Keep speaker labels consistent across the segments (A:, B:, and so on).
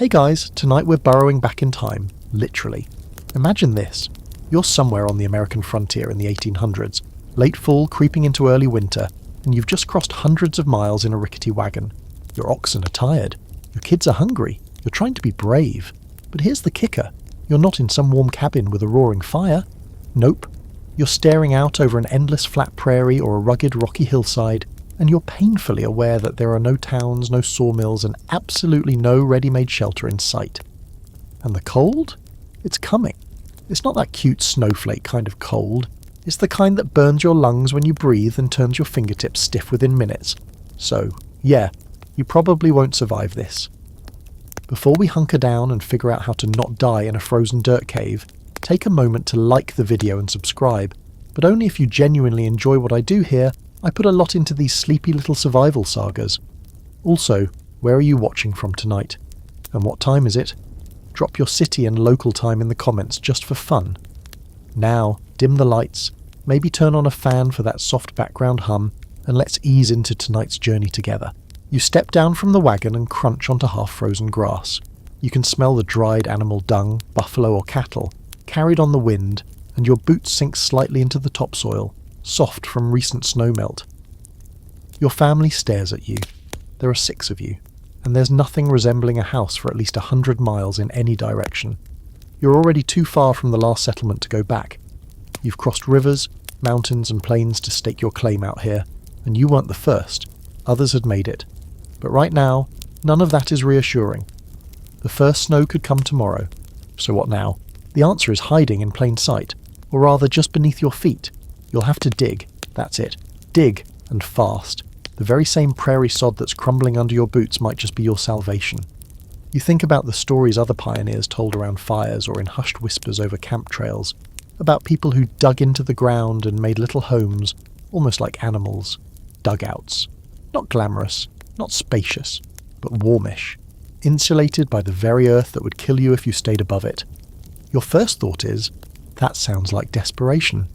A: Hey guys, tonight we're burrowing back in time, literally. Imagine this. You're somewhere on the American frontier in the 1800s, late fall creeping into early winter, and you've just crossed hundreds of miles in a rickety wagon. Your oxen are tired. Your kids are hungry. You're trying to be brave. But here's the kicker. You're not in some warm cabin with a roaring fire. Nope. You're staring out over an endless flat prairie or a rugged rocky hillside, and you're painfully aware that there are no towns, no sawmills, and absolutely no ready-made shelter in sight. And the cold? It's coming. It's not that cute snowflake kind of cold. It's the kind that burns your lungs when you breathe and turns your fingertips stiff within minutes. So, yeah, you probably won't survive this. Before we hunker down and figure out how to not die in a frozen dirt cave, take a moment to like the video and subscribe, but only if you genuinely enjoy what I do here. I put a lot into these sleepy little survival sagas. Also, where are you watching from tonight? And what time is it? Drop your city and local time in the comments just for fun. Now, dim the lights, maybe turn on a fan for that soft background hum, and let's ease into tonight's journey together. You step down from the wagon and crunch onto half-frozen grass. You can smell the dried animal dung, buffalo or cattle, carried on the wind, and your boots sink slightly into the topsoil, soft from recent snowmelt. Your family stares at you. There are 6 of you, and there's nothing resembling a house for at least 100 miles in any direction. You're already too far from the last settlement to go back. You've crossed rivers, mountains and plains to stake your claim out here, and you weren't the first. Others had made it. But right now, none of that is reassuring. The first snow could come tomorrow. So what now? The answer is hiding in plain sight, or rather just beneath your feet. You'll have to dig. That's it. Dig, and fast. The very same prairie sod that's crumbling under your boots might just be your salvation. You think about the stories other pioneers told around fires or in hushed whispers over camp trails, about people who dug into the ground and made little homes, almost like animals. Dugouts. Not glamorous, not spacious, but warmish. Insulated by the very earth that would kill you if you stayed above it. Your first thought is, that sounds like desperation.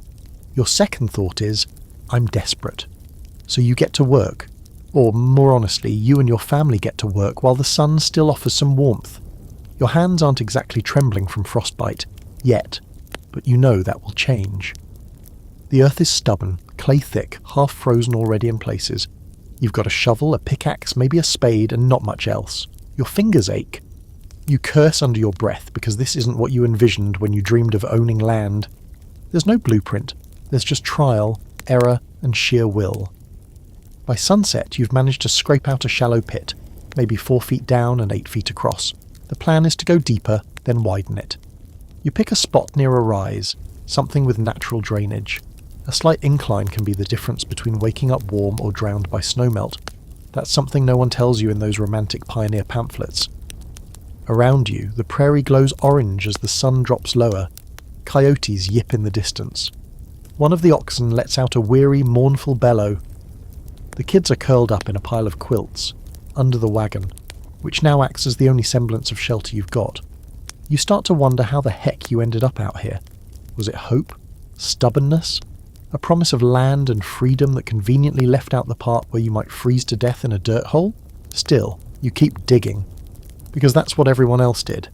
A: Your second thought is, I'm desperate. So you get to work. Or, more honestly, you and your family get to work while the sun still offers some warmth. Your hands aren't exactly trembling from frostbite, yet, but you know that will change. The earth is stubborn, clay-thick, half-frozen already in places. You've got a shovel, a pickaxe, maybe a spade, and not much else. Your fingers ache. You curse under your breath because this isn't what you envisioned when you dreamed of owning land. There's no blueprint. There's just trial, error, and sheer will. By sunset, you've managed to scrape out a shallow pit, maybe 4 feet down and 8 feet across. The plan is to go deeper, then widen it. You pick a spot near a rise, something with natural drainage. A slight incline can be the difference between waking up warm or drowned by snowmelt. That's something no one tells you in those romantic pioneer pamphlets. Around you, the prairie glows orange as the sun drops lower. Coyotes yip in the distance. One of the oxen lets out a weary, mournful bellow. The kids are curled up in a pile of quilts, under the wagon, which now acts as the only semblance of shelter you've got. You start to wonder how the heck you ended up out here. Was it hope? Stubbornness? A promise of land and freedom that conveniently left out the part where you might freeze to death in a dirt hole? Still, you keep digging. Because that's what everyone else did.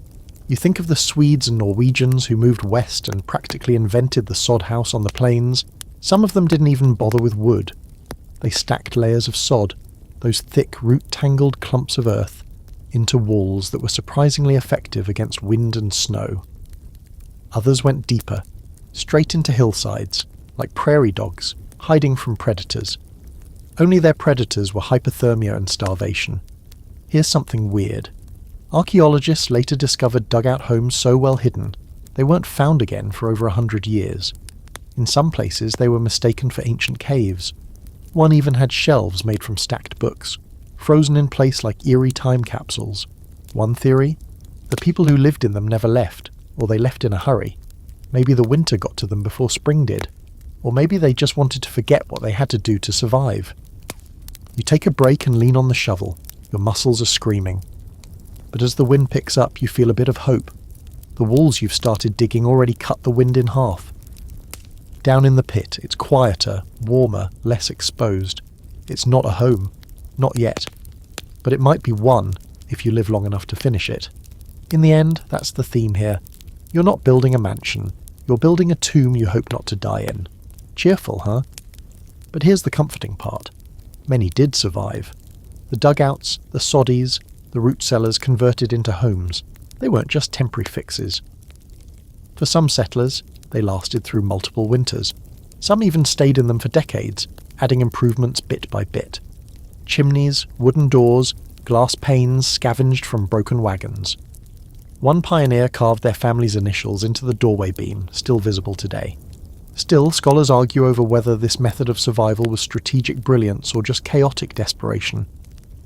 A: You think of the Swedes and Norwegians who moved west and practically invented the sod house on the plains. Some of them didn't even bother with wood. They stacked layers of sod, those thick, root-tangled clumps of earth, into walls that were surprisingly effective against wind and snow. Others went deeper, straight into hillsides, like prairie dogs, hiding from predators. Only their predators were hypothermia and starvation. Here's something weird. Archaeologists later discovered dugout homes so well hidden, they weren't found again for over 100 years. In some places they were mistaken for ancient caves. One even had shelves made from stacked books, frozen in place like eerie time capsules. One theory? The people who lived in them never left, or they left in a hurry. Maybe the winter got to them before spring did. Or maybe they just wanted to forget what they had to do to survive. You take a break and lean on the shovel. Your muscles are screaming. But as the wind picks up, you feel a bit of hope. The walls you've started digging already cut the wind in half. Down in the pit, it's quieter, warmer, less exposed. It's not a home. Not yet. But it might be one, if you live long enough to finish it. In the end, that's the theme here. You're not building a mansion. You're building a tomb you hope not to die in. Cheerful, huh? But here's the comforting part. Many did survive. The dugouts, the soddies, the root cellars converted into homes. They weren't just temporary fixes. For some settlers, they lasted through multiple winters. Some even stayed in them for decades, adding improvements bit by bit. Chimneys, wooden doors, glass panes scavenged from broken wagons. One pioneer carved their family's initials into the doorway beam, still visible today. Still, scholars argue over whether this method of survival was strategic brilliance or just chaotic desperation.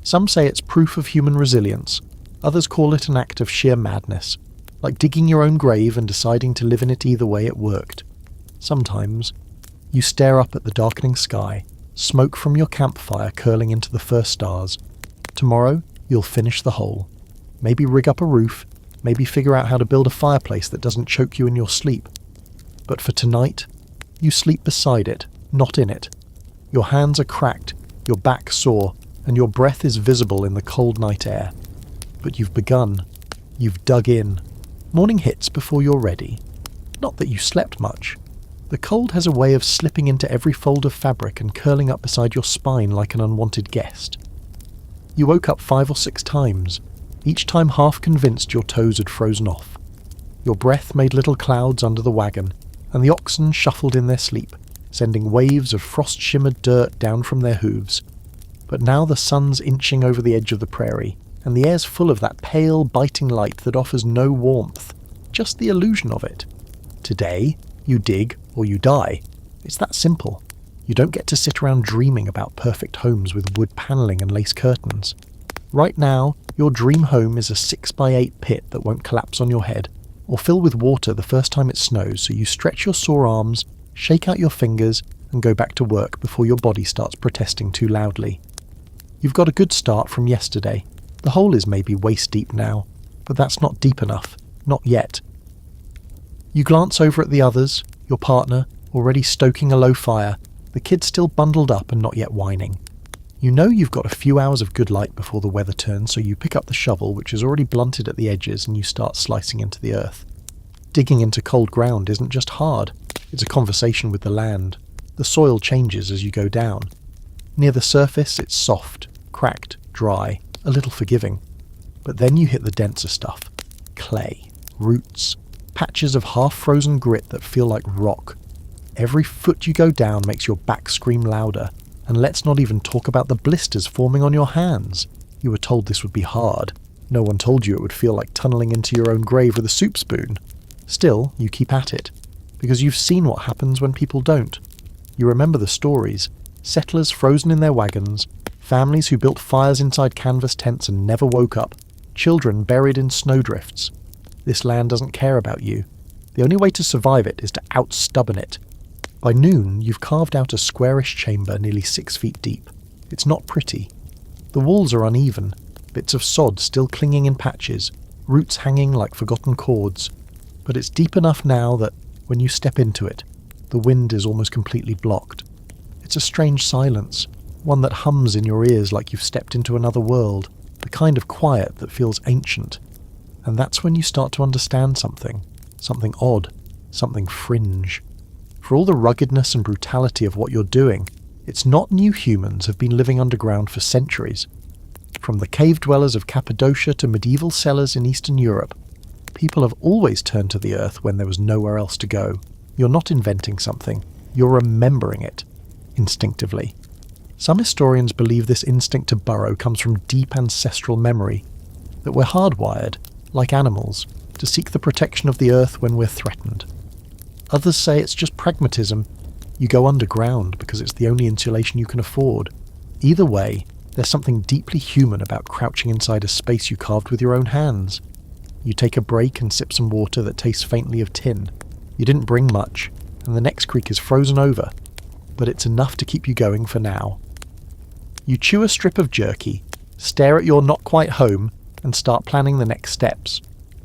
A: Some say it's proof of human resilience. Others call it an act of sheer madness, like digging your own grave and deciding to live in it either way it worked. Sometimes, you stare up at the darkening sky, smoke from your campfire curling into the first stars. Tomorrow, you'll finish the hole. Maybe rig up a roof, maybe figure out how to build a fireplace that doesn't choke you in your sleep. But for tonight, you sleep beside it, not in it. Your hands are cracked, your back sore, and your breath is visible in the cold night air. But you've begun. You've dug in. Morning hits before you're ready. Not that you slept much. The cold has a way of slipping into every fold of fabric and curling up beside your spine like an unwanted guest. You woke up 5 or 6 times, each time half convinced your toes had frozen off. Your breath made little clouds under the wagon, and the oxen shuffled in their sleep, sending waves of frost-shimmered dirt down from their hooves. But now the sun's inching over the edge of the prairie, and the air's full of that pale, biting light that offers no warmth, just the illusion of it. Today, you dig or you die. It's that simple. You don't get to sit around dreaming about perfect homes with wood panelling and lace curtains. Right now, your dream home is a 6x8 pit that won't collapse on your head, or fill with water the first time it snows, so you stretch your sore arms, shake out your fingers, and go back to work before your body starts protesting too loudly. You've got a good start from yesterday. The hole is maybe waist deep now, but that's not deep enough. Not yet. You glance over at the others, your partner, already stoking a low fire, the kids still bundled up and not yet whining. You know you've got a few hours of good light before the weather turns, so you pick up the shovel, which is already blunted at the edges, and you start slicing into the earth. Digging into cold ground isn't just hard, it's a conversation with the land. The soil changes as you go down. Near the surface, it's soft, cracked, dry, a little forgiving. But then you hit the denser stuff. Clay, roots, patches of half-frozen grit that feel like rock. Every foot you go down makes your back scream louder. And let's not even talk about the blisters forming on your hands. You were told this would be hard. No one told you it would feel like tunneling into your own grave with a soup spoon. Still, you keep at it, because you've seen what happens when people don't. You remember the stories. Settlers frozen in their wagons, families who built fires inside canvas tents and never woke up, children buried in snowdrifts. This land doesn't care about you. The only way to survive it is to out-stubborn it. By noon, you've carved out a squarish chamber nearly 6 feet deep. It's not pretty. The walls are uneven, bits of sod still clinging in patches, roots hanging like forgotten cords. But it's deep enough now that, when you step into it, the wind is almost completely blocked. It's a strange silence, one that hums in your ears like you've stepped into another world, the kind of quiet that feels ancient. And that's when you start to understand something odd, something fringe. For all the ruggedness and brutality of what you're doing, it's not new humans have been living underground for centuries. From the cave dwellers of Cappadocia to medieval cellars in Eastern Europe, people have always turned to the earth when there was nowhere else to go. You're not inventing something, you're remembering it, instinctively. Some historians believe this instinct to burrow comes from deep ancestral memory, that we're hardwired, like animals, to seek the protection of the earth when we're threatened. Others say it's just pragmatism. You go underground because it's the only insulation you can afford. Either way, there's something deeply human about crouching inside a space you carved with your own hands. You take a break and sip some water that tastes faintly of tin. You didn't bring much, and the next creek is frozen over, but it's enough to keep you going for now. You chew a strip of jerky, stare at your not quite home, and start planning the next steps.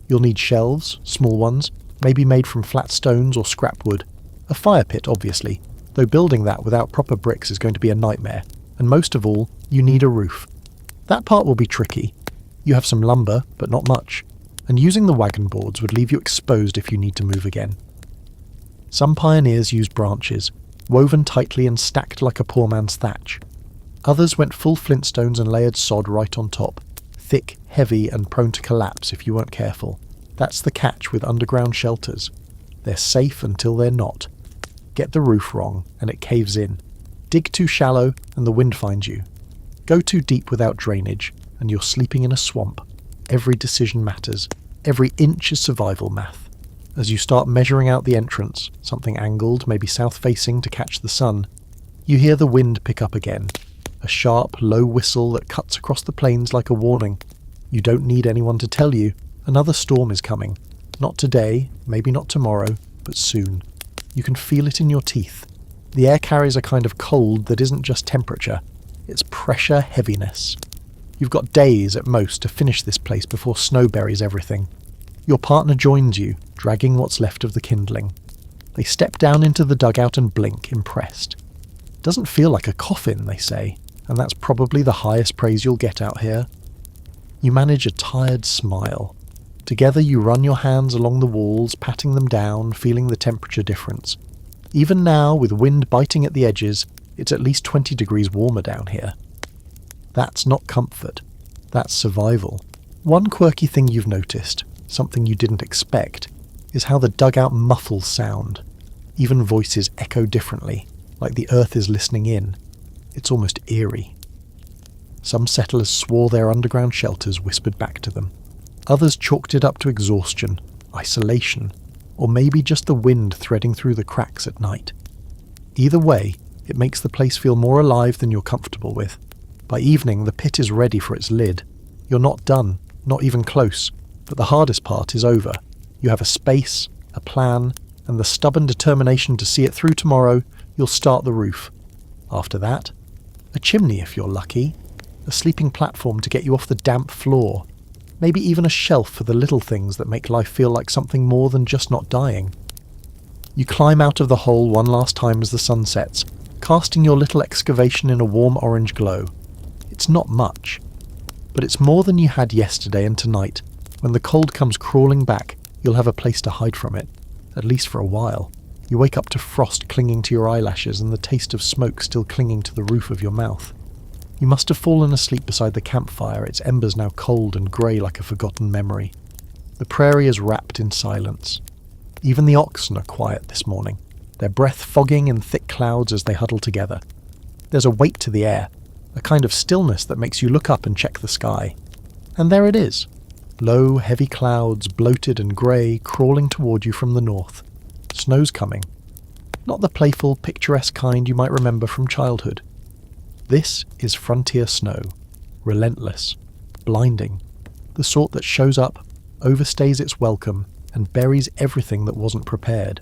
A: You'll need shelves, small ones, maybe made from flat stones or scrap wood. A fire pit, obviously, though building that without proper bricks is going to be a nightmare. And most of all, you need a roof. That part will be tricky. You have some lumber, but not much, and using the wagon boards would leave you exposed if you need to move again. Some pioneers used branches, woven tightly and stacked like a poor man's thatch. Others went full Flintstones and layered sod right on top, thick, heavy, and prone to collapse if you weren't careful. That's the catch with underground shelters. They're safe until they're not. Get the roof wrong, and it caves in. Dig too shallow, and the wind finds you. Go too deep without drainage, and you're sleeping in a swamp. Every decision matters. Every inch is survival math. As you start measuring out the entrance, something angled, maybe south-facing to catch the sun, you hear the wind pick up again. A sharp, low whistle that cuts across the plains like a warning. You don't need anyone to tell you. Another storm is coming. Not today, maybe not tomorrow, but soon. You can feel it in your teeth. The air carries a kind of cold that isn't just temperature. It's pressure heaviness. You've got days at most to finish this place before snow buries everything. Your partner joins you, dragging what's left of the kindling. They step down into the dugout and blink, impressed. Doesn't feel like a coffin, they say, and that's probably the highest praise you'll get out here. You manage a tired smile. Together you run your hands along the walls, patting them down, feeling the temperature difference. Even now, with wind biting at the edges, it's at least 20 degrees warmer down here. That's not comfort. That's survival. One quirky thing you've noticed, something you didn't expect, is how the dugout muffles sound. Even voices echo differently, like the earth is listening in. It's almost eerie. Some settlers swore their underground shelters whispered back to them. Others chalked it up to exhaustion, isolation, or maybe just the wind threading through the cracks at night. Either way, it makes the place feel more alive than you're comfortable with. By evening, the pit is ready for its lid. You're not done, not even close, but the hardest part is over. You have a space, a plan, and the stubborn determination to see it through tomorrow. You'll start the roof. After that, a chimney if you're lucky, a sleeping platform to get you off the damp floor, maybe even a shelf for the little things that make life feel like something more than just not dying. You climb out of the hole one last time as the sun sets, casting your little excavation in a warm orange glow. It's not much, but it's more than you had yesterday and tonight. When the cold comes crawling back, you'll have a place to hide from it, at least for a while. You wake up to frost clinging to your eyelashes and the taste of smoke still clinging to the roof of your mouth. You must have fallen asleep beside the campfire, its embers now cold and grey like a forgotten memory. The prairie is wrapped in silence. Even the oxen are quiet this morning, their breath fogging in thick clouds as they huddle together. There's a weight to the air, a kind of stillness that makes you look up and check the sky. And there it is. Low, heavy clouds, bloated and grey, crawling toward you from the north. Snow's coming. Not the playful, picturesque kind you might remember from childhood. This is frontier snow. Relentless. Blinding. The sort that shows up, overstays its welcome, and buries everything that wasn't prepared.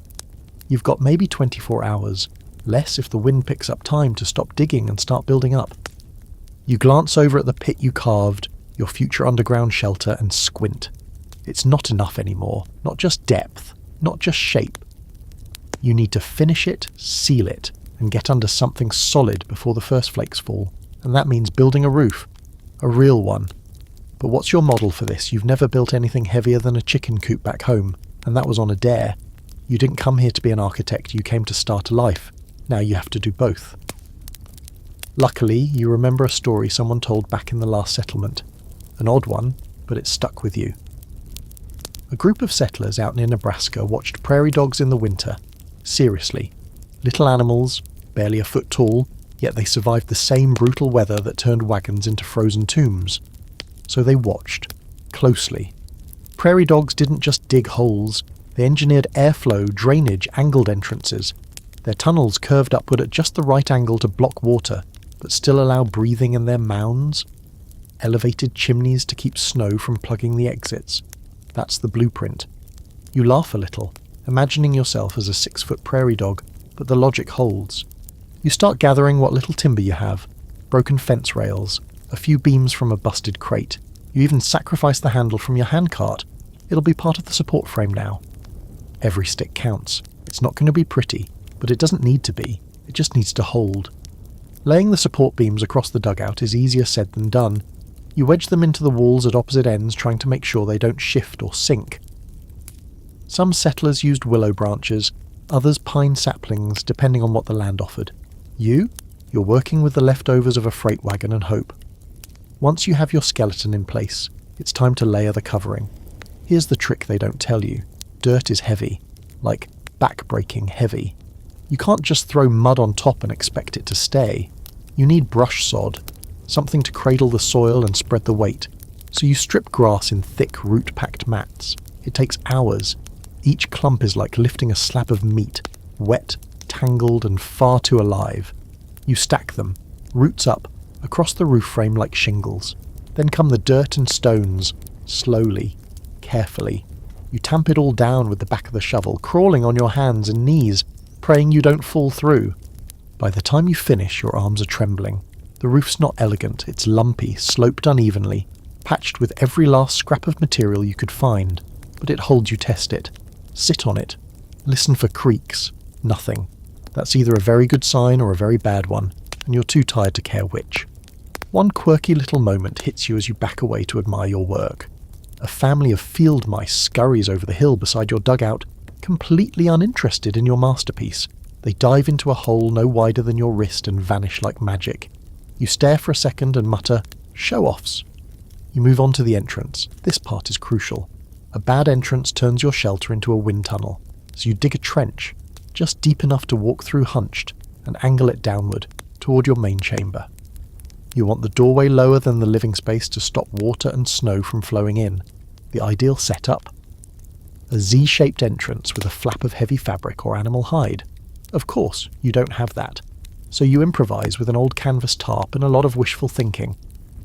A: You've got maybe 24 hours, less if the wind picks up time to stop digging and start building up. You glance over at the pit you carved, your future underground shelter, and squint. It's not enough anymore, not just depth, not just shape. You need to finish it, seal it, and get under something solid before the first flakes fall, and that means building a roof. A real one. But what's your model for this? You've never built anything heavier than a chicken coop back home, and that was on a dare. You didn't come here to be an architect, you came to start a life. Now you have to do both. Luckily, you remember a story someone told back in the last settlement. An odd one, but it stuck with you. A group of settlers out near Nebraska watched prairie dogs in the winter. Seriously. Little animals, barely a foot tall, yet they survived the same brutal weather that turned wagons into frozen tombs. So they watched, closely. Prairie dogs didn't just dig holes, they engineered airflow, drainage, angled entrances. Their tunnels curved upward at just the right angle to block water, but still allow breathing in their mounds. Elevated chimneys to keep snow from plugging the exits. That's the blueprint. You laugh a little, imagining yourself as a 6-foot prairie dog, but the logic holds. You start gathering what little timber you have, broken fence rails, a few beams from a busted crate. You even sacrifice the handle from your handcart. It'll be part of the support frame now. Every stick counts. It's not going to be pretty, but it doesn't need to be. It just needs to hold. Laying the support beams across the dugout is easier said than done. You wedge them into the walls at opposite ends, trying to make sure they don't shift or sink. Some settlers used willow branches, others pine saplings, depending on what the land offered. You're working with the leftovers of a freight wagon and hope. Once you have your skeleton in place, it's time to layer the covering. Here's the trick they don't tell you. Dirt is heavy, like back-breaking heavy. You can't just throw mud on top and expect it to stay. You need brush sod, something to cradle the soil and spread the weight. So you strip grass in thick, root-packed mats. It takes hours. Each clump is like lifting a slab of meat, wet, tangled, and far too alive. You stack them, roots up, across the roof frame like shingles. Then come the dirt and stones, slowly, carefully. You tamp it all down with the back of the shovel, crawling on your hands and knees, praying you don't fall through. By the time you finish, your arms are trembling. The roof's not elegant, it's lumpy, sloped unevenly, patched with every last scrap of material you could find. But it holds you test it. Sit on it. Listen for creaks. Nothing. That's either a very good sign or a very bad one, and you're too tired to care which. One quirky little moment hits you as you back away to admire your work. A family of field mice scurries over the hill beside your dugout, completely uninterested in your masterpiece. They dive into a hole no wider than your wrist and vanish like magic. You stare for a second and mutter, "Show-offs." You move on to the entrance. This part is crucial. A bad entrance turns your shelter into a wind tunnel, so you dig a trench, just deep enough to walk through hunched, and angle it downward, toward your main chamber. You want the doorway lower than the living space to stop water and snow from flowing in. The ideal setup? A Z-shaped entrance with a flap of heavy fabric or animal hide. Of course, you don't have that, so you improvise with an old canvas tarp and a lot of wishful thinking.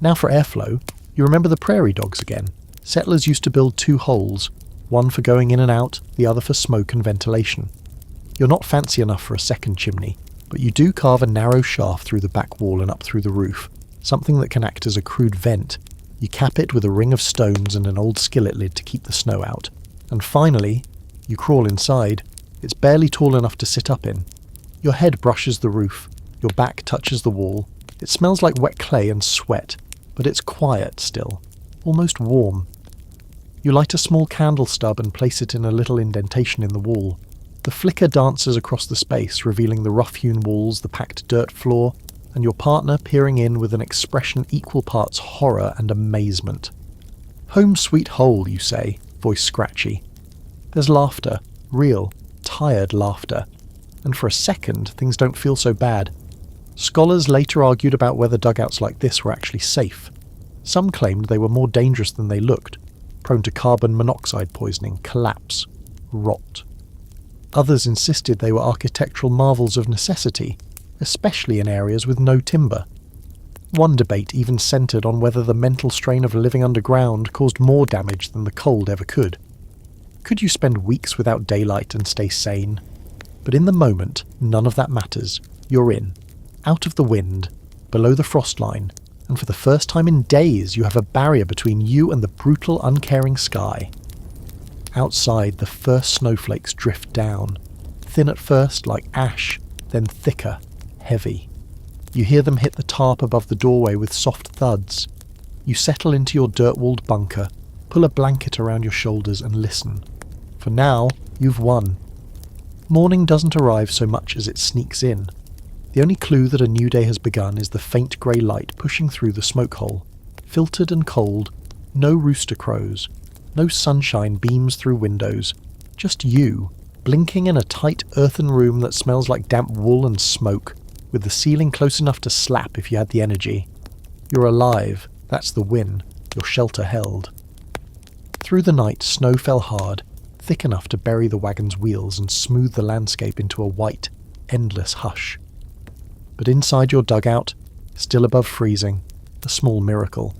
A: Now for airflow, you remember the prairie dogs again. Settlers used to build 2 holes, one for going in and out, the other for smoke and ventilation. You're not fancy enough for a second chimney, but you do carve a narrow shaft through the back wall and up through the roof, something that can act as a crude vent. You cap it with a ring of stones and an old skillet lid to keep the snow out. And finally, you crawl inside. It's barely tall enough to sit up in. Your head brushes the roof, your back touches the wall. It smells like wet clay and sweat, but it's quiet still, almost warm. You light a small candle stub and place it in a little indentation in the wall. The flicker dances across the space, revealing the rough-hewn walls, the packed dirt floor, and your partner peering in with an expression equal parts horror and amazement. "Home sweet hole," you say, voice scratchy. There's laughter, real, tired laughter, and for a second things don't feel so bad. Scholars later argued about whether dugouts like this were actually safe. Some claimed they were more dangerous than they looked, prone to carbon monoxide poisoning, collapse, rot. Others insisted they were architectural marvels of necessity, especially in areas with no timber. One debate even centred on whether the mental strain of living underground caused more damage than the cold ever could. Could you spend weeks without daylight and stay sane? But in the moment, none of that matters. You're in, out of the wind, below the frost line, and for the first time in days you have a barrier between you and the brutal, uncaring sky. Outside, the first snowflakes drift down, thin at first like ash, then thicker, heavy. You hear them hit the tarp above the doorway with soft thuds. You settle into your dirt-walled bunker, pull a blanket around your shoulders and listen. For now, you've won. Morning doesn't arrive so much as it sneaks in. The only clue that a new day has begun is the faint grey light pushing through the smoke hole. Filtered and cold, no rooster crows, no sunshine beams through windows, just you, blinking in a tight earthen room that smells like damp wool and smoke, with the ceiling close enough to slap if you had the energy. You're alive, that's the win, your shelter held. Through the night, snow fell hard, thick enough to bury the wagon's wheels and smooth the landscape into a white, endless hush. But inside your dugout, still above freezing, a small miracle.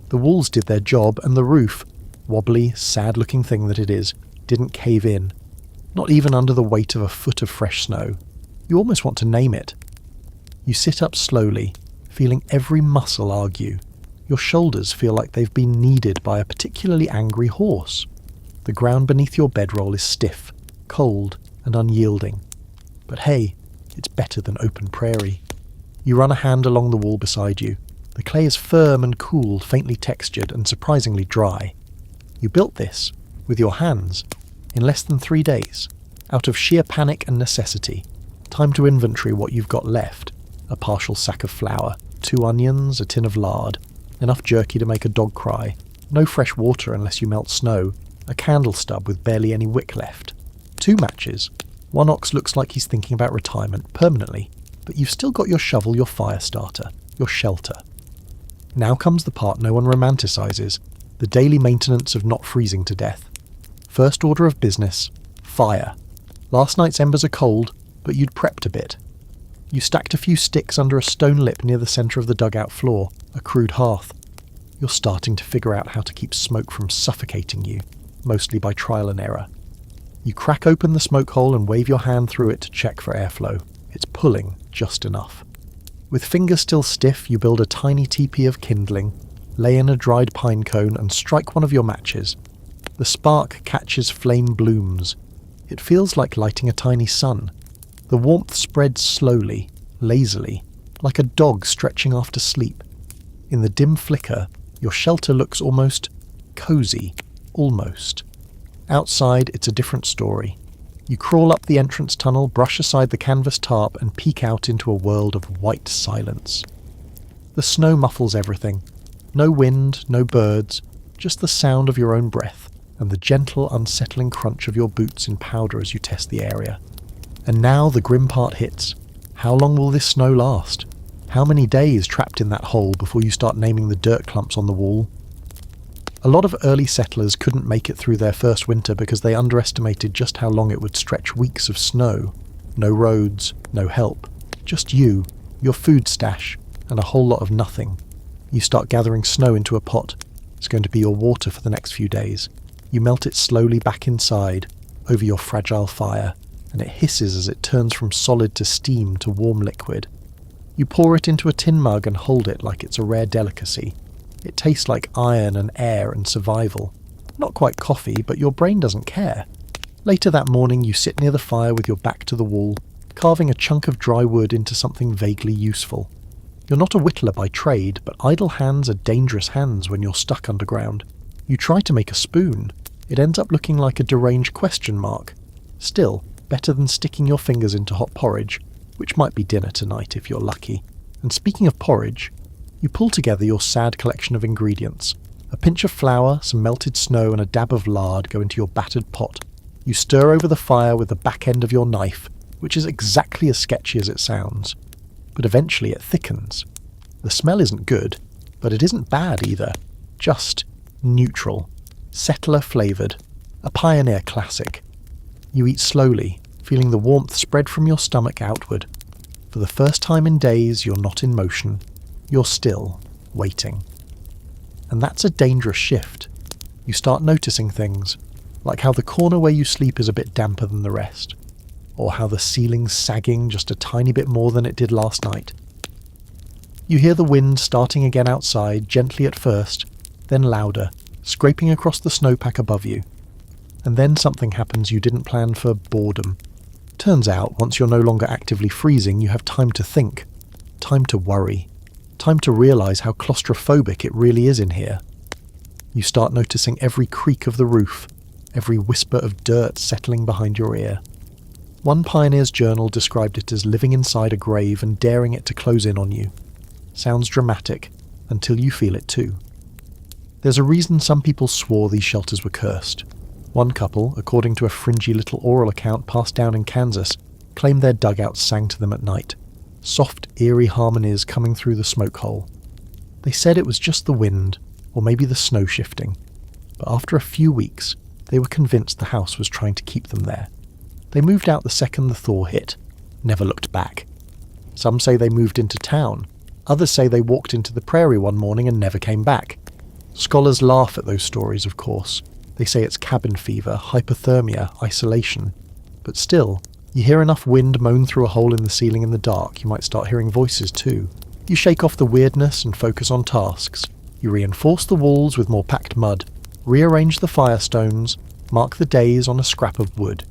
A: The walls did their job, and the roof, wobbly, sad-looking thing that it is, didn't cave in. Not even under the weight of a foot of fresh snow. You almost want to name it. You sit up slowly, feeling every muscle argue. Your shoulders feel like they've been kneaded by a particularly angry horse. The ground beneath your bedroll is stiff, cold, and unyielding. But hey, it's better than open prairie. You run a hand along the wall beside you. The clay is firm and cool, faintly textured and surprisingly dry. You built this, with your hands, in less than 3 days, out of sheer panic and necessity. Time to inventory what you've got left. A partial sack of flour, 2 onions, a tin of lard, enough jerky to make a dog cry, no fresh water unless you melt snow, a candle stub with barely any wick left, 2 matches. One ox looks like he's thinking about retirement permanently, but you've still got your shovel, your fire starter, your shelter. Now comes the part no one romanticizes, the daily maintenance of not freezing to death. First order of business, fire. Last night's embers are cold, but you'd prepped a bit. You stacked a few sticks under a stone lip near the centre of the dugout floor, a crude hearth. You're starting to figure out how to keep smoke from suffocating you, mostly by trial and error. You crack open the smoke hole and wave your hand through it to check for airflow. It's pulling just enough. With fingers still stiff, you build a tiny teepee of kindling, lay in a dried pine cone and strike one of your matches. The spark catches flame blooms. It feels like lighting a tiny sun. The warmth spreads slowly, lazily, like a dog stretching after sleep. In the dim flicker, your shelter looks almost cozy, almost. Outside, it's a different story. You crawl up the entrance tunnel, brush aside the canvas tarp, and peek out into a world of white silence. The snow muffles everything. No wind, no birds, just the sound of your own breath, and the gentle, unsettling crunch of your boots in powder as you test the area. And now the grim part hits. How long will this snow last? How many days trapped in that hole before you start naming the dirt clumps on the wall? A lot of early settlers couldn't make it through their first winter because they underestimated just how long it would stretch weeks of snow. No roads, no help. Just you, your food stash, and a whole lot of nothing. You start gathering snow into a pot. It's going to be your water for the next few days. You melt it slowly back inside, over your fragile fire, and it hisses as it turns from solid to steam to warm liquid. You pour it into a tin mug and hold it like it's a rare delicacy. It tastes like iron and air and survival. Not quite coffee, but your brain doesn't care. Later that morning, you sit near the fire with your back to the wall, carving a chunk of dry wood into something vaguely useful. You're not a whittler by trade, but idle hands are dangerous hands when you're stuck underground. You try to make a spoon. It ends up looking like a deranged question mark. Still, better than sticking your fingers into hot porridge, which might be dinner tonight if you're lucky. And speaking of porridge, you pull together your sad collection of ingredients. A pinch of flour, some melted snow and a dab of lard go into your battered pot. You stir over the fire with the back end of your knife, which is exactly as sketchy as it sounds. But eventually it thickens. The smell isn't good, but it isn't bad either. Just neutral. Settler flavoured. A pioneer classic. You eat slowly, feeling the warmth spread from your stomach outward. For the first time in days, you're not in motion. You're still, waiting. And that's a dangerous shift. You start noticing things, like how the corner where you sleep is a bit damper than the rest, or how the ceiling's sagging just a tiny bit more than it did last night. You hear the wind starting again outside, gently at first, then louder, scraping across the snowpack above you. And then something happens you didn't plan for: boredom. Turns out, once you're no longer actively freezing, you have time to think, time to worry. Time to realise how claustrophobic it really is in here. You start noticing every creak of the roof, every whisper of dirt settling behind your ear. One pioneer's journal described it as living inside a grave and daring it to close in on you. Sounds dramatic, until you feel it too. There's a reason some people swore these shelters were cursed. One couple, according to a fringy little oral account passed down in Kansas, claimed their dugouts sang to them at night. Soft, eerie harmonies coming through the smoke hole. They said it was just the wind, or maybe the snow shifting. But after a few weeks, they were convinced the house was trying to keep them there. They moved out the second the thaw hit, never looked back. Some say they moved into town. Others say they walked into the prairie one morning and never came back. Scholars laugh at those stories, of course. They say it's cabin fever, hypothermia, isolation. But still, you hear enough wind moan through a hole in the ceiling in the dark, you might start hearing voices too. You shake off the weirdness and focus on tasks. You reinforce the walls with more packed mud, rearrange the firestones, mark the days on a scrap of wood.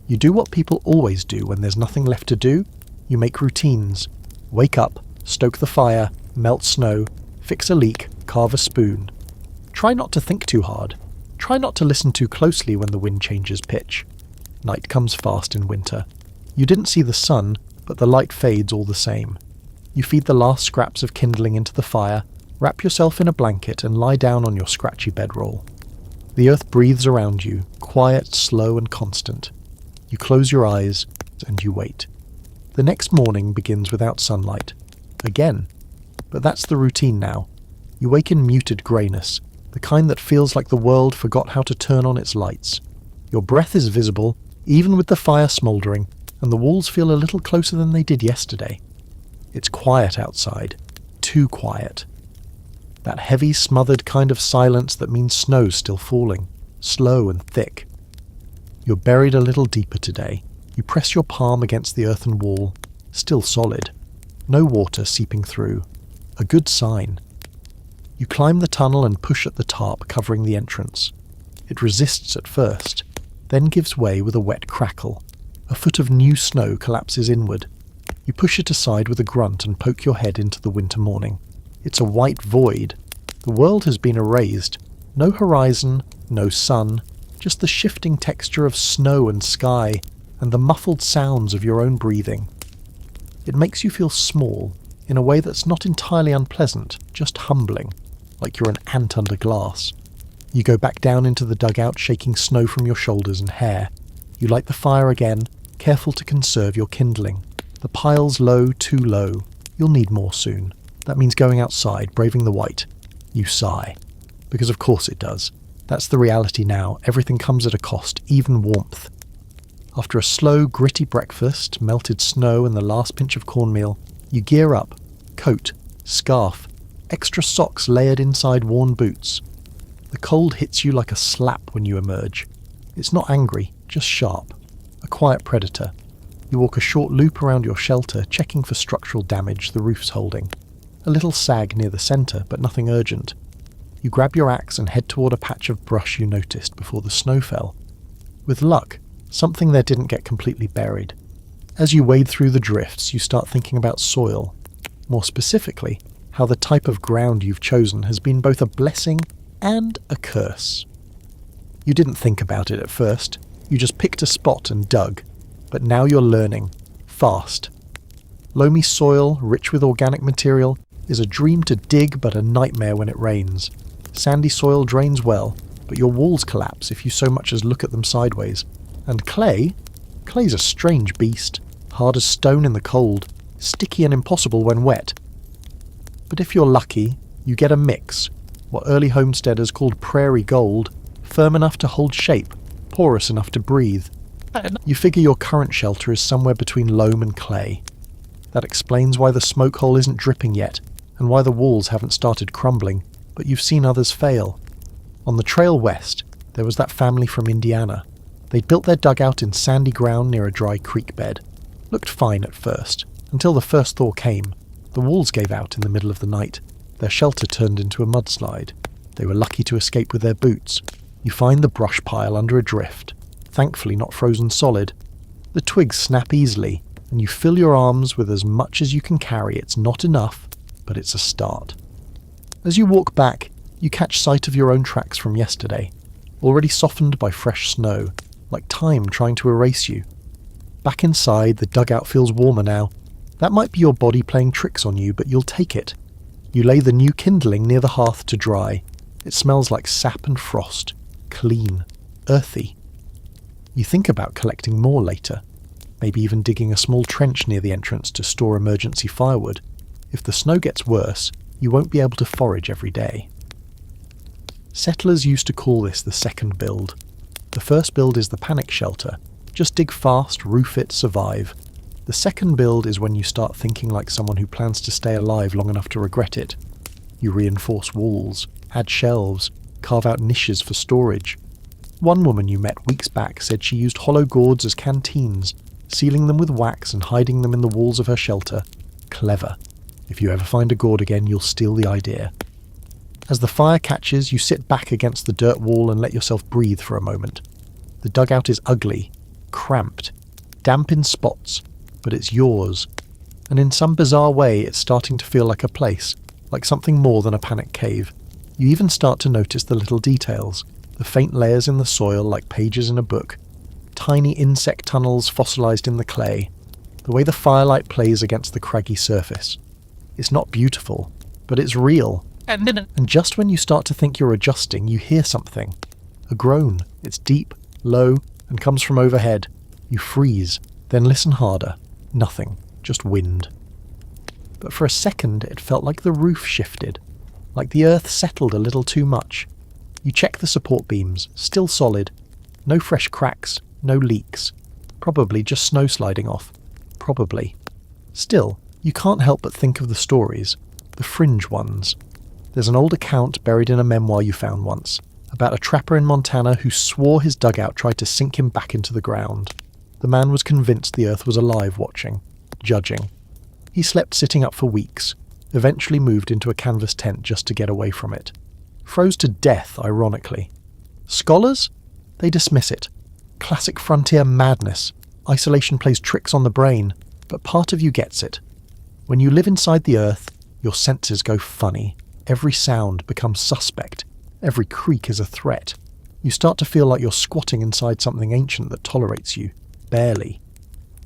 A: You do what people always do when there's nothing left to do. You make routines. Wake up, stoke the fire, melt snow, Fix a leak, carve a spoon. Try not to think too hard. Try not to listen too closely when the wind changes pitch. Night comes fast in winter. You didn't see the sun, but the light fades all the same. You feed the last scraps of kindling into the fire, wrap yourself in a blanket and lie down on your scratchy bedroll. The earth breathes around you, quiet, slow and constant. You close your eyes and you wait. The next morning begins without sunlight. Again. But that's the routine now. You wake in muted greyness, the kind that feels like the world forgot how to turn on its lights. Your breath is visible, even with the fire smouldering, and the walls feel a little closer than they did yesterday. It's quiet outside. Too quiet. That heavy, smothered kind of silence that means snow's still falling, slow and thick. You're buried a little deeper today. You press your palm against the earthen wall, still solid. No water seeping through. A good sign. You climb the tunnel and push at the tarp covering the entrance. It resists at first, then gives way with a wet crackle. A foot of new snow collapses inward. You push it aside with a grunt and poke your head into the winter morning. It's a white void. The world has been erased. No horizon, no sun, just the shifting texture of snow and sky, and the muffled sounds of your own breathing. It makes you feel small, in a way that's not entirely unpleasant, just humbling, like you're an ant under glass. You go back down into the dugout, shaking snow from your shoulders and hair. You light the fire again, careful to conserve your kindling. The pile's low, too low. You'll need more soon. That means going outside, braving the white. You sigh. Because of course it does. That's the reality now. Everything comes at a cost, even warmth. After a slow, gritty breakfast, melted snow and the last pinch of cornmeal, you gear up. Coat, scarf, extra socks layered inside worn boots. The cold hits you like a slap when you emerge. It's not angry, just sharp. A quiet predator. You walk a short loop around your shelter, checking for structural damage the roof's holding. A little sag near the centre, but nothing urgent. You grab your axe and head toward a patch of brush you noticed before the snow fell. With luck, something there didn't get completely buried. As you wade through the drifts, you start thinking about soil. More specifically, how the type of ground you've chosen has been both a blessing and a curse. You didn't think about it at first. You just picked a spot and dug. But now you're learning. Fast. Loamy soil, rich with organic material, is a dream to dig but a nightmare when it rains. Sandy soil drains well, but your walls collapse if you so much as look at them sideways. And clay? Clay's a strange beast. Hard as stone in the cold, sticky and impossible when wet. But if you're lucky, you get a mix, what early homesteaders called prairie gold, firm enough to hold shape, porous enough to breathe. You figure your current shelter is somewhere between loam and clay. That explains why the smoke hole isn't dripping yet, and why the walls haven't started crumbling, but you've seen others fail. On the trail west, there was that family from Indiana. They'd built their dugout in sandy ground near a dry creek bed. Looked fine at first, until the first thaw came. The walls gave out in the middle of the night. Their shelter turned into a mudslide. They were lucky to escape with their boots. You find the brush pile under a drift. Thankfully not frozen solid. The twigs snap easily, and you fill your arms with as much as you can carry. It's not enough, but it's a start. As you walk back, you catch sight of your own tracks from yesterday, already softened by fresh snow, like time trying to erase you. Back inside, the dugout feels warmer now. That might be your body playing tricks on you, but you'll take it. You lay the new kindling near the hearth to dry. It smells like sap and frost, clean, earthy. You think about collecting more later, maybe even digging a small trench near the entrance to store emergency firewood. If the snow gets worse, you won't be able to forage every day. Settlers used to call this the second build. The first build is the panic shelter. Just dig fast, roof it, survive. The second build is when you start thinking like someone who plans to stay alive long enough to regret it. You reinforce walls, add shelves, carve out niches for storage. One woman you met weeks back said she used hollow gourds as canteens, sealing them with wax and hiding them in the walls of her shelter. Clever. If you ever find a gourd again, you'll steal the idea. As the fire catches, you sit back against the dirt wall and let yourself breathe for a moment. The dugout is ugly, cramped, damp in spots, but it's yours. And in some bizarre way, it's starting to feel like a place. like something more than a panic cave. You even start to notice the little details, the faint layers in the soil like pages in a book, tiny insect tunnels fossilized in the clay, the way the firelight plays against the craggy surface. It's not beautiful, but it's real. And just when you start to think you're adjusting, you hear something. A groan. It's deep, low, and comes from overhead. You freeze, then listen harder. Nothing, just wind. But for a second, it felt like the roof shifted, like the earth settled a little too much. You check the support beams, still solid. No fresh cracks, no leaks. Probably just snow sliding off. Probably. Still, you can't help but think of the stories, the Fringe ones. There's an old account buried in a memoir you found once, about a trapper in Montana who swore his dugout tried to sink him back into the ground. The man was convinced the earth was alive watching, judging. He slept sitting up for weeks, eventually moved into a canvas tent just to get away from it. Froze to death, ironically. Scholars? They dismiss it. Classic frontier madness. Isolation plays tricks on the brain, but part of you gets it. When you live inside the earth, your senses go funny. Every sound becomes suspect. Every creak is a threat. You start to feel like you're squatting inside something ancient that tolerates you. Barely.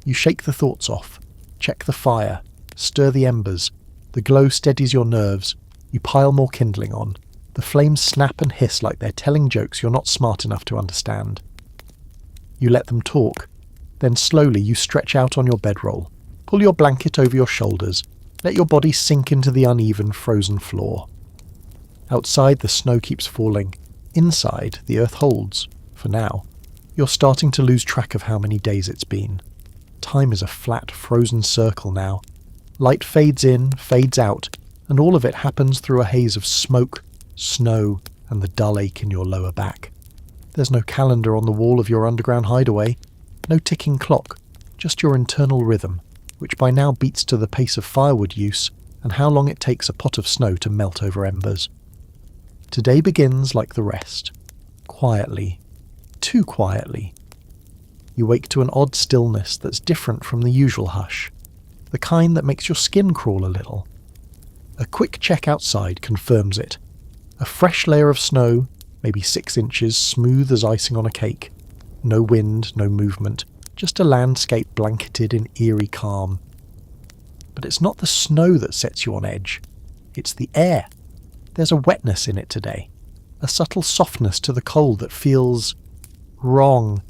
A: You shake the thoughts off. Check the fire. Stir the embers. The glow steadies your nerves. You pile more kindling on. The flames snap and hiss like they're telling jokes you're not smart enough to understand. You let them talk. Then slowly you stretch out on your bedroll. Pull your blanket over your shoulders. Let your body sink into the uneven, frozen floor. Outside, the snow keeps falling. Inside, the earth holds, for now. You're starting to lose track of how many days it's been. Time is a flat, frozen circle now. Light fades in, fades out, and all of it happens through a haze of smoke, snow, and the dull ache in your lower back. There's no calendar on the wall of your underground hideaway, no ticking clock, just your internal rhythm, which by now beats to the pace of firewood use and how long it takes a pot of snow to melt over embers. Today begins like the rest. Quietly. Too quietly. You wake to an odd stillness that's different from the usual hush. The kind that makes your skin crawl a little. A quick check outside confirms it. A fresh layer of snow, maybe 6 inches, smooth as icing on a cake. No wind, no movement. Just a landscape blanketed in eerie calm. But it's not the snow that sets you on edge. It's the air. There's a wetness in it today. A subtle softness to the cold that feels wrong.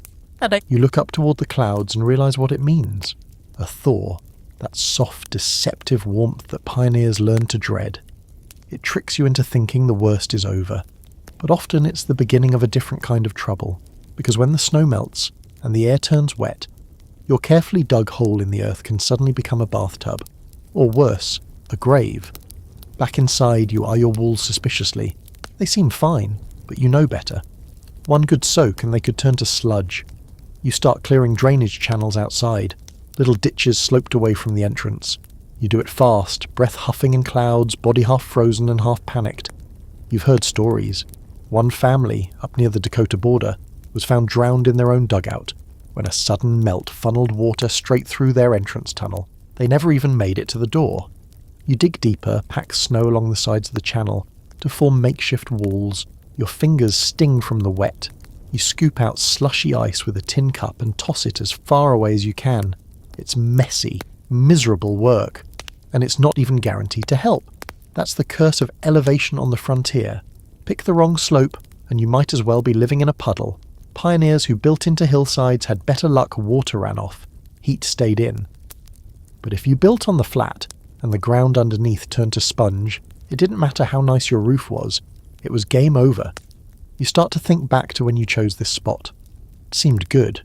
A: You look up toward the clouds and realize what it means. A thaw. That soft, deceptive warmth that pioneers learn to dread. It tricks you into thinking the worst is over. But often it's the beginning of a different kind of trouble. Because when the snow melts, and the air turns wet, your carefully dug hole in the earth can suddenly become a bathtub. Or worse, a grave. Back inside, you eye your walls suspiciously. They seem fine, but you know better. One good soak and they could turn to sludge. You start clearing drainage channels outside, little ditches sloped away from the entrance. You do it fast, breath huffing in clouds, body half frozen and half panicked. You've heard stories. One family, up near the Dakota border, was found drowned in their own dugout, when a sudden melt funneled water straight through their entrance tunnel. They never even made it to the door. You dig deeper, pack snow along the sides of the channel, to form makeshift walls. Your fingers sting from the wet. You scoop out slushy ice with a tin cup and toss it as far away as you can. It's messy, miserable work, and it's not even guaranteed to help. That's the curse of elevation on the frontier. Pick the wrong slope, and you might as well be living in a puddle. Pioneers who built into hillsides had better luck water ran off. Heat stayed in. But if you built on the flat, and the ground underneath turned to sponge, it didn't matter how nice your roof was. It was game over. You start to think back to when you chose this spot. It seemed good.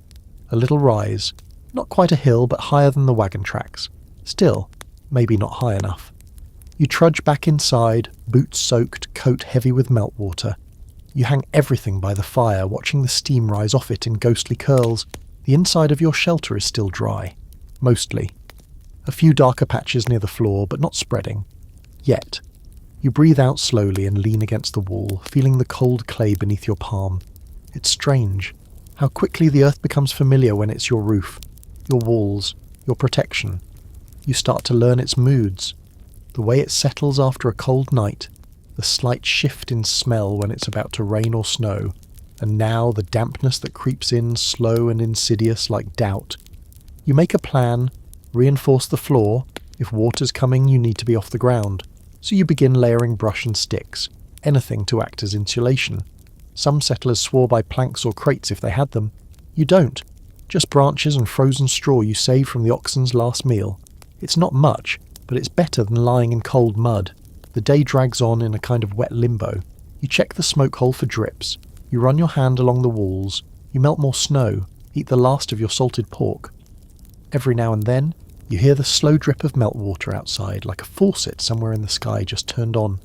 A: A little rise. Not quite a hill, but higher than the wagon tracks. Still, maybe not high enough. You trudge back inside, boots soaked, coat heavy with meltwater. You hang everything by the fire, watching the steam rise off it in ghostly curls. The inside of your shelter is still dry. Mostly. A few darker patches near the floor, but not spreading. Yet. You breathe out slowly and lean against the wall, feeling the cold clay beneath your palm. It's strange. How quickly the earth becomes familiar when it's your roof, your walls, your protection. You start to learn its moods. The way it settles after a cold night, the slight shift in smell when it's about to rain or snow, and now the dampness that creeps in slow and insidious like doubt. You make a plan, reinforce the floor. If water's coming, you need to be off the ground. So you begin layering brush and sticks, anything to act as insulation. Some settlers swore by planks or crates if they had them. You don't. Just branches and frozen straw you saved from the oxen's last meal. It's not much, but it's better than lying in cold mud. The day drags on in a kind of wet limbo. You check the smoke hole for drips. You run your hand along the walls. You melt more snow, eat the last of your salted pork. Every now and then, you hear the slow drip of meltwater outside, like a faucet somewhere in the sky just turned on.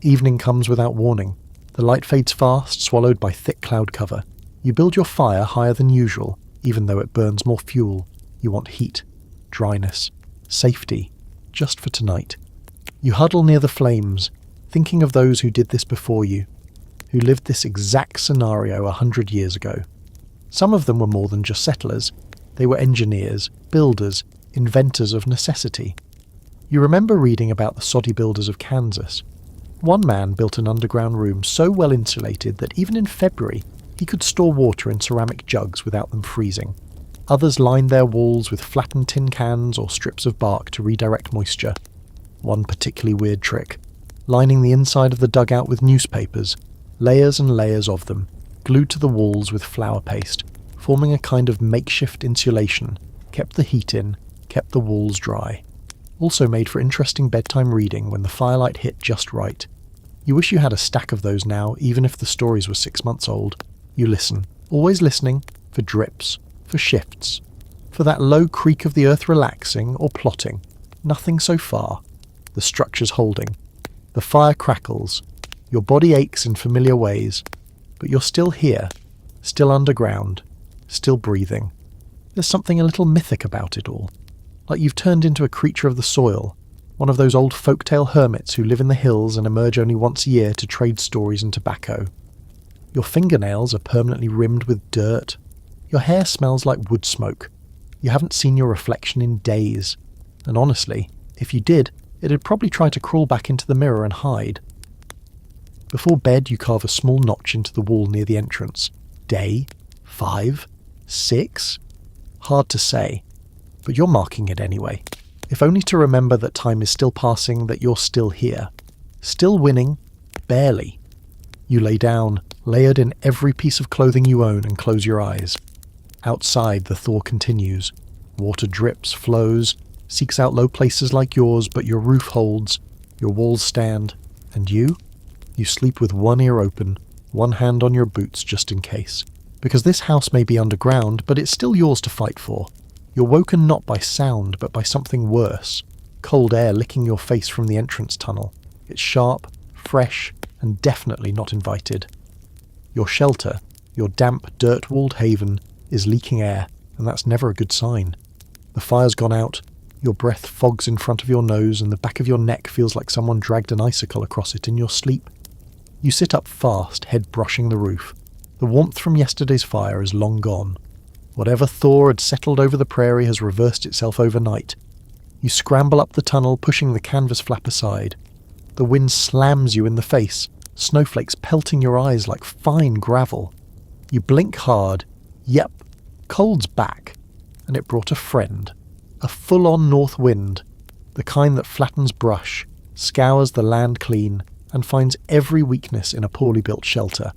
A: Evening comes without warning. The light fades fast, swallowed by thick cloud cover. You build your fire higher than usual, even though it burns more fuel. You want heat, dryness, safety, just for tonight. You huddle near the flames, thinking of those who did this before you, who lived this exact scenario 100 years ago. Some of them were more than just settlers. They were engineers, builders, inventors of necessity. You remember reading about the soddy builders of Kansas. One man built an underground room so well insulated that even in February he could store water in ceramic jugs without them freezing. Others lined their walls with flattened tin cans or strips of bark to redirect moisture. One particularly weird trick, lining the inside of the dugout with newspapers, layers and layers of them, glued to the walls with flour paste, forming a kind of makeshift insulation, kept the heat in, kept the walls dry. Also made for interesting bedtime reading when the firelight hit just right. You wish you had a stack of those now, even if the stories were 6 months old. You listen, always listening, for drips, for shifts, for that low creak of the earth relaxing or plotting. Nothing so far. The structure's holding. The fire crackles. Your body aches in familiar ways, but you're still here, still underground, still breathing. There's something a little mythic about it all. Like you've turned into a creature of the soil, one of those old folktale hermits who live in the hills and emerge only once a year to trade stories and tobacco. Your fingernails are permanently rimmed with dirt. Your hair smells like wood smoke. You haven't seen your reflection in days. And honestly, if you did, it'd probably try to crawl back into the mirror and hide. Before bed, you carve a small notch into the wall near the entrance. Day? 5? 6? Hard to say. But you're marking it anyway, if only to remember that time is still passing, that you're still here. Still winning, barely. You lay down, layered in every piece of clothing you own, and close your eyes. Outside, the thaw continues. Water drips, flows, seeks out low places like yours, but your roof holds, your walls stand, and you? You sleep with one ear open, one hand on your boots just in case. Because this house may be underground, but it's still yours to fight for. You're woken not by sound, but by something worse. Cold air licking your face from the entrance tunnel. It's sharp, fresh, and definitely not invited. Your shelter, your damp, dirt-walled haven, is leaking air, and that's never a good sign. The fire's gone out, your breath fogs in front of your nose, and the back of your neck feels like someone dragged an icicle across it in your sleep. You sit up fast, head brushing the roof. The warmth from yesterday's fire is long gone. Whatever thaw had settled over the prairie has reversed itself overnight. You scramble up the tunnel, pushing the canvas flap aside. The wind slams you in the face, snowflakes pelting your eyes like fine gravel. You blink hard. Yep, cold's back. And it brought a friend. A full-on north wind. The kind that flattens brush, scours the land clean, and finds every weakness in a poorly built shelter.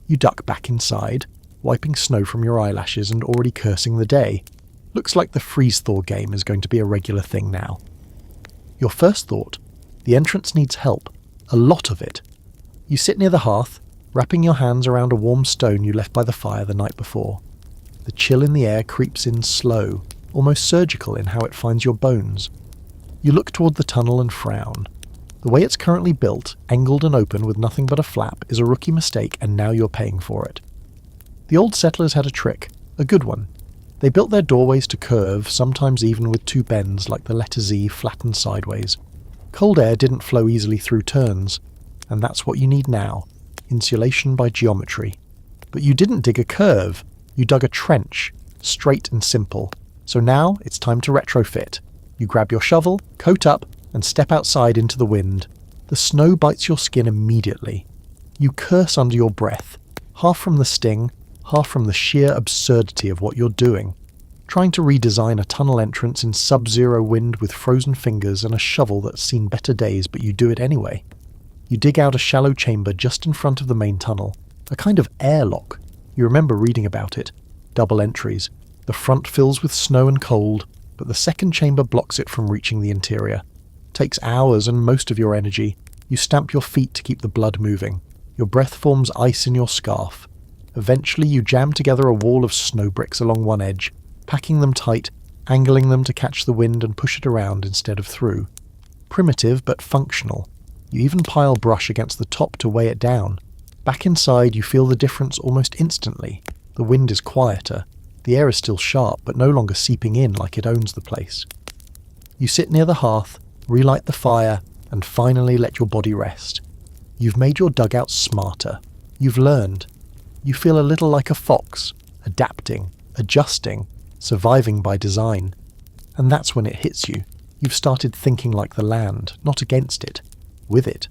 A: You duck back inside, wiping snow from your eyelashes and already cursing the day. Looks like the freeze-thaw game is going to be a regular thing now. Your first thought, the entrance needs help. A lot of it. You sit near the hearth, wrapping your hands around a warm stone you left by the fire the night before. The chill in the air creeps in slow, almost surgical in how it finds your bones. You look toward the tunnel and frown. The way it's currently built, angled and open with nothing but a flap, is a rookie mistake, and now you're paying for it. The old settlers had a trick, a good one. They built their doorways to curve, sometimes even with two bends like the letter Z flattened sideways. Cold air didn't flow easily through turns, and that's what you need now, insulation by geometry. But you didn't dig a curve, you dug a trench, straight and simple. So now it's time to retrofit. You grab your shovel, coat up, and step outside into the wind, the snow bites your skin immediately. You curse under your breath, half from the sting, half from the sheer absurdity of what you're doing. Trying to redesign a tunnel entrance in sub-zero wind with frozen fingers and a shovel that's seen better days, but you do it anyway. You dig out a shallow chamber just in front of the main tunnel, a kind of airlock. You remember reading about it. Double entries. The front fills with snow and cold, but the second chamber blocks it from reaching the interior. Takes hours and most of your energy. You stamp your feet to keep the blood moving. Your breath forms ice in your scarf. Eventually you jam together a wall of snow bricks along one edge, packing them tight, angling them to catch the wind and push it around instead of through. Primitive but functional. You even pile brush against the top to weigh it down. Back inside you feel the difference almost instantly. The wind is quieter. The air is still sharp, but no longer seeping in like it owns the place. You sit near the hearth, relight the fire, and finally let your body rest. You've made your dugout smarter. You've learned. You feel a little like a fox, adapting, adjusting, surviving by design. And that's when it hits you. You've started thinking like the land, not against it, with it.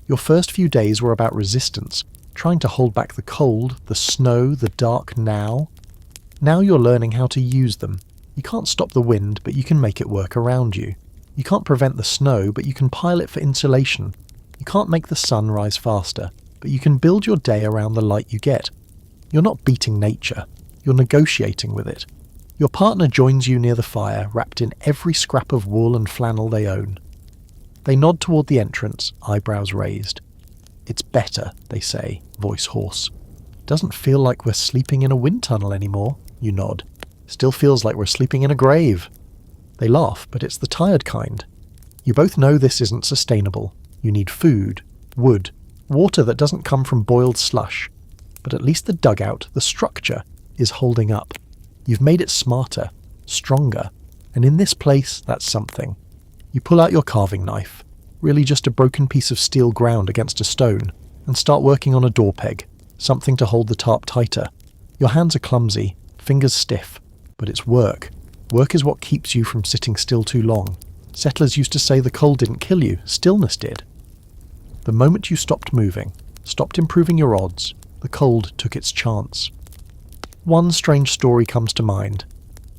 A: Your first few days were about resistance, trying to hold back the cold, the snow, the dark now. Now you're learning how to use them. You can't stop the wind, but you can make it work around you. You can't prevent the snow, but you can pile it for insulation. You can't make the sun rise faster, but you can build your day around the light you get. You're not beating nature. You're negotiating with it. Your partner joins you near the fire, wrapped in every scrap of wool and flannel they own. They nod toward the entrance, eyebrows raised. "It's better," they say, voice hoarse. "Doesn't feel like we're sleeping in a wind tunnel anymore," you nod. "Still feels like we're sleeping in a grave." They laugh, but it's the tired kind. You both know this isn't sustainable. You need food, wood, water that doesn't come from boiled slush. But at least the dugout, the structure, is holding up. You've made it smarter, stronger, and in this place, that's something. You pull out your carving knife, really just a broken piece of steel ground against a stone, and start working on a door peg, something to hold the tarp tighter. Your hands are clumsy, fingers stiff, but it's work. Work is what keeps you from sitting still too long. Settlers used to say the cold didn't kill you, stillness did. The moment you stopped moving, stopped improving your odds, the cold took its chance. One strange story comes to mind.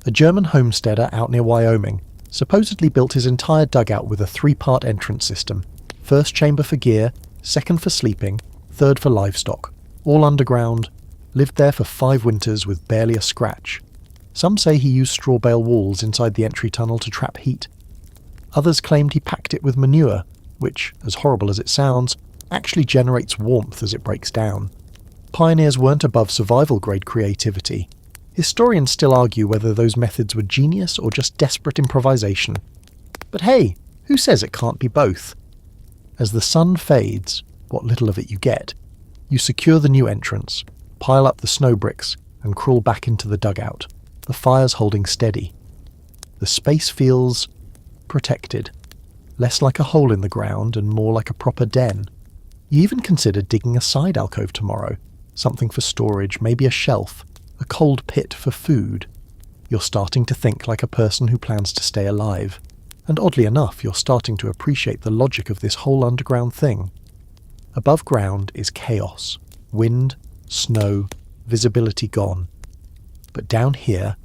A: A German homesteader out near Wyoming supposedly built his entire dugout with a 3-part entrance system. First chamber for gear, second for sleeping, third for livestock. All underground, lived there for 5 winters with barely a scratch. Some say he used straw bale walls inside the entry tunnel to trap heat. Others claimed he packed it with manure, which, as horrible as it sounds, actually generates warmth as it breaks down. Pioneers weren't above survival-grade creativity. Historians still argue whether those methods were genius or just desperate improvisation. But hey, who says it can't be both? As the sun fades, what little of it you get, you secure the new entrance, pile up the snow bricks, and crawl back into the dugout. The fire's holding steady. The space feels protected, less like a hole in the ground and more like a proper den. You even consider digging a side alcove tomorrow, something for storage, maybe a shelf, a cold pit for food. You're starting to think like a person who plans to stay alive. And oddly enough, you're starting to appreciate the logic of this whole underground thing. Above ground is chaos. Wind, snow, visibility gone. But down here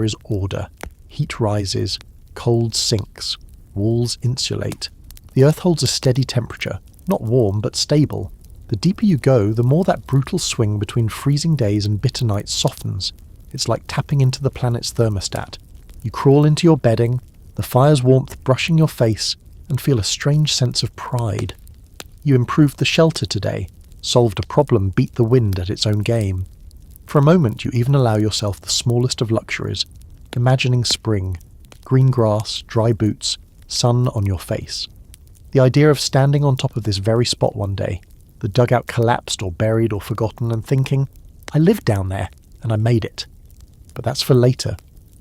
A: is order. Heat rises, cold sinks, walls insulate. The earth holds a steady temperature, not warm but stable. The deeper you go, the more that brutal swing between freezing days and bitter nights softens. It's like tapping into the planet's thermostat. You crawl into your bedding, the fire's warmth brushing your face, and feel a strange sense of pride. You improved the shelter today, solved a problem, beat the wind at its own game. For a moment you even allow yourself the smallest of luxuries, imagining spring, green grass, dry boots, sun on your face. The idea of standing on top of this very spot one day, the dugout collapsed or buried or forgotten, and thinking, I lived down there, and I made it. But that's for later.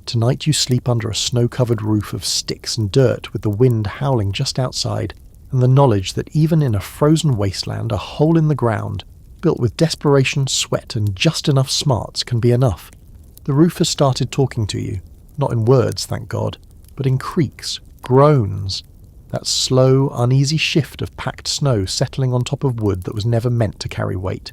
A: Tonight you sleep under a snow-covered roof of sticks and dirt with the wind howling just outside, and the knowledge that even in a frozen wasteland, a hole in the ground, built with desperation, sweat, and just enough smarts can be enough. The roof has started talking to you, not in words, thank God, but in creaks, Groans. That slow, uneasy shift of packed snow settling on top of wood that was never meant to carry weight.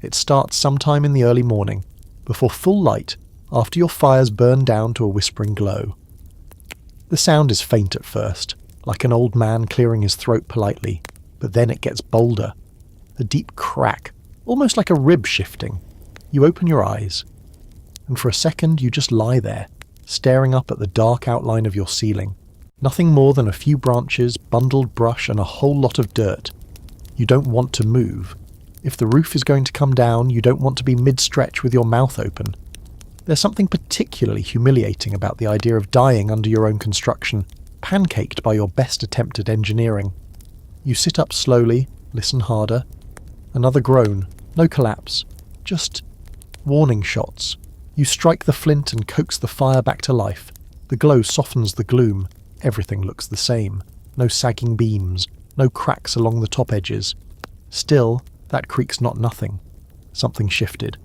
A: It starts sometime in the early morning, before full light, after your fires burn down to a whispering glow. The sound is faint at first, like an old man clearing his throat politely, but then it gets bolder. A deep crack, almost like a rib shifting. You open your eyes, and for a second you just lie there, staring up at the dark outline of your ceiling. Nothing more than a few branches, bundled brush, and a whole lot of dirt. You don't want to move. If the roof is going to come down, you don't want to be mid-stretch with your mouth open. There's something particularly humiliating about the idea of dying under your own construction, pancaked by your best attempt at engineering. You sit up slowly, listen harder. Another groan, no collapse, just warning shots. You strike the flint and coax the fire back to life. The glow softens the gloom. Everything looks the same. No sagging beams, no cracks along the top edges. Still, that creak's not nothing. Something shifted.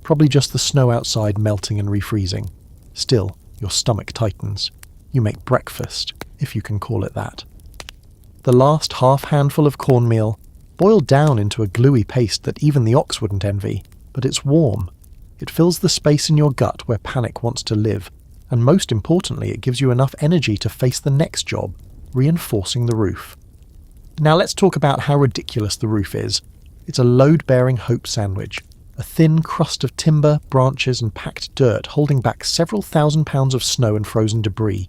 A: Probably just the snow outside melting and refreezing. Still, your stomach tightens. You make breakfast, if you can call it that. The last half-handful of cornmeal, boiled down into a gluey paste that even the ox wouldn't envy, but it's warm. It fills the space in your gut where panic wants to live, and most importantly, it gives you enough energy to face the next job, reinforcing the roof. Now let's talk about how ridiculous the roof is. It's a load-bearing hope sandwich, a thin crust of timber, branches, and packed dirt holding back several thousand pounds of snow and frozen debris.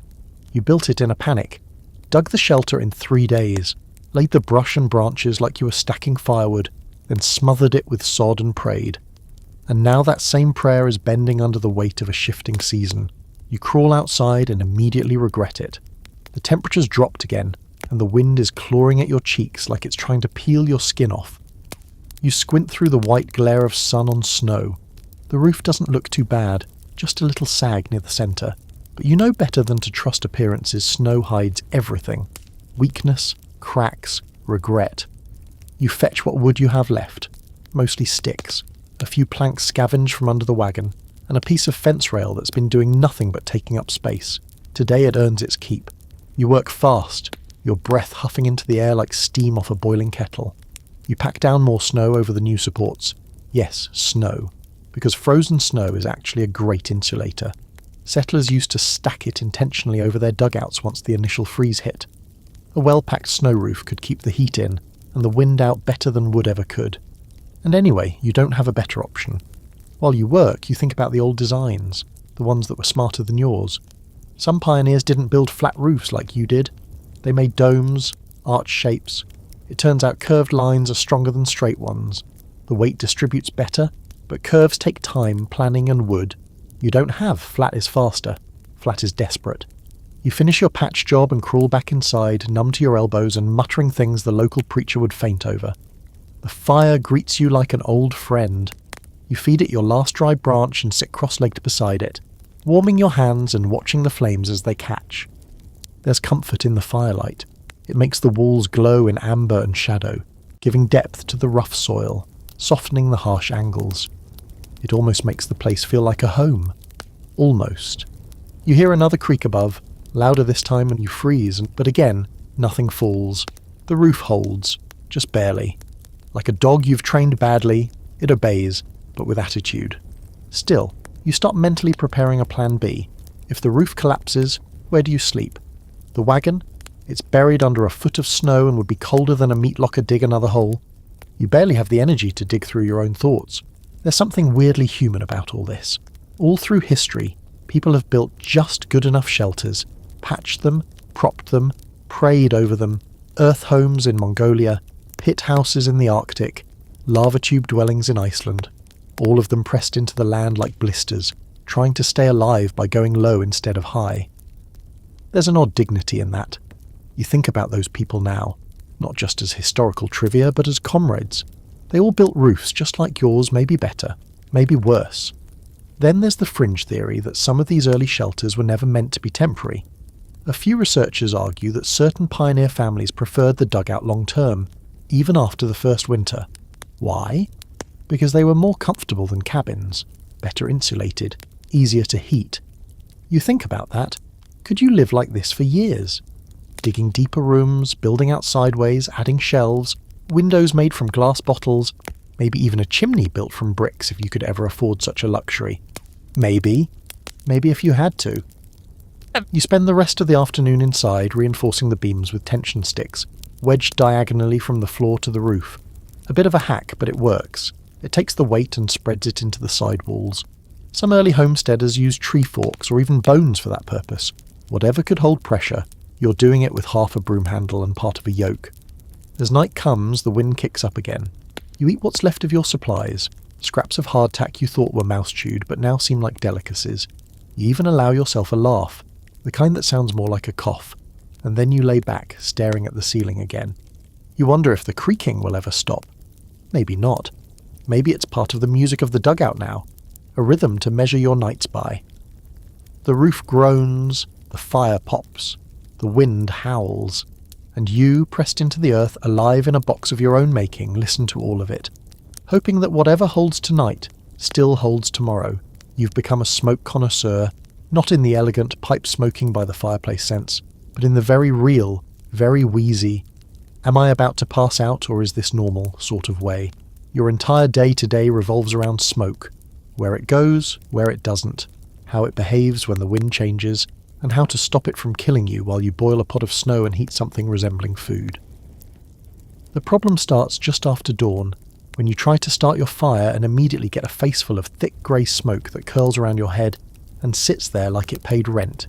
A: You built it in a panic, dug the shelter in 3 days, laid the brush and branches like you were stacking firewood, then smothered it with sod and prayed. And now that same prayer is bending under the weight of a shifting season. You crawl outside and immediately regret it. The temperature's dropped again, and the wind is clawing at your cheeks like it's trying to peel your skin off. You squint through the white glare of sun on snow. The roof doesn't look too bad, just a little sag near the centre. But you know better than to trust appearances. Snow hides everything. Weakness, cracks, regret. You fetch what wood you have left, mostly sticks, a few planks scavenged from under the wagon, and a piece of fence rail that's been doing nothing but taking up space. Today it earns its keep. You work fast, your breath huffing into the air like steam off a boiling kettle. You pack down more snow over the new supports. Yes, snow, because frozen snow is actually a great insulator. Settlers used to stack it intentionally over their dugouts once the initial freeze hit. A well-packed snow roof could keep the heat in and the wind out better than wood ever could. And anyway, you don't have a better option. While you work, you think about the old designs, the ones that were smarter than yours. Some pioneers didn't build flat roofs like you did. They made domes, arch shapes. It turns out curved lines are stronger than straight ones. The weight distributes better, but curves take time, planning and wood. You don't have flat is faster. Flat is desperate. You finish your patch job and crawl back inside, numb to your elbows and muttering things the local preacher would faint over. The fire greets you like an old friend. You feed it your last dry branch and sit cross-legged beside it, warming your hands and watching the flames as they catch. There's comfort in the firelight. It makes the walls glow in amber and shadow, giving depth to the rough soil, softening the harsh angles. It almost makes the place feel like a home. Almost. You hear another creak above, louder this time, and you freeze, but again, nothing falls. The roof holds, just barely. Like a dog you've trained badly, it obeys, but with attitude. Still, you start mentally preparing a plan B. If the roof collapses, where do you sleep? The wagon? It's buried under a foot of snow and would be colder than a meat locker dig another hole. You barely have the energy to dig through your own thoughts. There's something weirdly human about all this. All through history, people have built just good enough shelters, patched them, propped them, prayed over them, earth homes in Mongolia, pit houses in the Arctic, lava tube dwellings in Iceland, all of them pressed into the land like blisters, trying to stay alive by going low instead of high. There's an odd dignity in that. You think about those people now, not just as historical trivia, but as comrades. They all built roofs just like yours, maybe better, maybe worse. Then there's the fringe theory that some of these early shelters were never meant to be temporary. A few researchers argue that certain pioneer families preferred the dugout long term, even after the first winter. Why? Because they were more comfortable than cabins, better insulated, easier to heat. You think about that. Could you live like this for years? Digging deeper rooms, building out sideways, adding shelves, windows made from glass bottles, maybe even a chimney built from bricks if you could ever afford such a luxury. Maybe if you had to. You spend the rest of the afternoon inside, reinforcing the beams with tension sticks, wedged diagonally from the floor to the roof. A bit of a hack, but it works. It takes the weight and spreads it into the side walls. Some early homesteaders used tree forks or even bones for that purpose. Whatever could hold pressure, you're doing it with half a broom handle and part of a yoke. As night comes, the wind kicks up again. You eat what's left of your supplies, scraps of hardtack you thought were mouse-chewed but now seem like delicacies. You even allow yourself a laugh, the kind that sounds more like a cough, and then you lay back, staring at the ceiling again. You wonder if the creaking will ever stop. Maybe not. Maybe it's part of the music of the dugout now, a rhythm to measure your nights by. The roof groans, the fire pops, the wind howls, and you, pressed into the earth, alive in a box of your own making, listen to all of it. Hoping that whatever holds tonight still holds tomorrow. You've become a smoke connoisseur, not in the elegant pipe-smoking by the fireplace sense, but in the very real, very wheezy, am I about to pass out or is this normal sort of way. Your entire day-to-day revolves around smoke, where it goes, where it doesn't, how it behaves when the wind changes, and how to stop it from killing you while you boil a pot of snow and heat something resembling food. The problem starts just after dawn, when you try to start your fire and immediately get a faceful of thick grey smoke that curls around your head and sits there like it paid rent.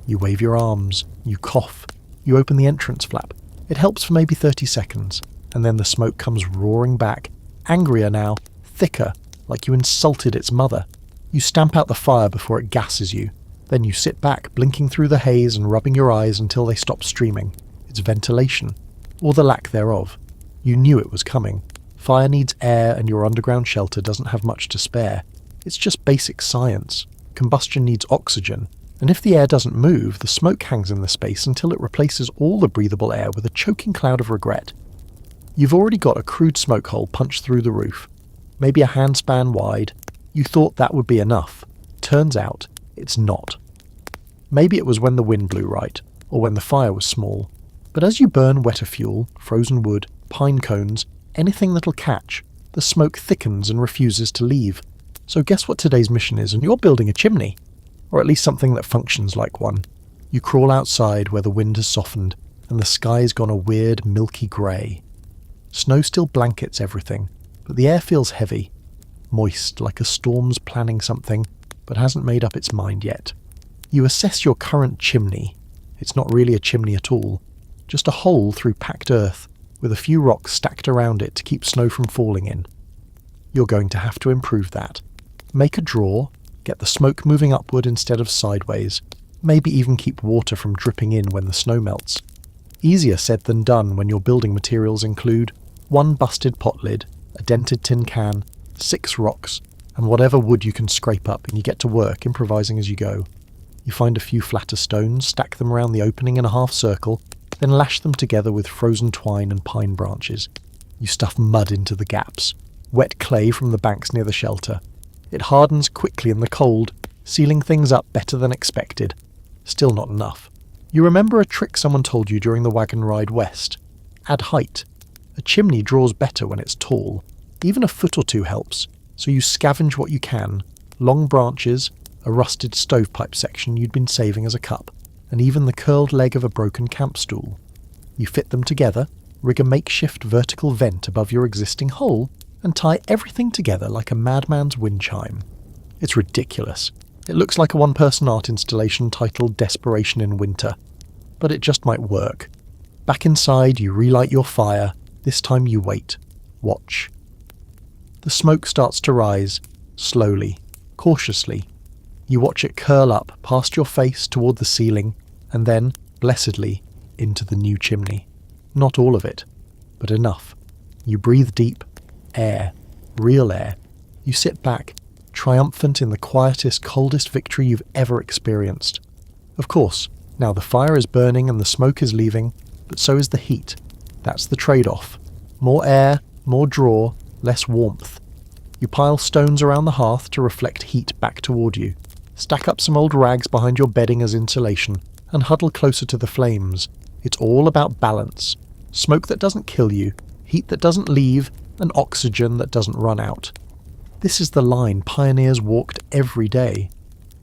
A: You wave your arms, you cough, you open the entrance flap. It helps for maybe 30 seconds, and then the smoke comes roaring back, angrier now, thicker, like you insulted its mother. You stamp out the fire before it gasses you. Then you sit back, blinking through the haze and rubbing your eyes until they stop streaming. It's ventilation, or the lack thereof. You knew it was coming. Fire needs air and your underground shelter doesn't have much to spare. It's just basic science. Combustion needs oxygen, and if the air doesn't move, the smoke hangs in the space until it replaces all the breathable air with a choking cloud of regret. You've already got a crude smoke hole punched through the roof, maybe a handspan wide. You thought that would be enough. Turns out, it's not. Maybe it was when the wind blew right, or when the fire was small, but as you burn wetter fuel, frozen wood, pine cones, anything that'll catch, the smoke thickens and refuses to leave. So guess what today's mission is, and you're building a chimney, or at least something that functions like one. You crawl outside where the wind has softened, and the sky's gone a weird milky grey. Snow still blankets everything, but the air feels heavy, moist like a storm's planning something, but hasn't made up its mind yet. You assess your current chimney. It's not really a chimney at all, just a hole through packed earth, with a few rocks stacked around it to keep snow from falling in. You're going to have to improve that. Make a drawer, get the smoke moving upward instead of sideways, maybe even keep water from dripping in when the snow melts. Easier said than done when your building materials include one busted pot lid, a dented tin can, 6 rocks, and whatever wood you can scrape up, and you get to work improvising as you go. You find a few flatter stones, stack them around the opening in a half circle, then lash them together with frozen twine and pine branches. You stuff mud into the gaps, wet clay from the banks near the shelter. It hardens quickly in the cold, sealing things up better than expected. Still not enough. You remember a trick someone told you during the wagon ride west? Add height. A chimney draws better when it's tall. Even a foot or two helps, so you scavenge what you can. Long branches, a rusted stovepipe section you'd been saving as a cup, and even the curled leg of a broken camp stool. You fit them together, rig a makeshift vertical vent above your existing hole, and tie everything together like a madman's wind chime. It's ridiculous. It looks like a one-person art installation titled Desperation in Winter. But it just might work. Back inside, you relight your fire. This time you wait. Watch. The smoke starts to rise, slowly, cautiously. You watch it curl up past your face toward the ceiling, and then, blessedly, into the new chimney. Not all of it, but enough. You breathe deep. Air. Real air. You sit back, triumphant in the quietest, coldest victory you've ever experienced. Of course, now the fire is burning and the smoke is leaving, but so is the heat. That's the trade-off. More air, more draw, less warmth. You pile stones around the hearth to reflect heat back toward you. Stack up some old rags behind your bedding as insulation, and huddle closer to the flames. It's all about balance. Smoke that doesn't kill you, heat that doesn't leave, and oxygen that doesn't run out. This is the line pioneers walked every day.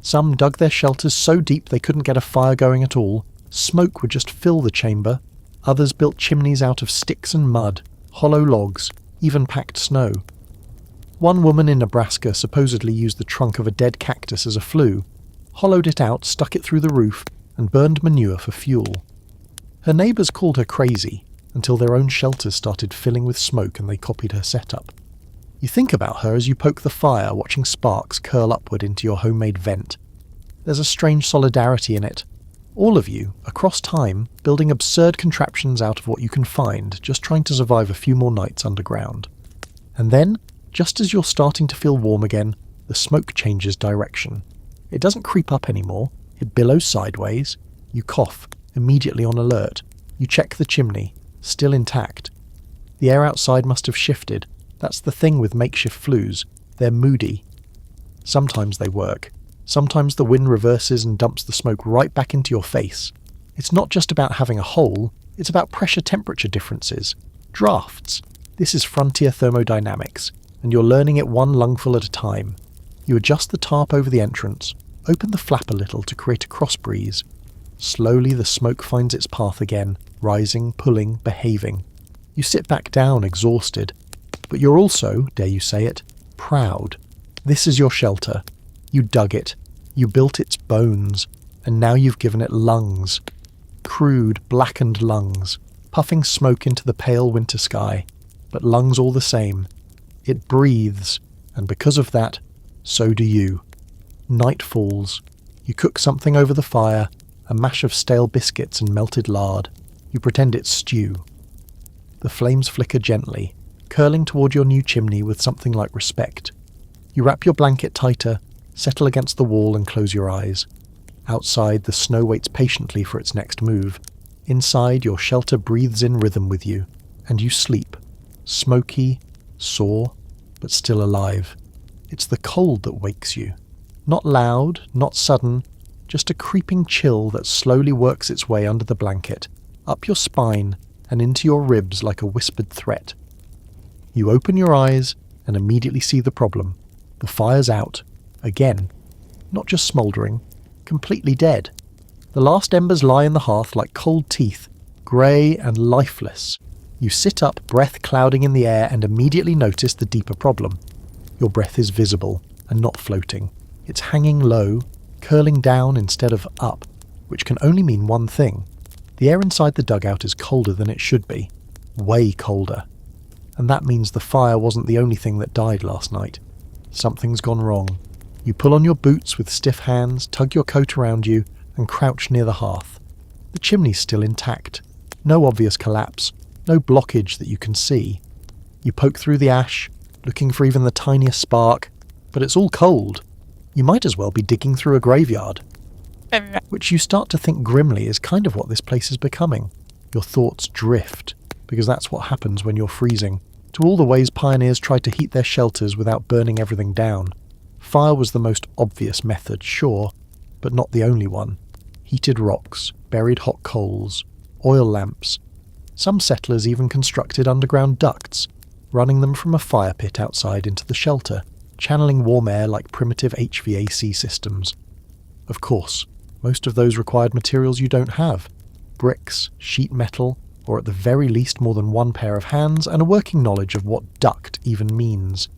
A: Some dug their shelters so deep they couldn't get a fire going at all. Smoke would just fill the chamber. Others built chimneys out of sticks and mud, hollow logs, even packed snow. One woman in Nebraska supposedly used the trunk of a dead cactus as a flue, hollowed it out, stuck it through the roof, and burned manure for fuel. Her neighbours called her crazy, until their own shelters started filling with smoke and they copied her setup. You think about her as you poke the fire, watching sparks curl upward into your homemade vent. There's a strange solidarity in it. All of you, across time, building absurd contraptions out of what you can find, just trying to survive a few more nights underground. And then, just as you're starting to feel warm again, the smoke changes direction. It doesn't creep up anymore, it billows sideways. You cough, immediately on alert. You check the chimney, still intact. The air outside must have shifted. That's the thing with makeshift flues. They're moody. Sometimes they work. Sometimes the wind reverses and dumps the smoke right back into your face. It's not just about having a hole, it's about pressure-temperature differences. Drafts. This is frontier thermodynamics, and you're learning it one lungful at a time. You adjust the tarp over the entrance, open the flap a little to create a cross breeze. Slowly the smoke finds its path again, rising, pulling, behaving. You sit back down, exhausted. But you're also, dare you say it, proud. This is your shelter. You dug it. You built its bones. And now you've given it lungs. Crude, blackened lungs, puffing smoke into the pale winter sky. But lungs all the same. It breathes, and because of that, so do you. Night falls. You cook something over the fire, a mash of stale biscuits and melted lard. You pretend it's stew. The flames flicker gently, curling toward your new chimney with something like respect. You wrap your blanket tighter, settle against the wall and close your eyes. Outside, the snow waits patiently for its next move. Inside, your shelter breathes in rhythm with you, and you sleep. Smoky, sore, but still alive. It's the cold that wakes you. Not loud, not sudden, just a creeping chill that slowly works its way under the blanket, up your spine, and into your ribs like a whispered threat. You open your eyes and immediately see the problem. The fire's out. Again. Not just smouldering. Completely dead. The last embers lie in the hearth like cold teeth, grey and lifeless. You sit up, breath clouding in the air, and immediately notice the deeper problem. Your breath is visible and not floating. It's hanging low, curling down instead of up, which can only mean one thing. The air inside the dugout is colder than it should be. Way colder. And that means the fire wasn't the only thing that died last night. Something's gone wrong. You pull on your boots with stiff hands, tug your coat around you, and crouch near the hearth. The chimney's still intact. No obvious collapse. No blockage that you can see. You poke through the ash, looking for even the tiniest spark, but it's all cold. You might as well be digging through a graveyard. Which you start to think grimly is kind of what this place is becoming. Your thoughts drift, because that's what happens when you're freezing. To all the ways pioneers tried to heat their shelters without burning everything down. Fire was the most obvious method, sure, but not the only one. Heated rocks, buried hot coals, oil lamps. Some settlers even constructed underground ducts, running them from a fire pit outside into the shelter, channeling warm air like primitive HVAC systems. Of course, most of those required materials you don't have. Bricks, sheet metal, or at the very least more than one pair of hands and a working knowledge of what duct even means.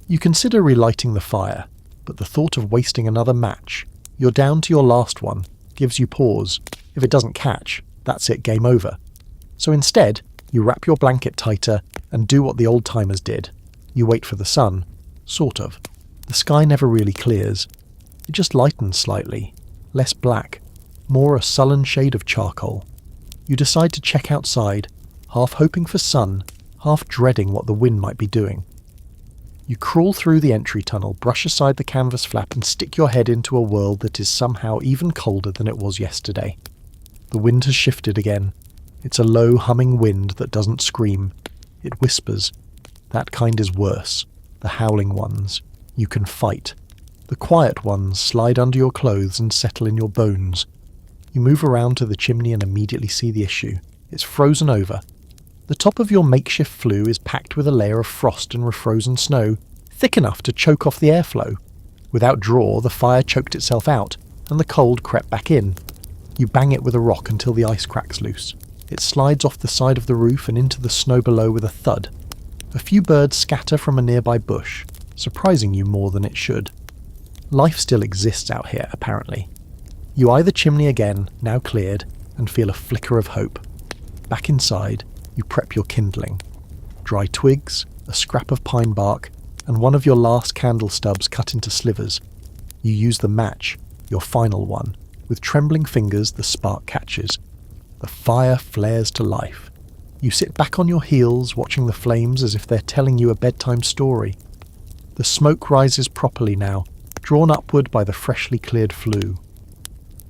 A: You consider relighting the fire, but the thought of wasting another match, you're down to your last one, gives you pause. If it doesn't catch, that's it, game over. So instead, you wrap your blanket tighter and do what the old-timers did. You wait for the sun. Sort of. The sky never really clears. It just lightens slightly. Less black. More a sullen shade of charcoal. You decide to check outside, half hoping for sun, half dreading what the wind might be doing. You crawl through the entry tunnel, brush aside the canvas flap and stick your head into a world that is somehow even colder than it was yesterday. The wind has shifted again. It's a low humming wind that doesn't scream. It whispers. That kind is worse. The howling ones. You can fight. The quiet ones slide under your clothes and settle in your bones. You move around to the chimney and immediately see the issue. It's frozen over. The top of your makeshift flue is packed with a layer of frost and refrozen snow, thick enough to choke off the airflow. Without draw, the fire choked itself out, and the cold crept back in. You bang it with a rock until the ice cracks loose. It slides off the side of the roof and into the snow below with a thud. A few birds scatter from a nearby bush, surprising you more than it should. Life still exists out here, apparently. You eye the chimney again, now cleared, and feel a flicker of hope. Back inside, you prep your kindling. Dry twigs, a scrap of pine bark, and one of your last candle stubs cut into slivers. You use the match, your final one. With trembling fingers, the spark catches. The fire flares to life. You sit back on your heels, watching the flames as if they're telling you a bedtime story. The smoke rises properly now, drawn upward by the freshly cleared flue.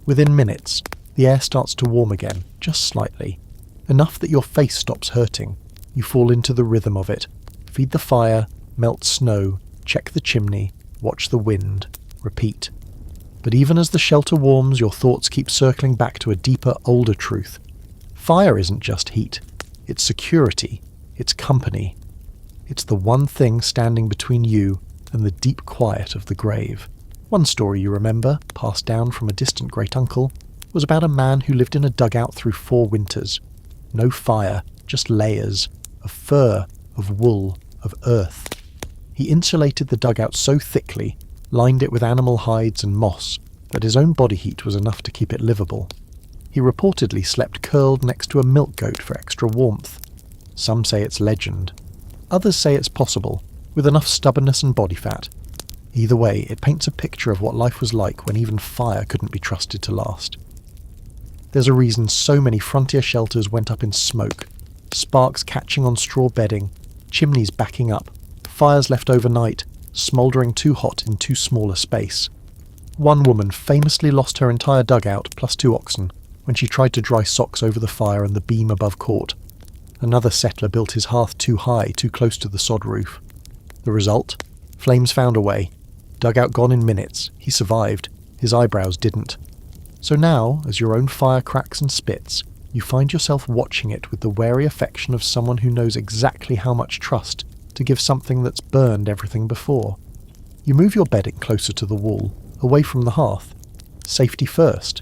A: Within minutes, the air starts to warm again, just slightly. Enough that your face stops hurting. You fall into the rhythm of it. Feed the fire, melt snow, check the chimney, watch the wind, repeat. But even as the shelter warms, your thoughts keep circling back to a deeper, older truth. Fire isn't just heat. It's security. It's company. It's the one thing standing between you and the deep quiet of the grave. One story you remember, passed down from a distant great-uncle, was about a man who lived in a dugout through 4 winters. No fire, just layers, of fur, of wool, of earth. He insulated the dugout so thickly, lined it with animal hides and moss, that his own body heat was enough to keep it livable. He reportedly slept curled next to a milk goat for extra warmth. Some say it's legend. Others say it's possible, with enough stubbornness and body fat. Either way, it paints a picture of what life was like when even fire couldn't be trusted to last. There's a reason so many frontier shelters went up in smoke. Sparks catching on straw bedding, chimneys backing up, fires left overnight, smouldering too hot in too small a space. One woman famously lost her entire dugout plus 2 oxen when she tried to dry socks over the fire and the beam above caught. Another settler built his hearth too high, too close to the sod roof. The result? Flames found a way. Dugout gone in minutes. He survived. His eyebrows didn't. So now, as your own fire cracks and spits, you find yourself watching it with the wary affection of someone who knows exactly how much trust to give something that's burned everything before. You move your bedding closer to the wall, away from the hearth. Safety first.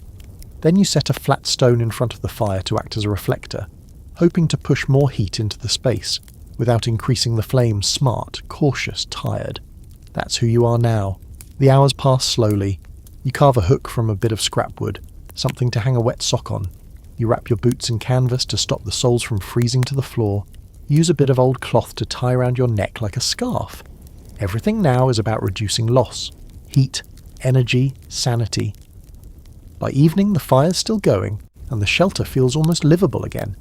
A: Then you set a flat stone in front of the fire to act as a reflector, hoping to push more heat into the space, without increasing the flame. Smart, cautious, tired. That's who you are now. The hours pass slowly. You carve a hook from a bit of scrap wood, something to hang a wet sock on. You wrap your boots in canvas to stop the soles from freezing to the floor. You use a bit of old cloth to tie around your neck like a scarf. Everything now is about reducing loss. Heat, energy, sanity. By evening, the fire's still going, and the shelter feels almost livable again.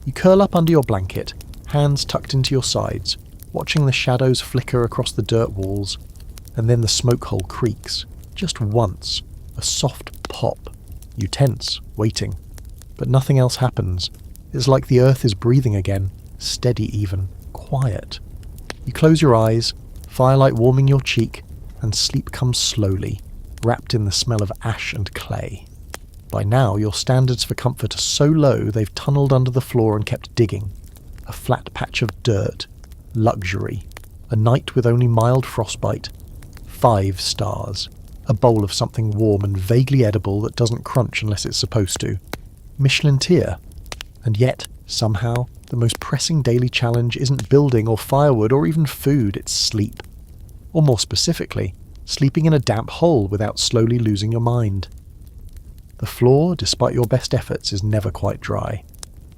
A: You curl up under your blanket, hands tucked into your sides, watching the shadows flicker across the dirt walls, and then the smoke hole creaks. Just once, a soft pop. You tense, waiting. But nothing else happens. It's like the earth is breathing again, steady even, quiet. You close your eyes, firelight warming your cheek, and sleep comes slowly, wrapped in the smell of ash and clay. By now, your standards for comfort are so low they've tunneled under the floor and kept digging. A flat patch of dirt. Luxury. A night with only mild frostbite. 5 stars. A bowl of something warm and vaguely edible that doesn't crunch unless it's supposed to. Michelin tier. And yet, somehow, the most pressing daily challenge isn't building or firewood or even food, it's sleep. Or more specifically, sleeping in a damp hole without slowly losing your mind. The floor, despite your best efforts, is never quite dry.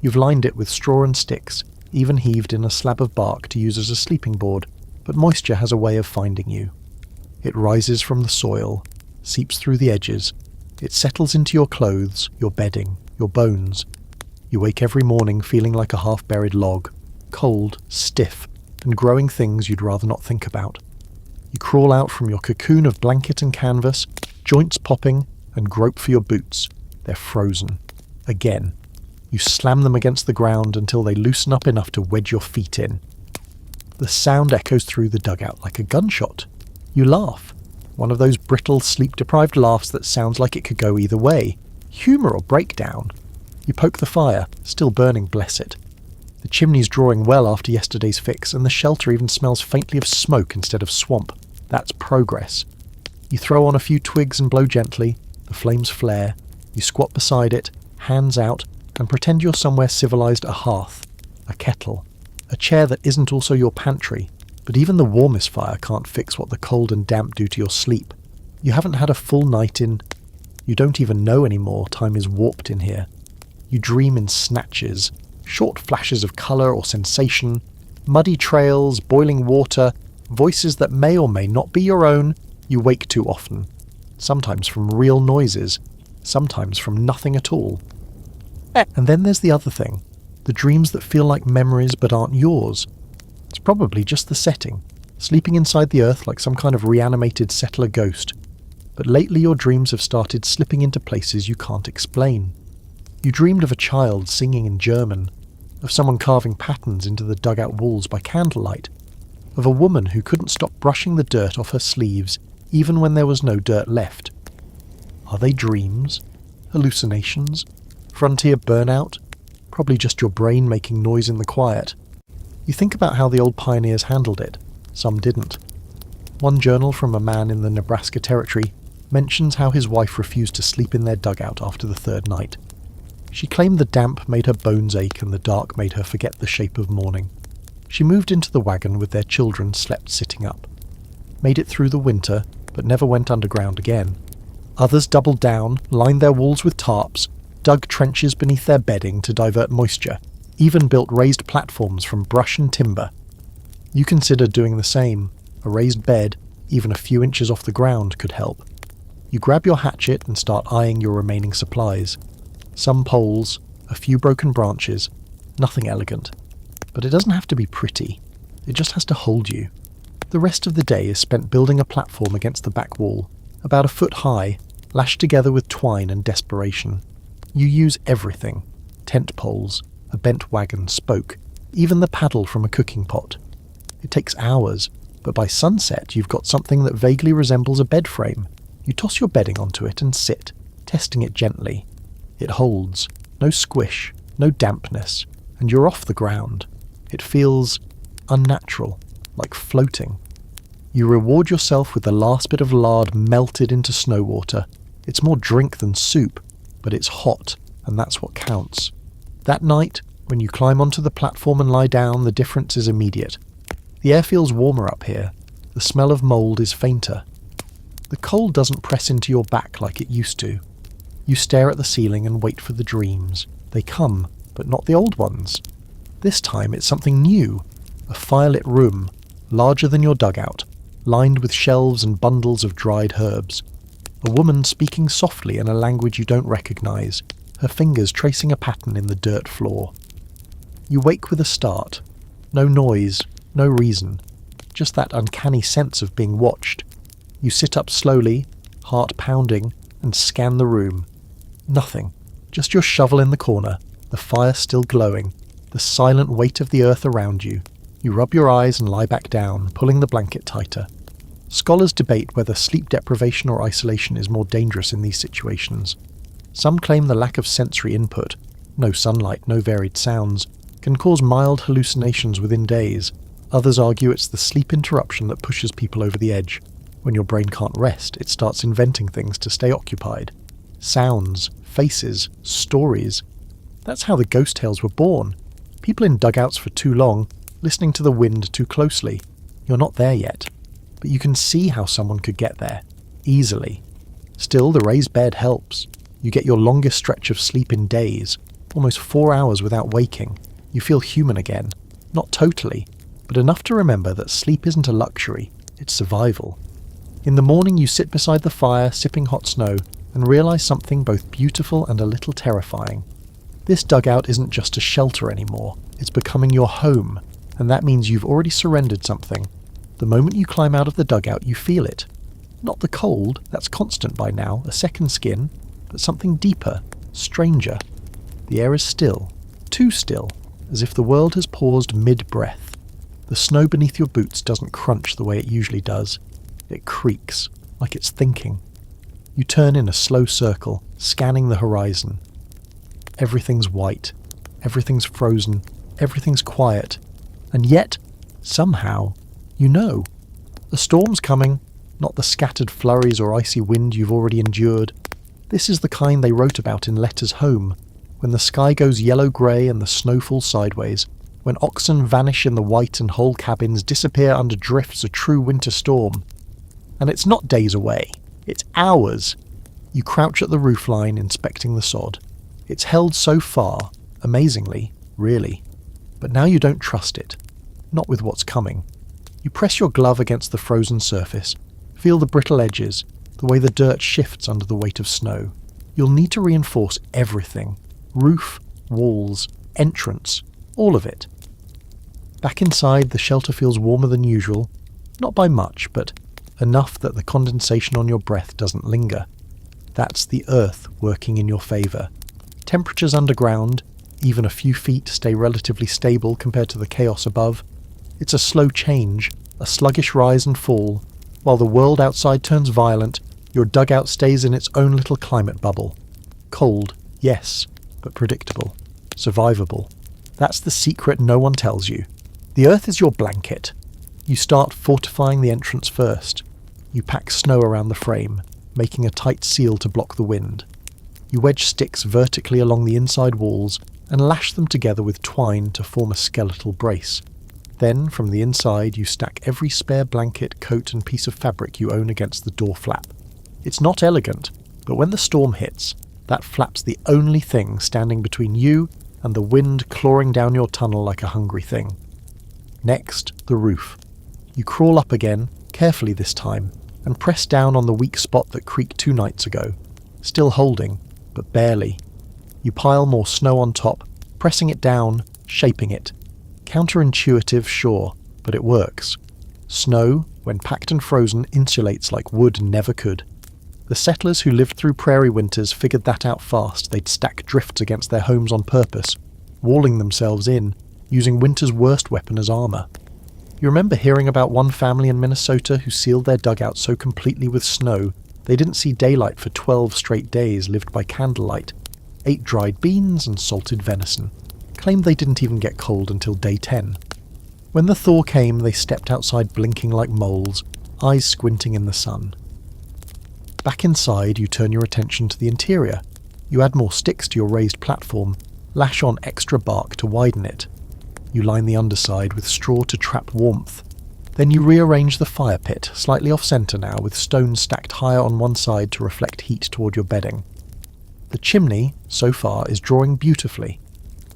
A: You've lined it with straw and sticks, even heaved in a slab of bark to use as a sleeping board, but moisture has a way of finding you. It rises from the soil, seeps through the edges. It settles into your clothes, your bedding, your bones. You wake every morning feeling like a half-buried log, cold, stiff, and growing things you'd rather not think about. You crawl out from your cocoon of blanket and canvas, joints popping, and grope for your boots. They're frozen. Again. You slam them against the ground until they loosen up enough to wedge your feet in. The sound echoes through the dugout like a gunshot. You laugh. One of those brittle, sleep-deprived laughs that sounds like it could go either way. Humour or breakdown? You poke the fire, still burning, bless it. The chimney's drawing well after yesterday's fix, and the shelter even smells faintly of smoke instead of swamp. That's progress. You throw on a few twigs and blow gently, the flames flare, you squat beside it, hands out, and pretend you're somewhere civilised: a hearth, a kettle, a chair that isn't also your pantry. But even the warmest fire can't fix what the cold and damp do to your sleep. You haven't had a full night in... You don't even know anymore, time is warped in here. You dream in snatches, short flashes of colour or sensation, muddy trails, boiling water, voices that may or may not be your own. You wake too often, sometimes from real noises, sometimes from nothing at all. And then there's the other thing, the dreams that feel like memories but aren't yours. It's probably just the setting, sleeping inside the earth like some kind of reanimated settler ghost. But lately your dreams have started slipping into places you can't explain. You dreamed of a child singing in German, of someone carving patterns into the dugout walls by candlelight, of a woman who couldn't stop brushing the dirt off her sleeves even when there was no dirt left. Are they dreams? Hallucinations? Frontier burnout? Probably just your brain making noise in the quiet. You think about how the old pioneers handled it. Some didn't. One journal from a man in the Nebraska Territory mentions how his wife refused to sleep in their dugout after the third night. She claimed the damp made her bones ache and the dark made her forget the shape of morning. She moved into the wagon with their children slept sitting up. Made it through the winter, but never went underground again. Others doubled down, lined their walls with tarps, dug trenches beneath their bedding to divert moisture, even built raised platforms from brush and timber. You consider doing the same. A raised bed, even a few inches off the ground, could help. You grab your hatchet and start eyeing your remaining supplies. Some poles, a few broken branches, nothing elegant. But it doesn't have to be pretty. It just has to hold you. The rest of the day is spent building a platform against the back wall, about a foot high, lashed together with twine and desperation. You use everything. Tent poles, a bent wagon spoke, even the paddle from a cooking pot. It takes hours, but by sunset you've got something that vaguely resembles a bed frame. You toss your bedding onto it and sit, testing it gently. It holds, no squish, no dampness, and you're off the ground. It feels unnatural, like floating. You reward yourself with the last bit of lard melted into snow water. It's more drink than soup, but it's hot, and that's what counts. That night, when you climb onto the platform and lie down, the difference is immediate. The air feels warmer up here. The smell of mould is fainter. The cold doesn't press into your back like it used to. You stare at the ceiling and wait for the dreams. They come, but not the old ones. This time it's something new. A firelit room, larger than your dugout, lined with shelves and bundles of dried herbs. A woman speaking softly in a language you don't recognise, her fingers tracing a pattern in the dirt floor. You wake with a start. No noise, no reason, just that uncanny sense of being watched. You sit up slowly, heart pounding, and scan the room. Nothing, just your shovel in the corner, the fire still glowing, the silent weight of the earth around you. You rub your eyes and lie back down, pulling the blanket tighter. Scholars debate whether sleep deprivation or isolation is more dangerous in these situations. Some claim the lack of sensory input, no sunlight, no varied sounds, can cause mild hallucinations within days. Others argue it's the sleep interruption that pushes people over the edge. When your brain can't rest, it starts inventing things to stay occupied. Sounds, faces, stories. That's how the ghost tales were born. People in dugouts for too long, listening to the wind too closely. You're not there yet, but you can see how someone could get there, easily. Still, the raised bed helps. You get your longest stretch of sleep in days, almost 4 hours without waking. You feel human again. Not totally, but enough to remember that sleep isn't a luxury, it's survival. In the morning you sit beside the fire, sipping hot snow, and realise something both beautiful and a little terrifying. This dugout isn't just a shelter anymore, it's becoming your home, and that means you've already surrendered something. The moment you climb out of the dugout, you feel it. Not the cold, that's constant by now, a second skin, but something deeper, stranger. The air is still, too still, as if the world has paused mid-breath. The snow beneath your boots doesn't crunch the way it usually does. It creaks, like it's thinking. You turn in a slow circle, scanning the horizon. Everything's white. Everything's frozen. Everything's quiet. And yet, somehow, you know. The storm's coming, not the scattered flurries or icy wind you've already endured. This is the kind they wrote about in Letters Home, when the sky goes yellow-grey and the snow falls sideways, when oxen vanish in the white and whole cabins disappear under drifts a true winter storm. And it's not days away, it's hours. You crouch at the roofline inspecting the sod. It's held so far, amazingly, really. But now you don't trust it, not with what's coming. You press your glove against the frozen surface, feel the brittle edges, the way the dirt shifts under the weight of snow. You'll need to reinforce everything. Roof, walls, entrance, all of it. Back inside, the shelter feels warmer than usual, not by much, but enough that the condensation on your breath doesn't linger. That's the earth working in your favour. Temperatures underground, even a few feet, stay relatively stable compared to the chaos above. It's a slow change, a sluggish rise and fall. While the world outside turns violent, your dugout stays in its own little climate bubble. Cold, yes, but predictable, survivable. That's the secret no one tells you. The earth is your blanket. You start fortifying the entrance first. You pack snow around the frame, making a tight seal to block the wind. You wedge sticks vertically along the inside walls and lash them together with twine to form a skeletal brace. Then, from the inside, you stack every spare blanket, coat and piece of fabric you own against the door flap. It's not elegant, but when the storm hits, that flap's the only thing standing between you and the wind clawing down your tunnel like a hungry thing. Next, the roof. You crawl up again, carefully this time, and press down on the weak spot that creaked 2 nights ago. Still holding, but barely. You pile more snow on top, pressing it down, shaping it. Counterintuitive, sure, but it works. Snow, when packed and frozen, insulates like wood never could. The settlers who lived through prairie winters figured that out fast. They'd stack drifts against their homes on purpose, walling themselves in, using winter's worst weapon as armour. You remember hearing about one family in Minnesota who sealed their dugout so completely with snow they didn't see daylight for 12 straight days, lived by candlelight, ate dried beans and salted venison, claimed they didn't even get cold until day 10. When the thaw came, they stepped outside blinking like moles, eyes squinting in the sun. Back inside, you turn your attention to the interior. You add more sticks to your raised platform, lash on extra bark to widen it. You line the underside with straw to trap warmth. Then you rearrange the fire pit, slightly off-centre now, with stones stacked higher on one side to reflect heat toward your bedding. The chimney, so far, is drawing beautifully.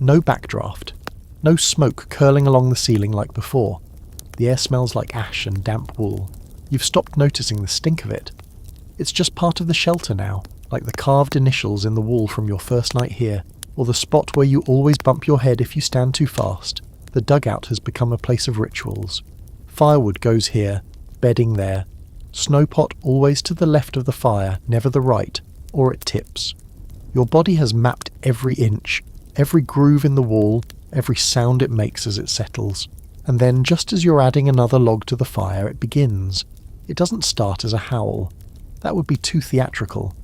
A: No backdraft. No smoke curling along the ceiling like before. The air smells like ash and damp wool. You've stopped noticing the stink of it. It's just part of the shelter now, like the carved initials in the wall from your first night here, or the spot where you always bump your head if you stand too fast. The dugout has become a place of rituals. Firewood goes here, bedding there. Snowpot always to the left of the fire, never the right, or it tips. Your body has mapped every inch, every groove in the wall, every sound it makes as it settles. And then, just as you're adding another log to the fire, it begins. It doesn't start as a howl. That would be too theatrical.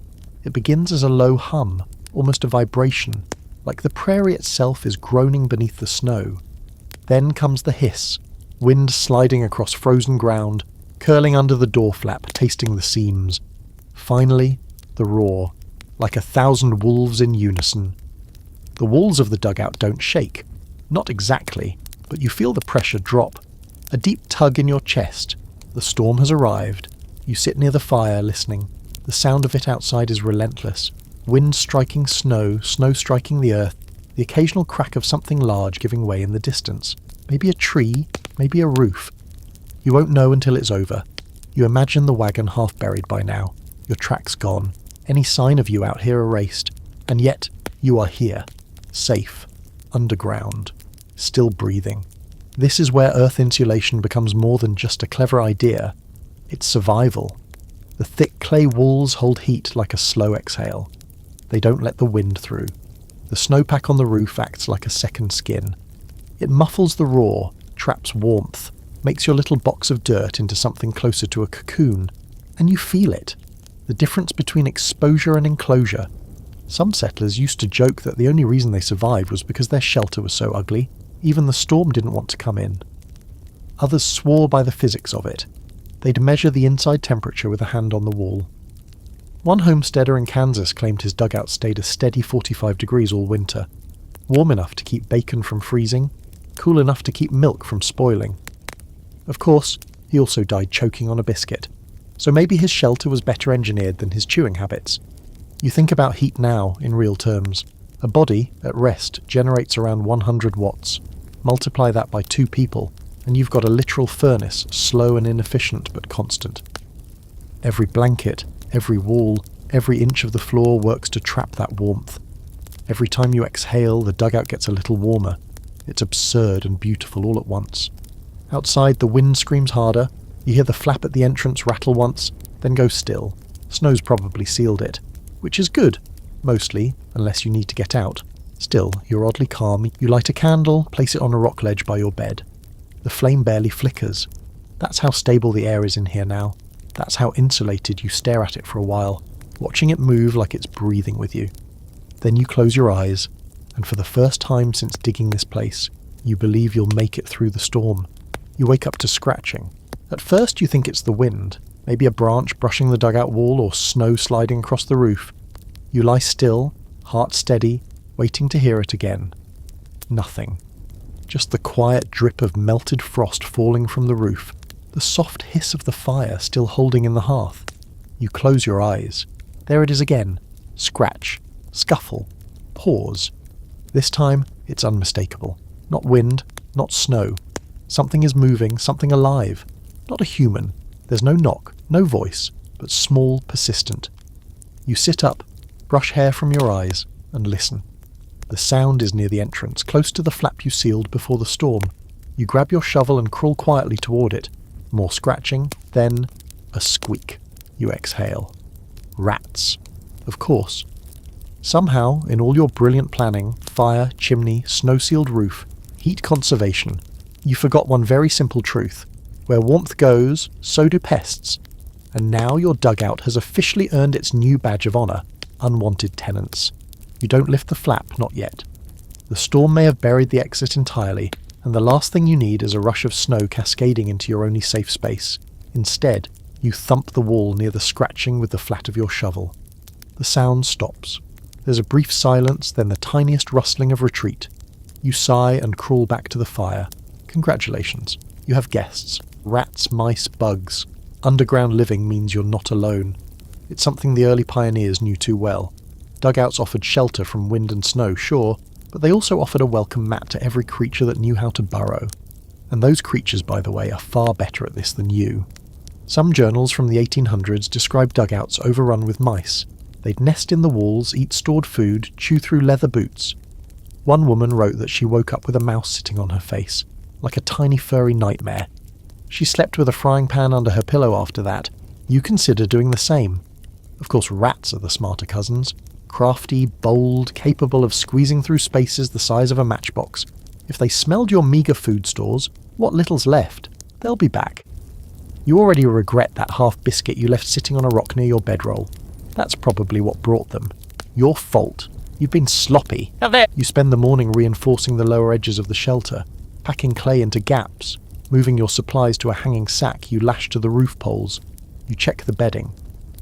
A: It begins as a low hum, almost a vibration, like the prairie itself is groaning beneath the snow. Then comes the hiss, wind sliding across frozen ground, curling under the door flap, tasting the seams. Finally, the roar, like 1,000 wolves in unison. The walls of the dugout don't shake. Not exactly, but you feel the pressure drop. A deep tug in your chest. The storm has arrived. You sit near the fire, listening. The sound of it outside is relentless. Wind striking snow, snow striking the earth, the occasional crack of something large giving way in the distance. Maybe a tree, maybe a roof. You won't know until it's over. You imagine the wagon half buried by now, your tracks gone, any sign of you out here erased, and yet you are here, safe, underground, still breathing. This is where earth insulation becomes more than just a clever idea. It's survival. The thick clay walls hold heat like a slow exhale. They don't let the wind through. The snowpack on the roof acts like a second skin. It muffles the roar, traps warmth, makes your little box of dirt into something closer to a cocoon, and you feel it. The difference between exposure and enclosure. Some settlers used to joke that the only reason they survived was because their shelter was so ugly, even the storm didn't want to come in. Others swore by the physics of it. They'd measure the inside temperature with a hand on the wall. One homesteader in Kansas claimed his dugout stayed a steady 45 degrees all winter, warm enough to keep bacon from freezing, cool enough to keep milk from spoiling. Of course, he also died choking on a biscuit, so maybe his shelter was better engineered than his chewing habits. You think about heat now in real terms. A body, at rest, generates around 100 watts. Multiply that by 2 people, and you've got a literal furnace, slow and inefficient but constant. Every blanket, every wall, every inch of the floor works to trap that warmth. Every time you exhale, the dugout gets a little warmer. It's absurd and beautiful all at once. Outside, the wind screams harder. You hear the flap at the entrance rattle once, then go still. Snow's probably sealed it. Which is good, mostly, unless you need to get out. Still, you're oddly calm. You light a candle, place it on a rock ledge by your bed. The flame barely flickers. That's how stable the air is in here now. That's how insulated you stare at it for a while, watching it move like it's breathing with you. Then you close your eyes, and for the first time since digging this place, you believe you'll make it through the storm. You wake up to scratching. At first you think it's the wind, maybe a branch brushing the dugout wall or snow sliding across the roof. You lie still, heart steady, waiting to hear it again. Nothing. Just the quiet drip of melted frost falling from the roof, the soft hiss of the fire still holding in the hearth. You close your eyes. There it is again. Scratch. Scuffle. Pause. This time, it's unmistakable. Not wind, not snow. Something is moving, something alive. Not a human. There's no knock, no voice, but small, persistent. You sit up, brush hair from your eyes, and listen. The sound is near the entrance, close to the flap you sealed before the storm. You grab your shovel and crawl quietly toward it. More scratching, then a squeak. You exhale. Rats. Of course. Somehow, in all your brilliant planning, fire, chimney, snow-sealed roof, heat conservation, you forgot one very simple truth. Where warmth goes, so do pests. And now your dugout has officially earned its new badge of honour, unwanted tenants. You don't lift the flap, not yet. The storm may have buried the exit entirely, and the last thing you need is a rush of snow cascading into your only safe space. Instead, you thump the wall near the scratching with the flat of your shovel. The sound stops. There's a brief silence, then the tiniest rustling of retreat. You sigh and crawl back to the fire. Congratulations. You have guests. Rats, mice, bugs. Underground living means you're not alone. It's something the early pioneers knew too well. Dugouts offered shelter from wind and snow, sure, but they also offered a welcome mat to every creature that knew how to burrow. And those creatures, by the way, are far better at this than you. Some journals from the 1800s describe dugouts overrun with mice. They'd nest in the walls, eat stored food, chew through leather boots. One woman wrote that she woke up with a mouse sitting on her face, like a tiny furry nightmare. She slept with a frying pan under her pillow after that. You consider doing the same. Of course, rats are the smarter cousins. Crafty, bold, capable of squeezing through spaces the size of a matchbox. If they smelled your meagre food stores, what little's left, they'll be back. You already regret that half biscuit you left sitting on a rock near your bedroll. That's probably what brought them. Your fault. You've been sloppy. You spend the morning reinforcing the lower edges of the shelter, packing clay into gaps, moving your supplies to a hanging sack you lash to the roof poles. You check the bedding.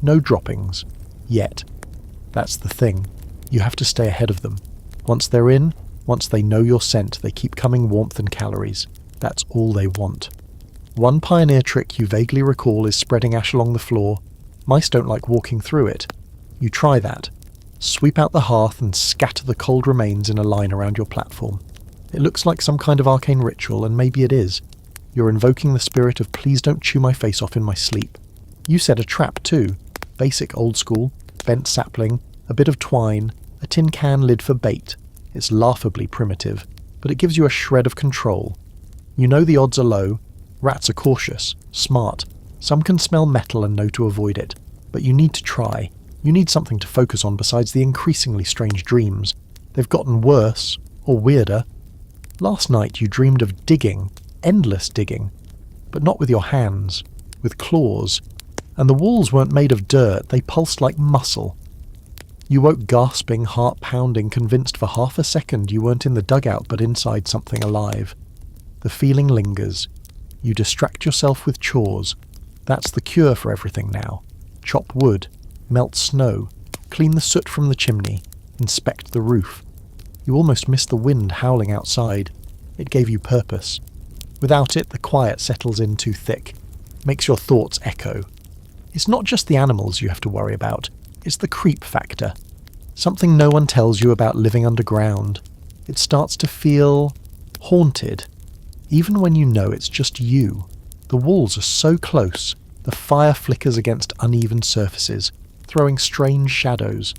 A: No droppings. Yet. That's the thing. You have to stay ahead of them. Once they're in, once they know your scent, they keep coming warmth and calories. That's all they want. One pioneer trick you vaguely recall is spreading ash along the floor. Mice don't like walking through it. You try that. Sweep out the hearth and scatter the cold remains in a line around your platform. It looks like some kind of arcane ritual, and maybe it is. You're invoking the spirit of please don't chew my face off in my sleep. You set a trap too. Basic old school. Bent sapling, a bit of twine, a tin can lid for bait. It's laughably primitive, but it gives you a shred of control. You know the odds are low. Rats are cautious, smart. Some can smell metal and know to avoid it. But you need to try. You need something to focus on besides the increasingly strange dreams. They've gotten worse, or weirder. Last night you dreamed of digging, endless digging. But not with your hands, with claws. And the walls weren't made of dirt, they pulsed like muscle. You woke gasping, heart pounding, convinced for half a second you weren't in the dugout but inside something alive. The feeling lingers. You distract yourself with chores. That's the cure for everything now. Chop wood, melt snow, clean the soot from the chimney, inspect the roof. You almost missed the wind howling outside. It gave you purpose. Without it, the quiet settles in too thick, makes your thoughts echo. It's not just the animals you have to worry about, it's the creep factor. Something no one tells you about living underground. It starts to feel haunted, even when you know it's just you. The walls are so close, the fire flickers against uneven surfaces, throwing strange shadows.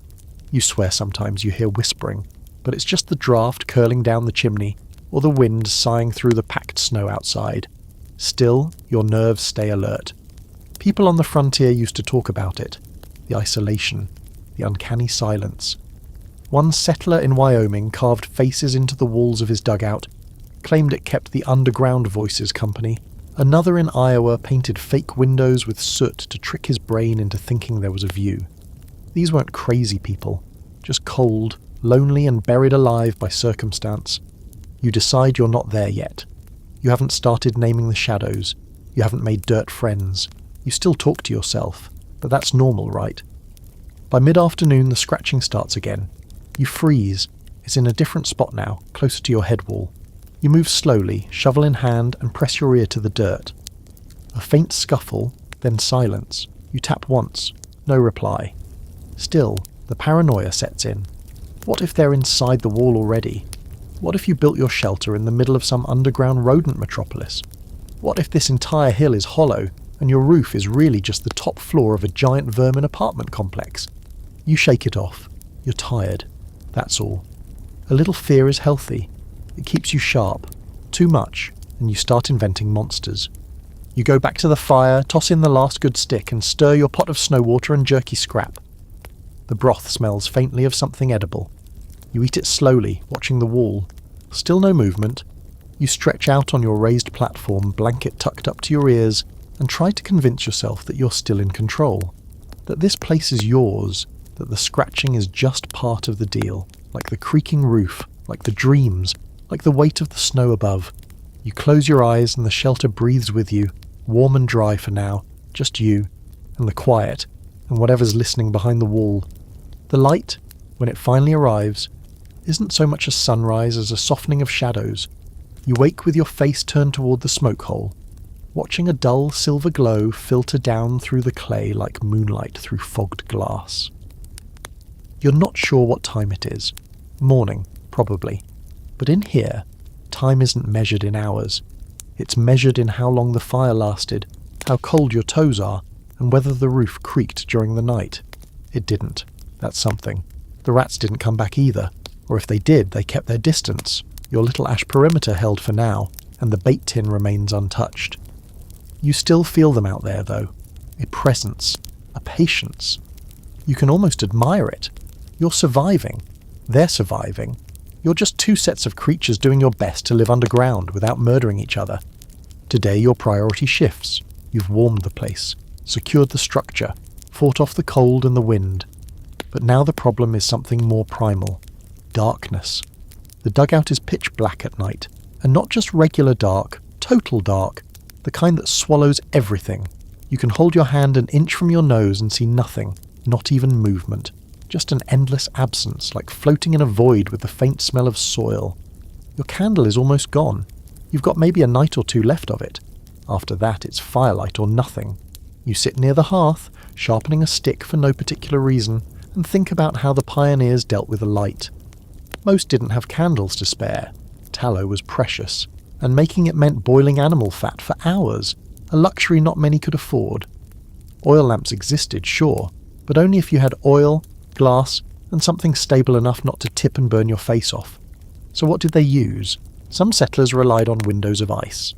A: You swear sometimes you hear whispering, but it's just the draft curling down the chimney, or the wind sighing through the packed snow outside. Still, your nerves stay alert. People on the frontier used to talk about it. The isolation, the uncanny silence. One settler in Wyoming carved faces into the walls of his dugout, claimed it kept the underground voices company. Another in Iowa painted fake windows with soot to trick his brain into thinking there was a view. These weren't crazy people, just cold, lonely and buried alive by circumstance. You decide you're not there yet. You haven't started naming the shadows. You haven't made dirt friends. You still talk to yourself, but that's normal, right? By mid-afternoon, the scratching starts again. You freeze. It's in a different spot now, closer to your head wall. You move slowly, shovel in hand, and press your ear to the dirt. A faint scuffle, then silence. You tap once. No reply. Still, the paranoia sets in. What if they're inside the wall already? What if you built your shelter in the middle of some underground rodent metropolis? What if this entire hill is hollow, and your roof is really just the top floor of a giant vermin apartment complex? You shake it off. You're tired. That's all. A little fear is healthy. It keeps you sharp. Too much, and you start inventing monsters. You go back to the fire, toss in the last good stick, and stir your pot of snow water and jerky scrap. The broth smells faintly of something edible. You eat it slowly, watching the wall. Still no movement. You stretch out on your raised platform, blanket tucked up to your ears, and try to convince yourself that you're still in control. That this place is yours, that the scratching is just part of the deal, like the creaking roof, like the dreams, like the weight of the snow above. You close your eyes and the shelter breathes with you, warm and dry for now, just you, and the quiet, and whatever's listening behind the wall. The light, when it finally arrives, isn't so much a sunrise as a softening of shadows. You wake with your face turned toward the smoke hole, watching a dull silver glow filter down through the clay like moonlight through fogged glass. You're not sure what time it is. Morning, probably. But in here, time isn't measured in hours. It's measured in how long the fire lasted, how cold your toes are, and whether the roof creaked during the night. It didn't. That's something. The rats didn't come back either. Or if they did, they kept their distance. Your little ash perimeter held for now, and the bait tin remains untouched. You still feel them out there, though. A presence. A patience. You can almost admire it. You're surviving. They're surviving. You're just two sets of creatures doing your best to live underground without murdering each other. Today your priority shifts. You've warmed the place, secured the structure, fought off the cold and the wind. But now the problem is something more primal. Darkness. The dugout is pitch black at night, and not just regular dark, total dark, the kind that swallows everything. You can hold your hand an inch from your nose and see nothing, not even movement. Just an endless absence, like floating in a void with the faint smell of soil. Your candle is almost gone. You've got maybe a night or two left of it. After that, it's firelight or nothing. You sit near the hearth, sharpening a stick for no particular reason, and think about how the pioneers dealt with the light. Most didn't have candles to spare. Tallow was precious, and making it meant boiling animal fat for hours, a luxury not many could afford. Oil lamps existed, sure, but only if you had oil, glass, and something stable enough not to tip and burn your face off. So what did they use? Some settlers relied on windows of ice.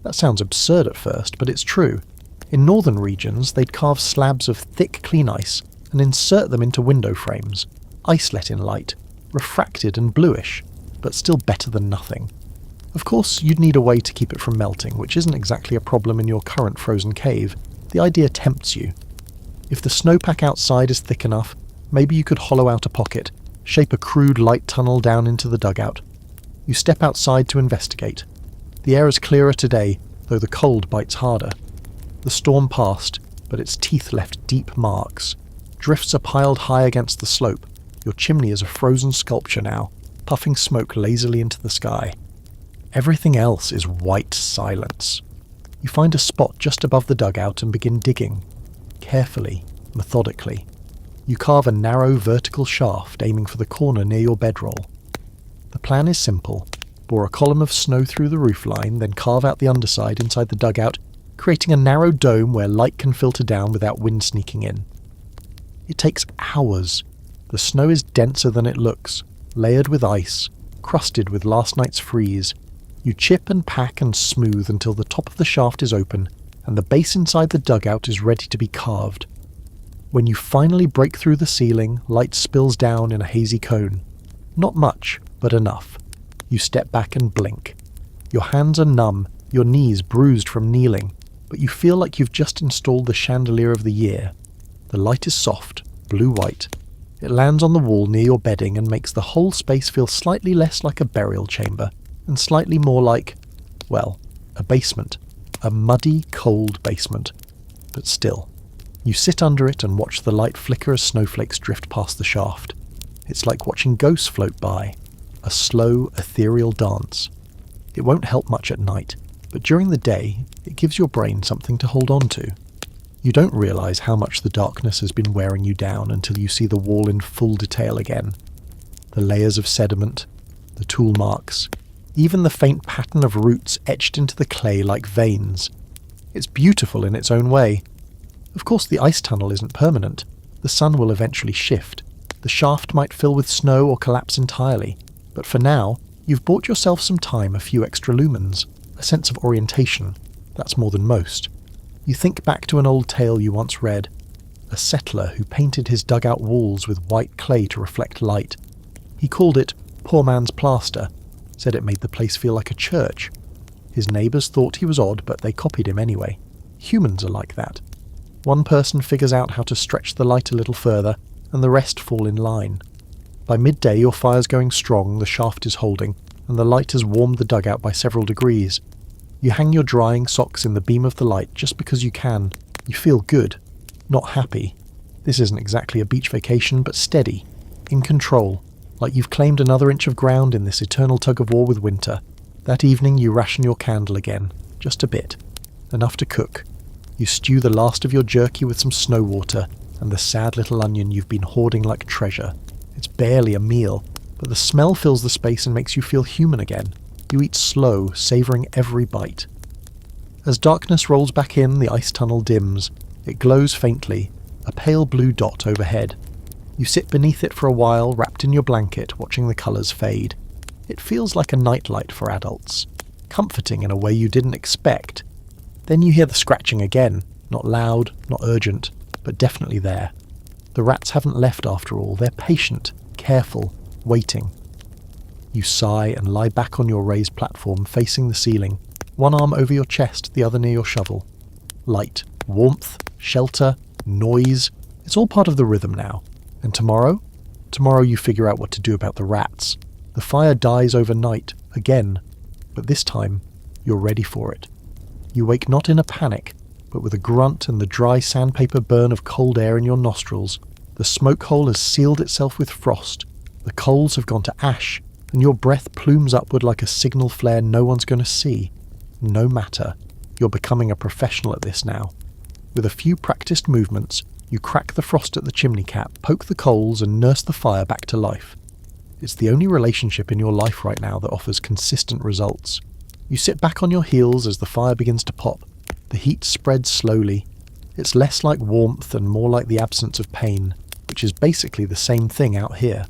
A: That sounds absurd at first, but it's true. In northern regions, they'd carve slabs of thick clean ice and insert them into window frames. Ice let in light, refracted and bluish, but still better than nothing. Of course, you'd need a way to keep it from melting, which isn't exactly a problem in your current frozen cave. the idea tempts you. If the snowpack outside is thick enough, maybe you could hollow out a pocket, shape a crude light tunnel down into the dugout. You step outside to investigate. The air is clearer today, though the cold bites harder. The storm passed, but its teeth left deep marks. Drifts are piled high against the slope. Your chimney is a frozen sculpture now, puffing smoke lazily into the sky. Everything else is white silence. You find a spot just above the dugout and begin digging. Carefully, methodically. You carve a narrow vertical shaft aiming for the corner near your bedroll. The plan is simple. Bore a column of snow through the roofline, then carve out the underside inside the dugout, creating a narrow dome where light can filter down without wind sneaking in. It takes hours. The snow is denser than it looks, layered with ice, crusted with last night's freeze. You chip and pack and smooth until the top of the shaft is open and the base inside the dugout is ready to be carved. When you finally break through the ceiling, light spills down in a hazy cone. Not much, but enough. You step back and blink. Your hands are numb, your knees bruised from kneeling, but you feel like you've just installed the chandelier of the year. The light is soft, blue-white. It lands on the wall near your bedding and makes the whole space feel slightly less like a burial chamber, and slightly more like, well, a basement. A muddy, cold basement. But still. You sit under it and watch the light flicker as snowflakes drift past the shaft. It's like watching ghosts float by. A slow, ethereal dance. It won't help much at night, but during the day, it gives your brain something to hold on to. You don't realise how much the darkness has been wearing you down until you see the wall in full detail again. The layers of sediment, the tool marks, even the faint pattern of roots etched into the clay like veins. It's beautiful in its own way. Of course, the ice tunnel isn't permanent. The sun will eventually shift. The shaft might fill with snow or collapse entirely. But for now, you've bought yourself some time, a few extra lumens, a sense of orientation. That's more than most. You think back to an old tale you once read. A settler who painted his dugout walls with white clay to reflect light. He called it poor man's plaster, said it made the place feel like a church. His neighbours thought he was odd, but they copied him anyway. Humans are like that. One person figures out how to stretch the light a little further, and the rest fall in line. By midday your fire's going strong, the shaft is holding, and the light has warmed the dugout by several degrees. You hang your drying socks in the beam of the light just because you can. You feel good. Not happy. This isn't exactly a beach vacation, but steady. In control. Like you've claimed another inch of ground in this eternal tug-of-war with winter. That evening you ration your candle again. Just a bit. Enough to cook. You stew the last of your jerky with some snow water and the sad little onion you've been hoarding like treasure. It's barely a meal, but the smell fills the space and makes you feel human again. You eat slow, savouring every bite. As darkness rolls back in, the ice tunnel dims. It glows faintly, a pale blue dot overhead. You sit beneath it for a while, wrapped in your blanket, watching the colours fade. It feels like a nightlight for adults. Comforting in a way you didn't expect. Then you hear the scratching again, not loud, not urgent, but definitely there. The rats haven't left after all, they're patient, careful, waiting. You sigh and lie back on your raised platform facing the ceiling, one arm over your chest, the other near your shovel. Light, warmth, shelter, noise, it's all part of the rhythm now. And tomorrow? Tomorrow you figure out what to do about the rats. The fire dies overnight, again, but this time you're ready for it. You wake not in a panic, but with a grunt and the dry sandpaper burn of cold air in your nostrils. The smoke hole has sealed itself with frost, the coals have gone to ash, and your breath plumes upward like a signal flare no one's going to see. No matter, you're becoming a professional at this now. With a few practiced movements, you crack the frost at the chimney cap, poke the coals, and nurse the fire back to life. It's the only relationship in your life right now that offers consistent results. You sit back on your heels as the fire begins to pop. The heat spreads slowly. It's less like warmth and more like the absence of pain, which is basically the same thing out here.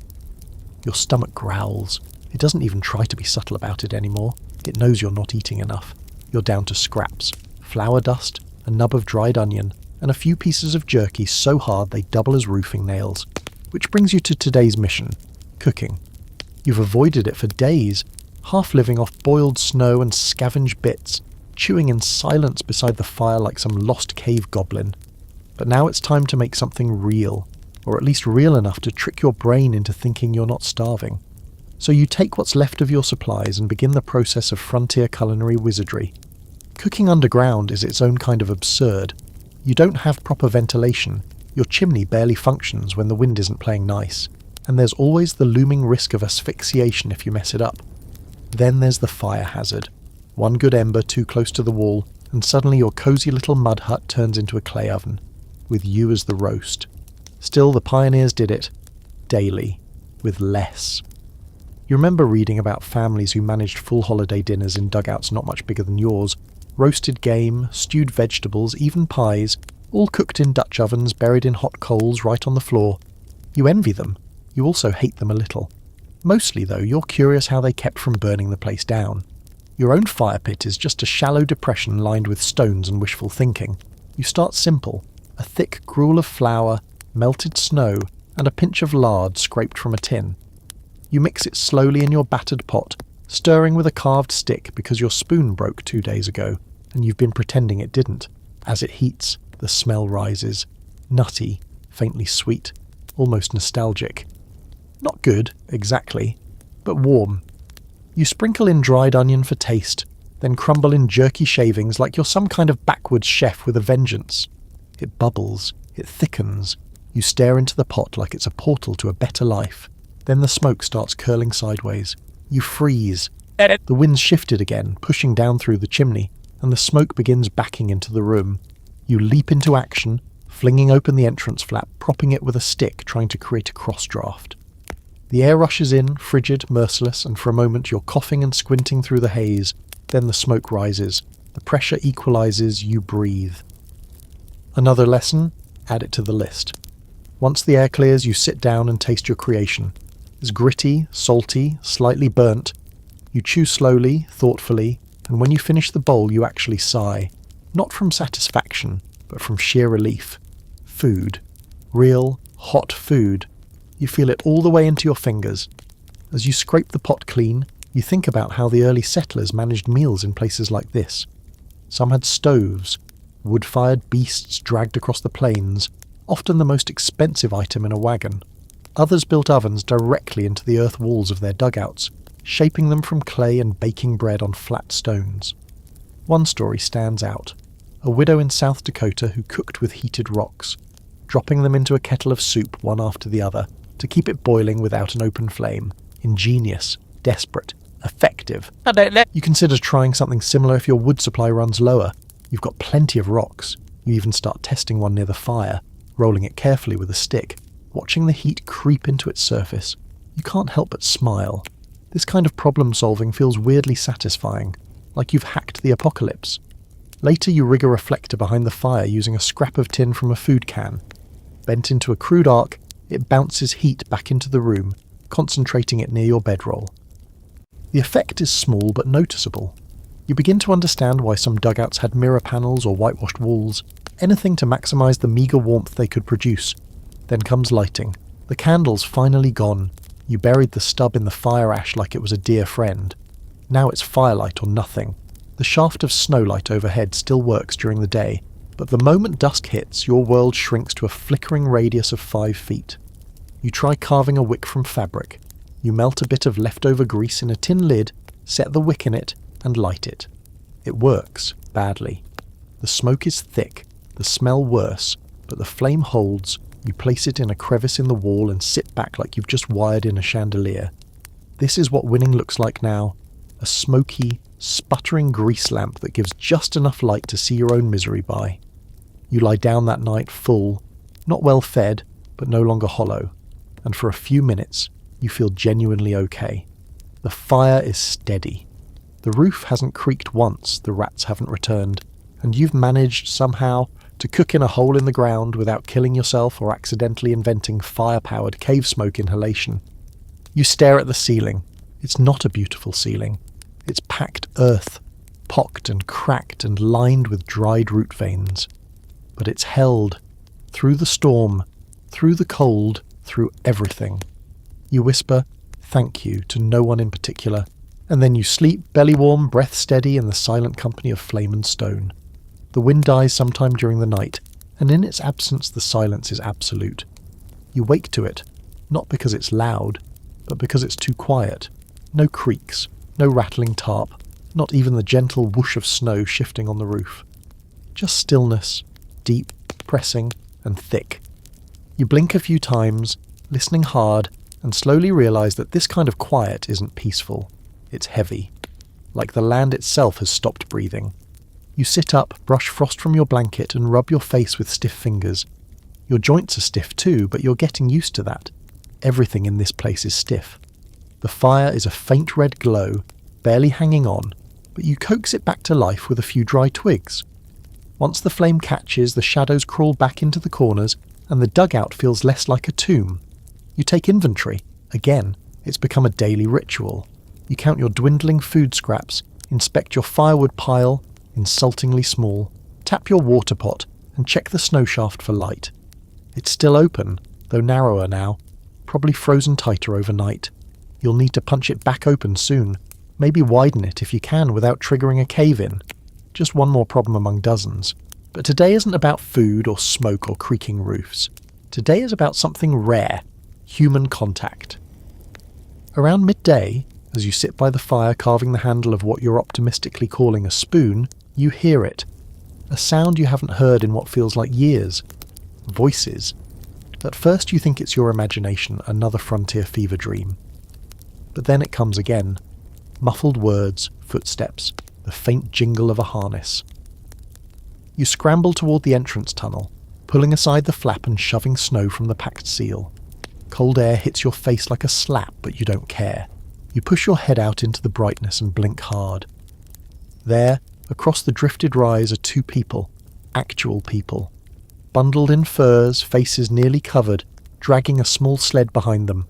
A: Your stomach growls. It doesn't even try to be subtle about it anymore. It knows you're not eating enough. You're down to scraps, flour dust, a nub of dried onion, and a few pieces of jerky so hard they double as roofing nails. Which brings you to today's mission, cooking. You've avoided it for days, half living off boiled snow and scavenged bits, chewing in silence beside the fire like some lost cave goblin. But now it's time to make something real, or at least real enough to trick your brain into thinking you're not starving. So you take what's left of your supplies and begin the process of frontier culinary wizardry. Cooking underground is its own kind of absurd. You don't have proper ventilation, your chimney barely functions when the wind isn't playing nice, and there's always the looming risk of asphyxiation if you mess it up. Then there's the fire hazard. One good ember too close to the wall, and suddenly your cosy little mud hut turns into a clay oven, with you as the roast. Still, the pioneers did it. Daily. With less. You remember reading about families who managed full holiday dinners in dugouts not much bigger than yours, roasted game, stewed vegetables, even pies, all cooked in Dutch ovens buried in hot coals right on the floor. You envy them. You also hate them a little. Mostly, though, you're curious how they kept from burning the place down. Your own fire pit is just a shallow depression lined with stones and wishful thinking. You start simple. A thick gruel of flour, melted snow, and a pinch of lard scraped from a tin. You mix it slowly in your battered pot, stirring with a carved stick because your spoon broke 2 days ago, and you've been pretending it didn't. As it heats, the smell rises. Nutty, faintly sweet, almost nostalgic. Not good, exactly, but warm. You sprinkle in dried onion for taste, then crumble in jerky shavings like you're some kind of backwoods chef with a vengeance. It bubbles, it thickens. You stare into the pot like it's a portal to a better life. Then the smoke starts curling sideways. You freeze. The wind's shifted again, pushing down through the chimney, and the smoke begins backing into the room. You leap into action, flinging open the entrance flap, propping it with a stick, trying to create a cross-draft. The air rushes in, frigid, merciless, and for a moment you're coughing and squinting through the haze. Then the smoke rises. The pressure equalizes, you breathe. Another lesson? Add it to the list. Once the air clears, you sit down and taste your creation. It's gritty, salty, slightly burnt. You chew slowly, thoughtfully, and when you finish the bowl you actually sigh. Not from satisfaction, but from sheer relief. Food. Real, hot food. You feel it all the way into your fingers. As you scrape the pot clean, you think about how the early settlers managed meals in places like this. Some had stoves, wood-fired beasts dragged across the plains, often the most expensive item in a wagon. Others built ovens directly into the earth walls of their dugouts, shaping them from clay and baking bread on flat stones. One story stands out. A widow in South Dakota who cooked with heated rocks, dropping them into a kettle of soup one after the other, to keep it boiling without an open flame. Ingenious, desperate, effective. You consider trying something similar if your wood supply runs lower. You've got plenty of rocks. You even start testing one near the fire, rolling it carefully with a stick, watching the heat creep into its surface. You can't help but smile. This kind of problem-solving feels weirdly satisfying, like you've hacked the apocalypse. Later you rig a reflector behind the fire using a scrap of tin from a food can. Bent into a crude arc, it bounces heat back into the room, concentrating it near your bedroll. The effect is small but noticeable. You begin to understand why some dugouts had mirror panels or whitewashed walls, anything to maximise the meagre warmth they could produce. Then comes lighting. The candle's finally gone. You buried the stub in the fire ash like it was a dear friend. Now it's firelight or nothing. The shaft of snowlight overhead still works during the day, but the moment dusk hits, your world shrinks to a flickering radius of 5 feet. You try carving a wick from fabric. You melt a bit of leftover grease in a tin lid, set the wick in it, and light it. It works, badly. The smoke is thick, the smell worse, but the flame holds. You place it in a crevice in the wall and sit back like you've just wired in a chandelier. This is what winning looks like now. A smoky, sputtering grease lamp that gives just enough light to see your own misery by. You lie down that night full, not well fed, but no longer hollow, and for a few minutes you feel genuinely okay. The fire is steady. The roof hasn't creaked once, the rats haven't returned, and you've managed, somehow, to cook in a hole in the ground without killing yourself or accidentally inventing fire-powered cave smoke inhalation. You stare at the ceiling. It's not a beautiful ceiling. It's packed earth, pocked and cracked and lined with dried root veins. But it's held, through the storm, through the cold, through everything. You whisper, thank you, to no one in particular, And then you sleep, belly warm, breath steady in the silent company of flame and stone. The wind dies sometime during the night, and in its absence the silence is absolute. You wake to it, not because it's loud, but because it's too quiet. No creaks, no rattling tarp, not even the gentle whoosh of snow shifting on the roof. Just stillness, deep, pressing, and thick. You blink a few times, listening hard, and slowly realise that this kind of quiet isn't peaceful. It's heavy, like the land itself has stopped breathing. You sit up, brush frost from your blanket, and rub your face with stiff fingers. Your joints are stiff too, but you're getting used to that. Everything in this place is stiff. The fire is a faint red glow, barely hanging on, but you coax it back to life with a few dry twigs. Once the flame catches, the shadows crawl back into the corners, and the dugout feels less like a tomb. You take inventory. Again, it's become a daily ritual. You count your dwindling food scraps, inspect your firewood pile, insultingly small, tap your water pot, and check the snow shaft for light. It's still open, though narrower now, probably frozen tighter overnight. You'll need to punch it back open soon, maybe widen it if you can without triggering a cave-in. Just one more problem among dozens. But today isn't about food or smoke or creaking roofs. Today is about something rare, human contact. Around midday, as you sit by the fire carving the handle of what you're optimistically calling a spoon, you hear it. A sound you haven't heard in what feels like years. Voices. At first you think it's your imagination, another frontier fever dream. But then it comes again. Muffled words, footsteps, the faint jingle of a harness. You scramble toward the entrance tunnel, pulling aside the flap and shoving snow from the packed seal. Cold air hits your face like a slap, but you don't care. You push your head out into the brightness and blink hard. There, across the drifted rise, are two people. Actual people. Bundled in furs, faces nearly covered, dragging a small sled behind them.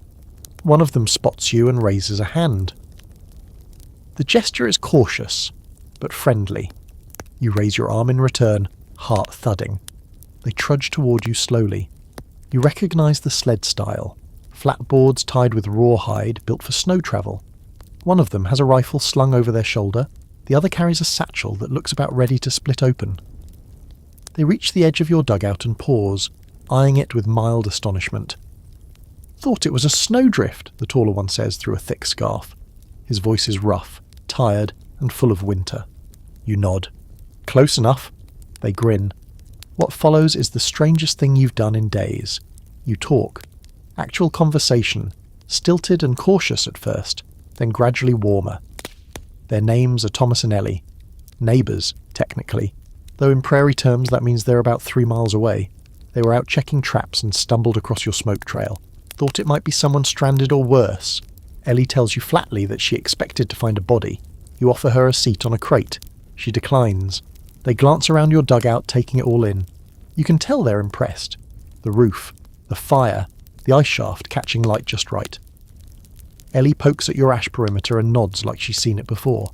A: One of them spots you and raises a hand. The gesture is cautious, but friendly. You raise your arm in return, heart thudding. They trudge toward you slowly. You recognise the sled style. Flat boards tied with rawhide built for snow travel. One of them has a rifle slung over their shoulder, the other carries a satchel that looks about ready to split open. They reach the edge of your dugout and pause, eyeing it with mild astonishment. "Thought it was a snowdrift," the taller one says through a thick scarf. His voice is rough, tired, and full of winter. You nod. "Close enough." They grin. What follows is the strangest thing you've done in days. You talk. Actual conversation, stilted and cautious at first, then gradually warmer. Their names are Thomas and Ellie. Neighbours, technically, though in prairie terms that means they're about 3 miles away. They were out checking traps and stumbled across your smoke trail. Thought it might be someone stranded or worse. Ellie tells you flatly that she expected to find a body. You offer her a seat on a crate. She declines. They glance around your dugout, taking it all in. You can tell they're impressed. The roof, the fire, the ice shaft catching light just right. Ellie pokes at your ash perimeter and nods like she's seen it before.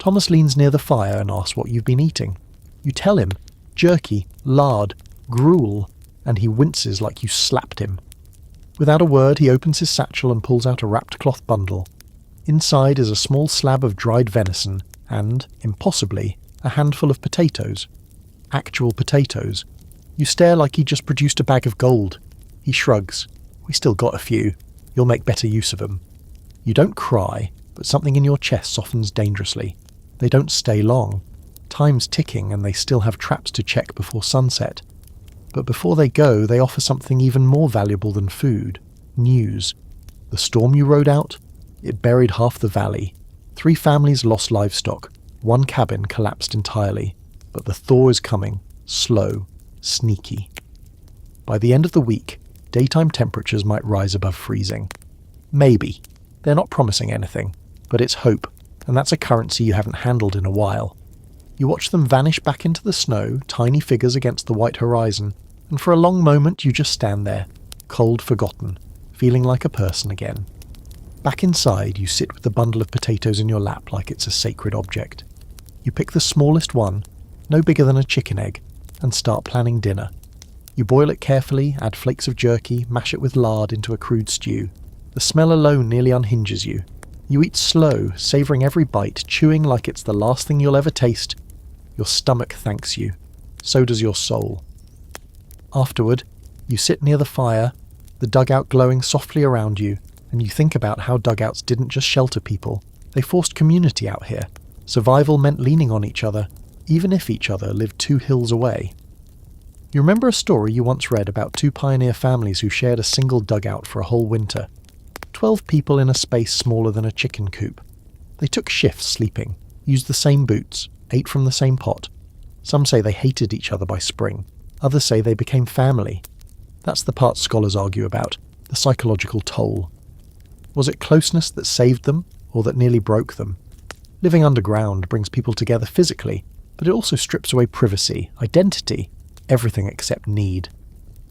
A: Thomas leans near the fire and asks what you've been eating. You tell him. Jerky, lard, gruel, and he winces like you slapped him. Without a word, he opens his satchel and pulls out a wrapped cloth bundle. Inside is a small slab of dried venison and, impossibly, a handful of potatoes. Actual potatoes. You stare like he just produced a bag of gold. He shrugs. "We still got a few. You'll make better use of them." You don't cry, but something in your chest softens dangerously. They don't stay long. Time's ticking and they still have traps to check before sunset. But before they go, they offer something even more valuable than food. News. The storm you rode out? It buried half the valley. 3 families lost livestock. 1 cabin collapsed entirely. But the thaw is coming. Slow. Sneaky. By the end of the week, daytime temperatures might rise above freezing. Maybe. They're not promising anything. But it's hope, and that's a currency you haven't handled in a while. You watch them vanish back into the snow, tiny figures against the white horizon, and for a long moment you just stand there, cold forgotten, feeling like a person again. Back inside, you sit with the bundle of potatoes in your lap like it's a sacred object. You pick the smallest one, no bigger than a chicken egg, and start planning dinner. You boil it carefully, add flakes of jerky, mash it with lard into a crude stew. The smell alone nearly unhinges you. You eat slow, savouring every bite, chewing like it's the last thing you'll ever taste. Your stomach thanks you. So does your soul. Afterward, you sit near the fire, the dugout glowing softly around you, and you think about how dugouts didn't just shelter people. They forced community out here. Survival meant leaning on each other, even if each other lived 2 hills away. You remember a story you once read about 2 pioneer families who shared a single dugout for a whole winter. 12 people in a space smaller than a chicken coop. They took shifts sleeping, used the same boots, ate from the same pot. Some say they hated each other by spring. Others say they became family. That's the part scholars argue about, the psychological toll. Was it closeness that saved them, or that nearly broke them? Living underground brings people together physically, but it also strips away privacy, identity, everything except need.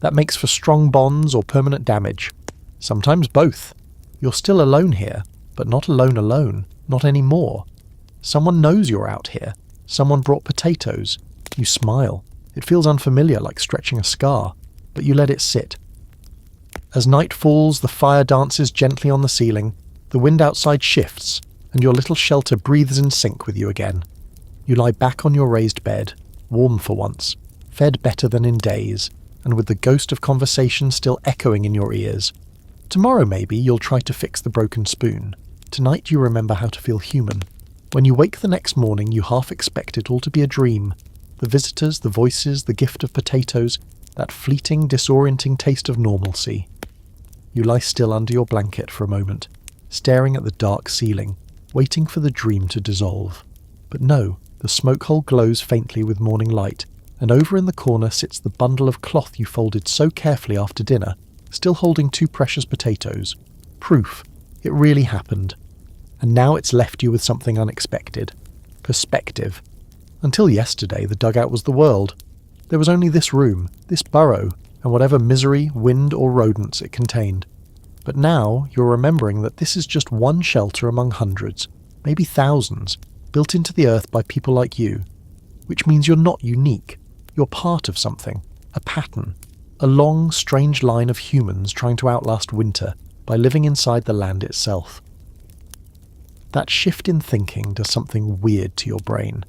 A: That makes for strong bonds or permanent damage. Sometimes both. You're still alone here, but not alone, not anymore. Someone knows you're out here. Someone brought potatoes. You smile. It feels unfamiliar, like stretching a scar, but you let it sit. As night falls, the fire dances gently on the ceiling, the wind outside shifts, and your little shelter breathes in sync with you again. You lie back on your raised bed, warm for once, fed better than in days, and with the ghost of conversation still echoing in your ears. Tomorrow maybe you'll try to fix the broken spoon. Tonight you remember how to feel human. When you wake the next morning, you half expect it all to be a dream. The visitors, the voices, the gift of potatoes, that fleeting, disorienting taste of normalcy. You lie still under your blanket for a moment, staring at the dark ceiling, waiting for the dream to dissolve. But no, the smoke hole glows faintly with morning light, and over in the corner sits the bundle of cloth you folded so carefully after dinner, still holding 2 precious potatoes. Proof. It really happened. And now it's left you with something unexpected. Perspective. Until yesterday, the dugout was the world. There was only this room, this burrow, and whatever misery, wind or rodents it contained. But now you're remembering that this is just one shelter among hundreds, maybe thousands, built into the earth by people like you. Which means you're not unique. You're part of something, a pattern, a long, strange line of humans trying to outlast winter by living inside the land itself. That shift in thinking does something weird to your brain.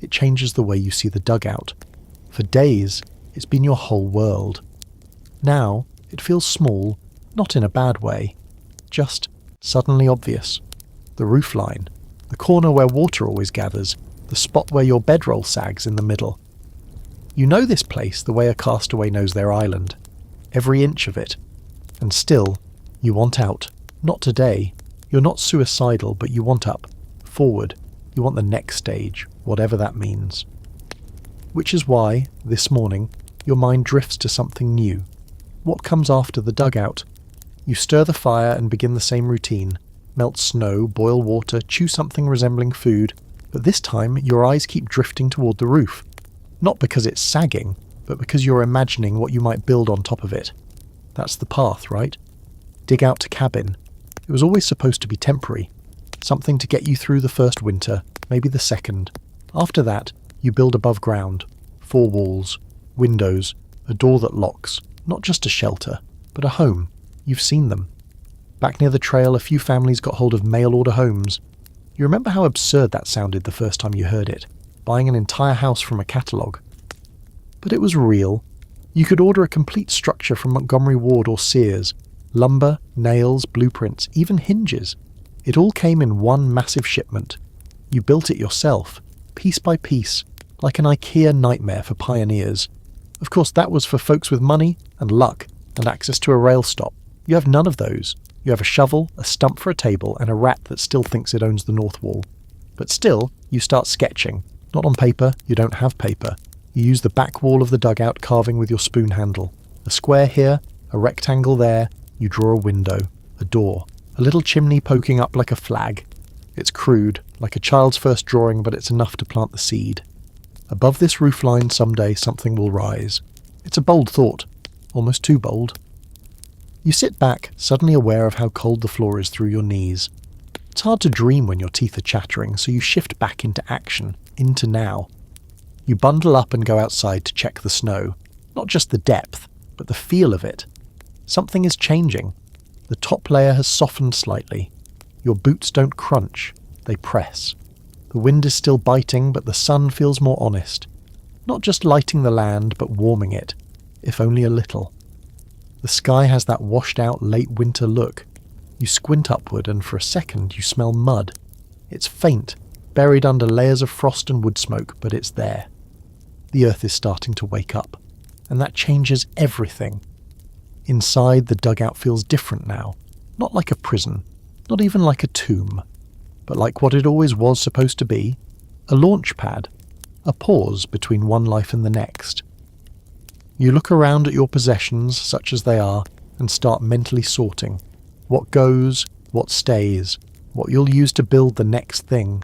A: It changes the way you see the dugout. For days, it's been your whole world. Now, it feels small, not in a bad way, just suddenly obvious. The roofline, the corner where water always gathers, the spot where your bedroll sags in the middle. You know this place the way a castaway knows their island, every inch of it. And still, you want out. Not today. You're not suicidal, but you want up, forward. You want the next stage, whatever that means. Which is why, this morning, your mind drifts to something new. What comes after the dugout? You stir the fire and begin the same routine. Melt snow, boil water, chew something resembling food, but this time your eyes keep drifting toward the roof. Not because it's sagging, but because you're imagining what you might build on top of it. That's the path, right? Dig out a cabin. It was always supposed to be temporary. Something to get you through the first winter, maybe the second. After that, you build above ground. 4 walls, windows, a door that locks. Not just a shelter, but a home. You've seen them. Back near the trail, a few families got hold of mail-order homes. You remember how absurd that sounded the first time you heard it, buying an entire house from a catalogue. But it was real. You could order a complete structure from Montgomery Ward or Sears. Lumber, nails, blueprints, even hinges. It all came in one massive shipment. You built it yourself, piece by piece, like an IKEA nightmare for pioneers. Of course, that was for folks with money and luck and access to a rail stop. You have none of those. You have a shovel, a stump for a table, and a rat that still thinks it owns the north wall. But still, you start sketching. Not on paper, you don't have paper. You use the back wall of the dugout carving with your spoon handle. A square here, a rectangle there. You draw a window, a door, a little chimney poking up like a flag. It's crude, like a child's first drawing, but it's enough to plant the seed. Above this roofline someday something will rise. It's a bold thought, almost too bold. You sit back, suddenly aware of how cold the floor is through your knees. It's hard to dream when your teeth are chattering, so you shift back into action, into now. You bundle up and go outside to check the snow. Not just the depth, but the feel of it. Something is changing. The top layer has softened slightly. Your boots don't crunch, they press. The wind is still biting, but the sun feels more honest. Not just lighting the land, but warming it, if only a little. The sky has that washed-out late winter look. You squint upward and for a second you smell mud. It's faint, buried under layers of frost and wood smoke, but it's there. The earth is starting to wake up, and that changes everything. Inside, the dugout feels different now. Not like a prison, not even like a tomb, but like what it always was supposed to be, a launchpad, a pause between one life and the next. You look around at your possessions, such as they are, and start mentally sorting. What goes, what stays, what you'll use to build the next thing.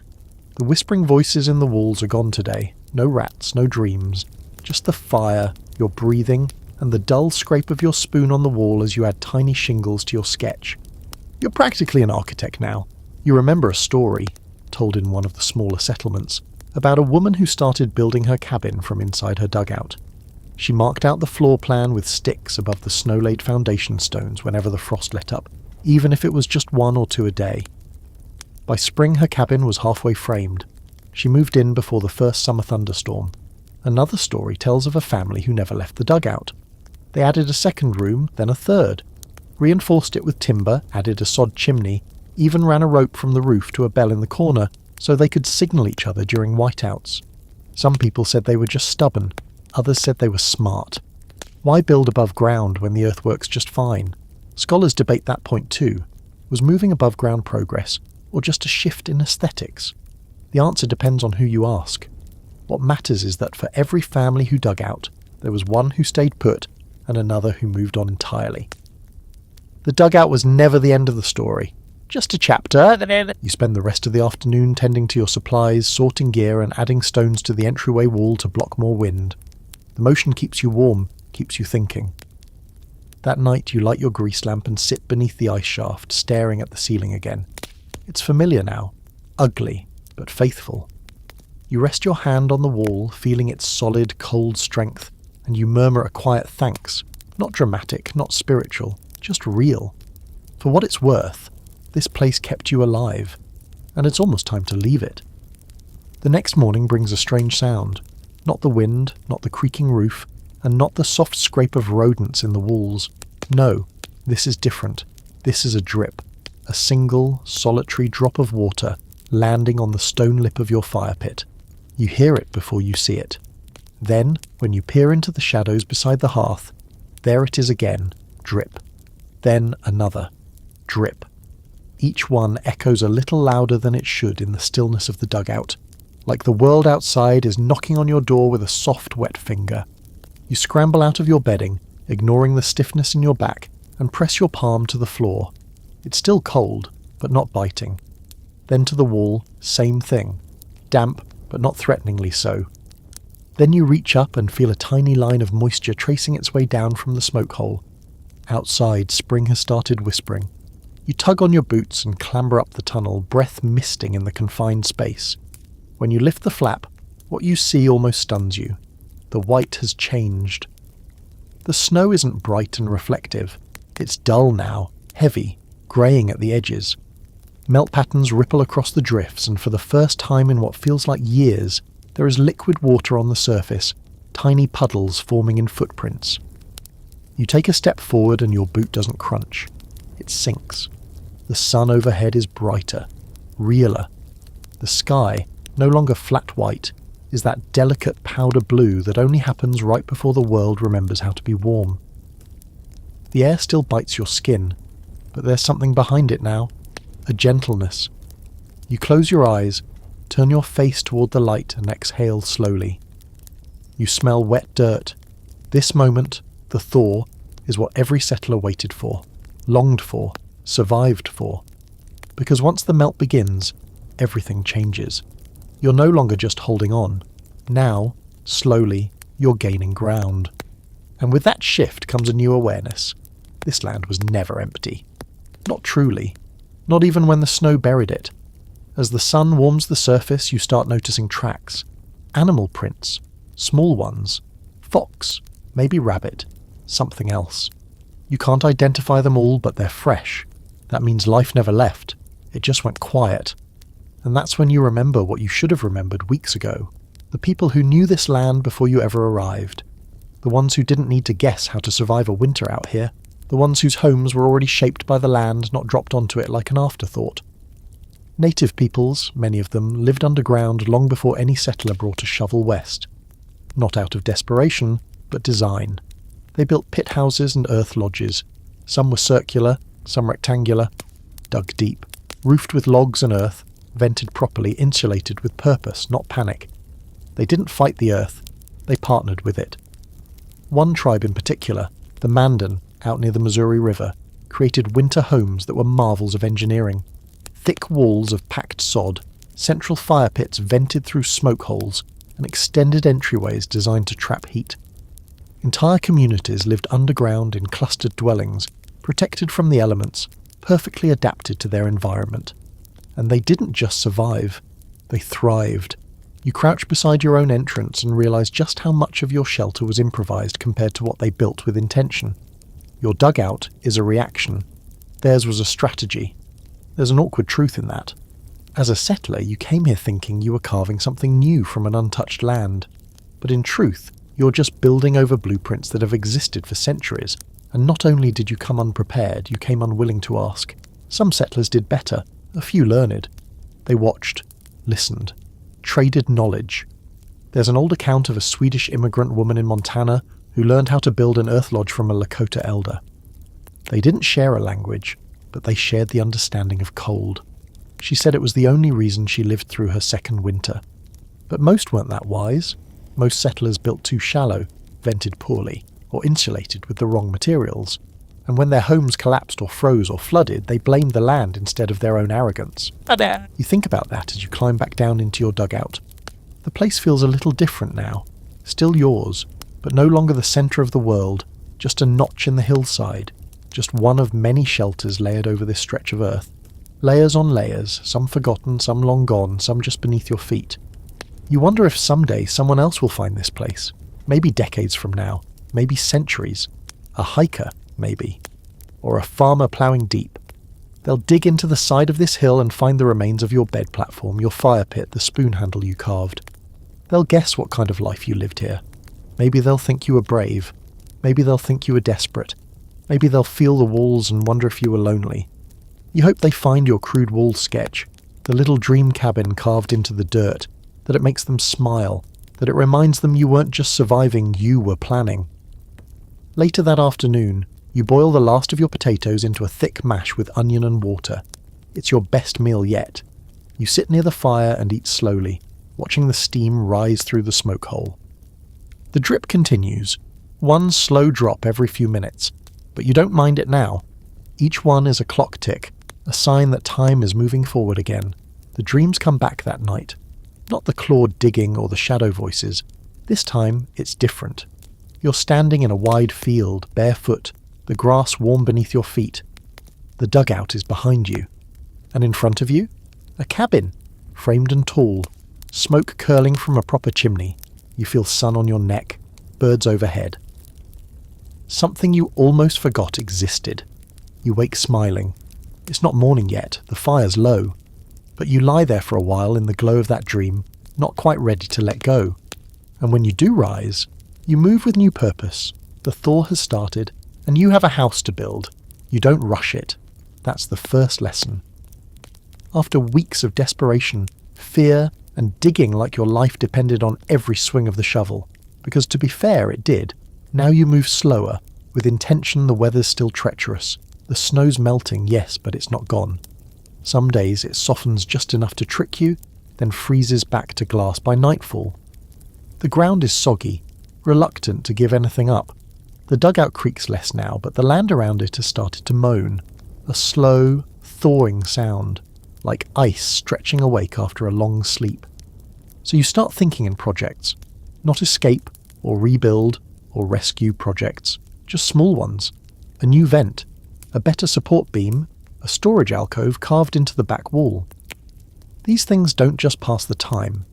A: The whispering voices in the walls are gone today. No rats, no dreams. Just the fire, your breathing, and the dull scrape of your spoon on the wall as you add tiny shingles to your sketch. You're practically an architect now. You remember a story, told in one of the smaller settlements, about a woman who started building her cabin from inside her dugout. She marked out the floor plan with sticks above the snow-laid foundation stones whenever the frost let up, even if it was just 1 or 2 a day. By spring her cabin was halfway framed. She moved in before the first summer thunderstorm. Another story tells of a family who never left the dugout. They added a second room, then a third. Reinforced it with timber, added a sod chimney, even ran a rope from the roof to a bell in the corner so they could signal each other during whiteouts. Some people said they were just stubborn. Others said they were smart. Why build above ground when the earth works just fine? Scholars debate that point too. Was moving above ground progress, or just a shift in aesthetics? The answer depends on who you ask. What matters is that for every family who dug out, there was one who stayed put and another who moved on entirely. The dugout was never the end of the story. Just a chapter. You spend the rest of the afternoon tending to your supplies, sorting gear and adding stones to the entryway wall to block more wind. The motion keeps you warm, keeps you thinking. That night you light your grease lamp and sit beneath the ice shaft, staring at the ceiling again. It's familiar now, ugly, but faithful. You rest your hand on the wall, feeling its solid, cold strength, and you murmur a quiet thanks, not dramatic, not spiritual, just real. For what it's worth, this place kept you alive, and it's almost time to leave it. The next morning brings a strange sound. Not the wind, not the creaking roof, and not the soft scrape of rodents in the walls. No, this is different. This is a drip. A single, solitary drop of water landing on the stone lip of your fire pit. You hear it before you see it. Then, when you peer into the shadows beside the hearth, there it is again, drip. Then another, drip. Each one echoes a little louder than it should in the stillness of the dugout, like the world outside is knocking on your door with a soft, wet finger. You scramble out of your bedding, ignoring the stiffness in your back, and press your palm to the floor. It's still cold, but not biting. Then to the wall, same thing. Damp, but not threateningly so. Then you reach up and feel a tiny line of moisture tracing its way down from the smoke hole. Outside, spring has started whispering. You tug on your boots and clamber up the tunnel, breath misting in the confined space. When you lift the flap, what you see almost stuns you. The white has changed. The snow isn't bright and reflective. It's dull now, heavy, greying at the edges. Melt patterns ripple across the drifts, and for the first time in what feels like years, there is liquid water on the surface, tiny puddles forming in footprints. You take a step forward and your boot doesn't crunch. It sinks. The sun overhead is brighter, realer. The sky, no longer flat white, is that delicate powder blue that only happens right before the world remembers how to be warm. The air still bites your skin, but there's something behind it now, a gentleness. You close your eyes, turn your face toward the light and exhale slowly. You smell wet dirt. This moment, the thaw, is what every settler waited for, longed for, survived for. Because once the melt begins, everything changes. You're no longer just holding on. Now, slowly, you're gaining ground. And with that shift comes a new awareness. This land was never empty. Not truly. Not even when the snow buried it. As the sun warms the surface, you start noticing tracks. Animal prints. Small ones. Fox. Maybe rabbit. Something else. You can't identify them all, but they're fresh. That means life never left. It just went quiet. And that's when you remember what you should have remembered weeks ago. The people who knew this land before you ever arrived. The ones who didn't need to guess how to survive a winter out here. The ones whose homes were already shaped by the land, not dropped onto it like an afterthought. Native peoples, many of them, lived underground long before any settler brought a shovel west. Not out of desperation, but design. They built pit houses and earth lodges. Some were circular, some rectangular, dug deep, roofed with logs and earth, vented properly, insulated with purpose, not panic. They didn't fight the earth, they partnered with it. One tribe in particular, the Mandan, out near the Missouri River, created winter homes that were marvels of engineering. Thick walls of packed sod, central fire pits vented through smoke holes, and extended entryways designed to trap heat. Entire communities lived underground in clustered dwellings, protected from the elements, perfectly adapted to their environment. And they didn't just survive, they thrived. You crouch beside your own entrance and realise just how much of your shelter was improvised compared to what they built with intention. Your dugout is a reaction. Theirs was a strategy. There's an awkward truth in that. As a settler, you came here thinking you were carving something new from an untouched land. But in truth, you're just building over blueprints that have existed for centuries. And not only did you come unprepared, you came unwilling to ask. Some settlers did better, a few learned. They watched, listened, traded knowledge. There's an old account of a Swedish immigrant woman in Montana who learned how to build an earth lodge from a Lakota elder. They didn't share a language, but they shared the understanding of cold. She said it was the only reason she lived through her second winter. But most weren't that wise. Most settlers built too shallow, vented poorly, or insulated with the wrong materials. And when their homes collapsed or froze or flooded, they blamed the land instead of their own arrogance. You think about that as you climb back down into your dugout. The place feels a little different now. Still yours, but no longer the centre of the world, just a notch in the hillside, just one of many shelters layered over this stretch of earth. Layers on layers, some forgotten, some long gone, some just beneath your feet. You wonder if someday someone else will find this place. Maybe decades from now, maybe centuries. A hiker, maybe. Or a farmer ploughing deep. They'll dig into the side of this hill and find the remains of your bed platform, your fire pit, the spoon handle you carved. They'll guess what kind of life you lived here. Maybe they'll think you were brave. Maybe they'll think you were desperate. Maybe they'll feel the walls and wonder if you were lonely. You hope they find your crude wall sketch, the little dream cabin carved into the dirt, that it makes them smile, that it reminds them you weren't just surviving, you were planning. Later that afternoon, you boil the last of your potatoes into a thick mash with onion and water. It's your best meal yet. You sit near the fire and eat slowly, watching the steam rise through the smoke hole. The drip continues, one slow drop every few minutes, but you don't mind it now. Each one is a clock tick, a sign that time is moving forward again. The dreams come back that night. Not the clawed digging or the shadow voices. This time, it's different. You're standing in a wide field, barefoot, the grass warm beneath your feet. The dugout is behind you. And in front of you, a cabin, framed and tall, smoke curling from a proper chimney. You feel sun on your neck, birds overhead. Something you almost forgot existed. You wake smiling. It's not morning yet, the fire's low. But you lie there for a while in the glow of that dream, not quite ready to let go. And when you do rise, you move with new purpose. The thaw has started, and you have a house to build. You don't rush it. That's the first lesson. After weeks of desperation, fear, and digging like your life depended on every swing of the shovel, because to be fair, it did, now you move slower. With intention, the weather's still treacherous. The snow's melting, yes, but it's not gone. Some days it softens just enough to trick you, then freezes back to glass by nightfall. The ground is soggy, reluctant to give anything up. The dugout creaks less now, but the land around it has started to moan. A slow, thawing sound, like ice stretching awake after a long sleep. So you start thinking in projects. Not escape, or rebuild, or rescue projects. Just small ones. A new vent. A better support beam. A storage alcove carved into the back wall. These things don't just pass the time.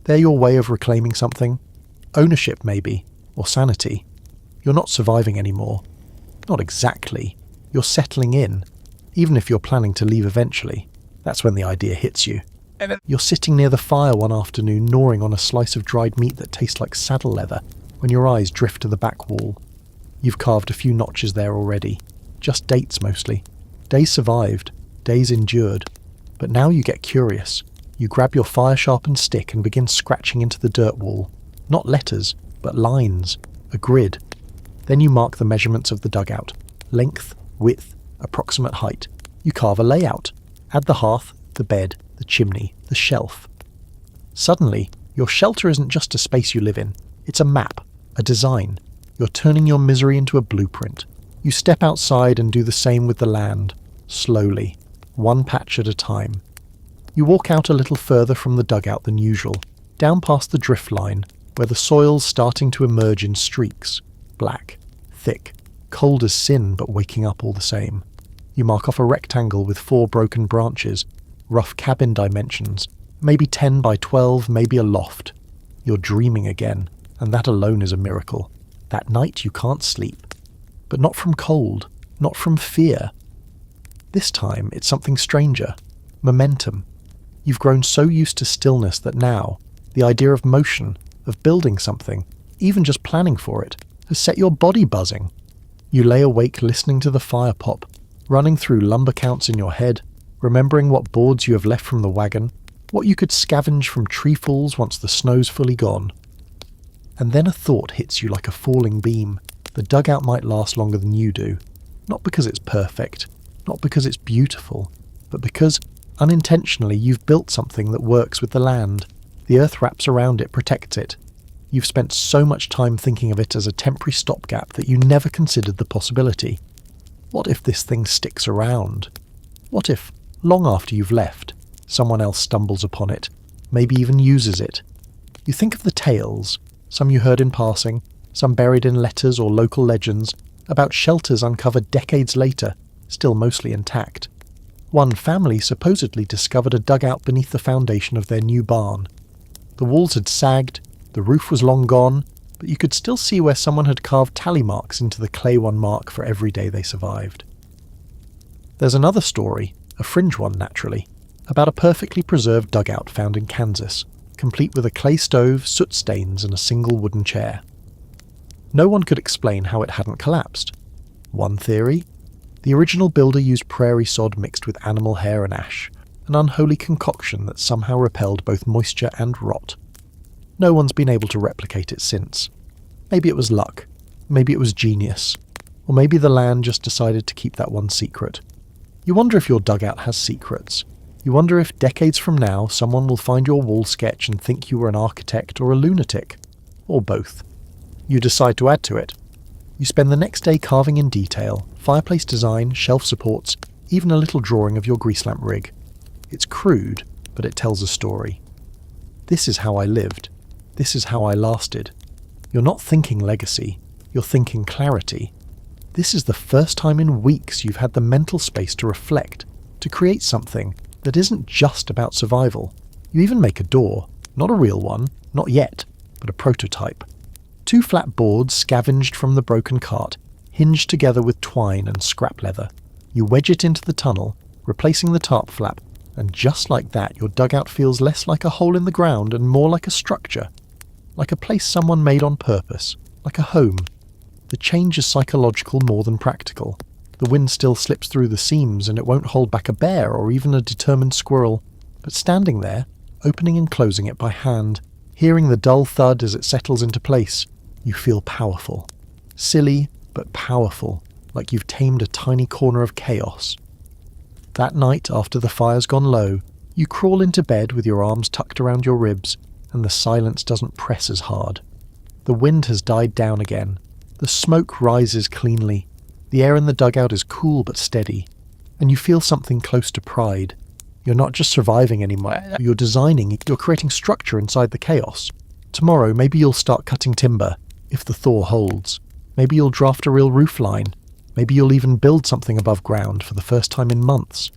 A: They're your way of reclaiming something. Ownership, maybe. Or sanity. You're not surviving anymore. Not exactly. You're settling in. Even if you're planning to leave eventually. That's when the idea hits you. You're sitting near the fire one afternoon gnawing on a slice of dried meat that tastes like saddle leather when your eyes drift to the back wall. You've carved a few notches there already. Just dates mostly. Days survived, days endured. But now you get curious. You grab your fire-sharpened stick and begin scratching into the dirt wall. Not letters, but lines. A grid. Then you mark the measurements of the dugout. Length, width, approximate height. You carve a layout. Add the hearth, the bed, the chimney, the shelf. Suddenly, your shelter isn't just a space you live in. It's a map, a design. You're turning your misery into a blueprint. You step outside and do the same with the land. Slowly. One patch at a time. You walk out a little further from the dugout than usual, down past the drift line, where the soil's starting to emerge in streaks. Black. Thick. Cold as sin, but waking up all the same. You mark off a rectangle with 4 broken branches, rough cabin dimensions, maybe 10 by 12, maybe a loft. You're dreaming again, and that alone is a miracle. That night you can't sleep. But not from cold, not from fear. This time it's something stranger. Momentum. You've grown so used to stillness that now, the idea of motion, of building something, even just planning for it, has set your body buzzing. You lay awake listening to the fire pop, running through lumber counts in your head, remembering what boards you have left from the wagon, what you could scavenge from tree falls once the snow's fully gone. And then a thought hits you like a falling beam. The dugout might last longer than you do. Not because it's perfect, not because it's beautiful, but because, unintentionally, you've built something that works with the land. The earth wraps around it, protects it. You've spent so much time thinking of it as a temporary stopgap that you never considered the possibility. What if this thing sticks around? What if, long after you've left, someone else stumbles upon it, maybe even uses it? You think of the tales, some you heard in passing, some buried in letters or local legends, about shelters uncovered decades later, still mostly intact. One family supposedly discovered a dugout beneath the foundation of their new barn. The walls had sagged, the roof was long gone, but you could still see where someone had carved tally marks into the clay one mark for every day they survived. There's another story, a Fringe one naturally, about a perfectly preserved dugout found in Kansas, complete with a clay stove, soot stains and a single wooden chair. No one could explain how it hadn't collapsed. One theory? The original builder used prairie sod mixed with animal hair and ash, an unholy concoction that somehow repelled both moisture and rot. No one's been able to replicate it since. Maybe it was luck, maybe it was genius, or maybe the land just decided to keep that one secret. You wonder if your dugout has secrets. You wonder if decades from now someone will find your wall sketch and think you were an architect or a lunatic, or both. You decide to add to it. You spend the next day carving in detail, fireplace design, shelf supports, even a little drawing of your grease lamp rig. It's crude, but it tells a story. This is how I lived. This is how I lasted. You're not thinking legacy, you're thinking clarity. This is the first time in weeks you've had the mental space to reflect, to create something that isn't just about survival. You even make a door, not a real one, not yet, but a prototype. 2 flat boards scavenged from the broken cart, hinged together with twine and scrap leather. You wedge it into the tunnel, replacing the tarp flap, and just like that your dugout feels less like a hole in the ground and more like a structure. Like a place someone made on purpose, like a home. The change is psychological more than practical. The wind still slips through the seams and it won't hold back a bear or even a determined squirrel. But standing there, opening and closing it by hand, hearing the dull thud as it settles into place, you feel powerful. Silly, but powerful, like you've tamed a tiny corner of chaos. That night, after the fire's gone low, you crawl into bed with your arms tucked around your ribs, and the silence doesn't press as hard. The wind has died down again. The smoke rises cleanly. The air in the dugout is cool but steady, and you feel something close to pride. You're not just surviving anymore, you're designing, you're creating structure inside the chaos. Tomorrow, maybe you'll start cutting timber, if the thaw holds. Maybe you'll draft a real roof line. Maybe you'll even build something above ground for the first time in months.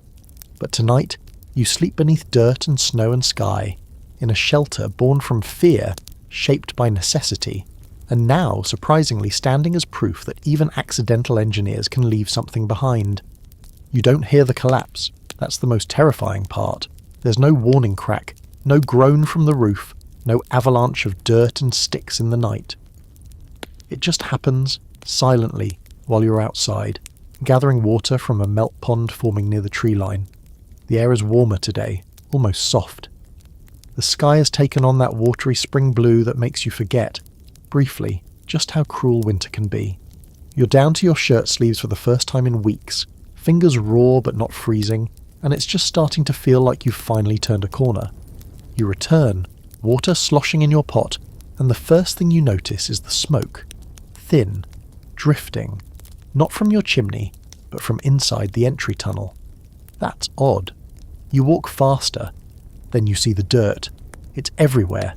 A: But tonight, you sleep beneath dirt and snow and sky, in a shelter born from fear, shaped by necessity, and now, surprisingly, standing as proof that even accidental engineers can leave something behind. You don't hear the collapse, That's the most terrifying part. There's no warning crack, no groan from the roof, no avalanche of dirt and sticks in the night. It just happens, silently, while you're outside, gathering water from a melt pond forming near the tree line. The air is warmer today, almost soft. The sky has taken on that watery spring blue that makes you forget, briefly, just how cruel winter can be. You're down to your shirt sleeves for the first time in weeks, fingers raw but not freezing, and it's just starting to feel like you've finally turned a corner. You return, water sloshing in your pot, and the first thing you notice is the smoke. Thin, drifting, not from your chimney, but from inside the entry tunnel. That's odd. You walk faster, then you see the dirt. It's everywhere,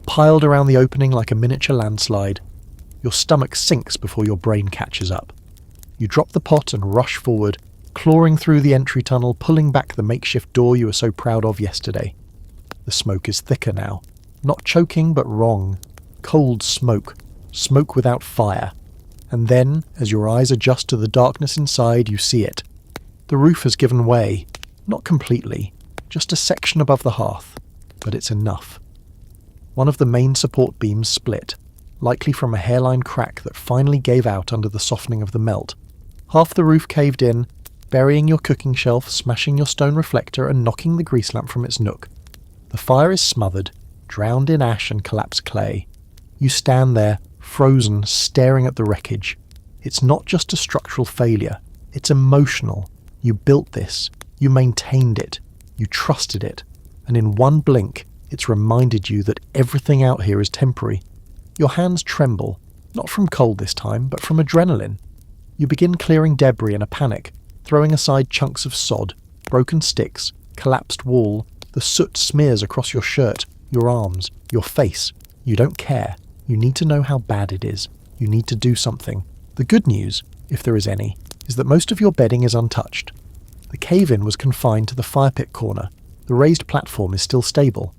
A: piled around the opening like a miniature landslide. Your stomach sinks before your brain catches up. You drop the pot and rush forward, clawing through the entry tunnel, pulling back the makeshift door you were so proud of yesterday. The smoke is thicker now. Not choking, but wrong. Cold smoke. Smoke without fire. And then, as your eyes adjust to the darkness inside, you see it. The roof has given way. Not completely. Just a section above the hearth. But it's enough. One of the main support beams split, likely from a hairline crack that finally gave out under the softening of the melt. Half the roof caved in, burying your cooking shelf, smashing your stone reflector, and knocking the grease lamp from its nook. The fire is smothered, drowned in ash and collapsed clay. You stand there, frozen, staring at the wreckage. It's not just a structural failure. It's emotional. You built this. You maintained it. You trusted it. And in one blink, it's reminded you that everything out here is temporary. Your hands tremble, not from cold this time, but from adrenaline. You begin clearing debris in a panic, throwing aside chunks of sod, broken sticks, collapsed wall. The soot smears across your shirt, your arms, your face. You don't care. You need to know how bad it is. You need to do something. The good news, if there is any, is that most of your bedding is untouched. The cave-in was confined to the fire pit corner. The raised platform is still stable.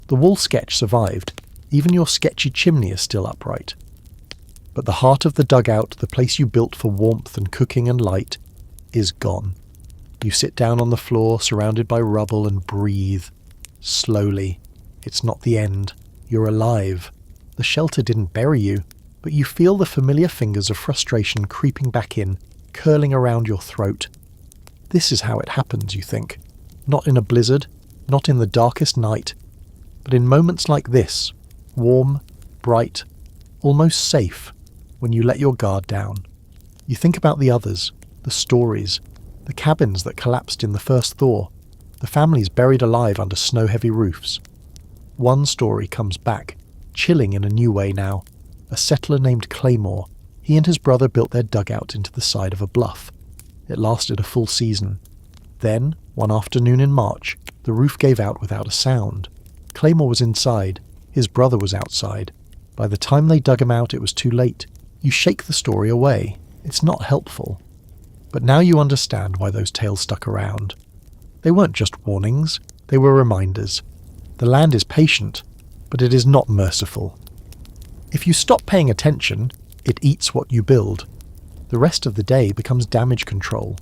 A: The wall sketch survived. Even your sketchy chimney is still upright. But the heart of the dugout, the place you built for warmth and cooking and light, is gone. You sit down on the floor, surrounded by rubble, and breathe. Slowly. It's not the end. You're alive. The shelter didn't bury you, but you feel the familiar fingers of frustration creeping back in, curling around your throat. This is how it happens, you think. Not in a blizzard, not in the darkest night, but in moments like this, warm, bright, almost safe, when you let your guard down. You think about the others, the stories, the cabins that collapsed in the first thaw, the families buried alive under snow-heavy roofs. One story comes back, chilling in a new way now. A settler named Claymore. He and his brother built their dugout into the side of a bluff. It lasted a full season. Then, one afternoon in March, the roof gave out without a sound. Claymore was inside. His brother was outside. By the time they dug him out, it was too late. You shake the story away. It's not helpful. But now you understand why those tales stuck around. They weren't just warnings. They were reminders. The land is patient, but it is not merciful. If you stop paying attention, it eats what you build. The rest of the day becomes damage control.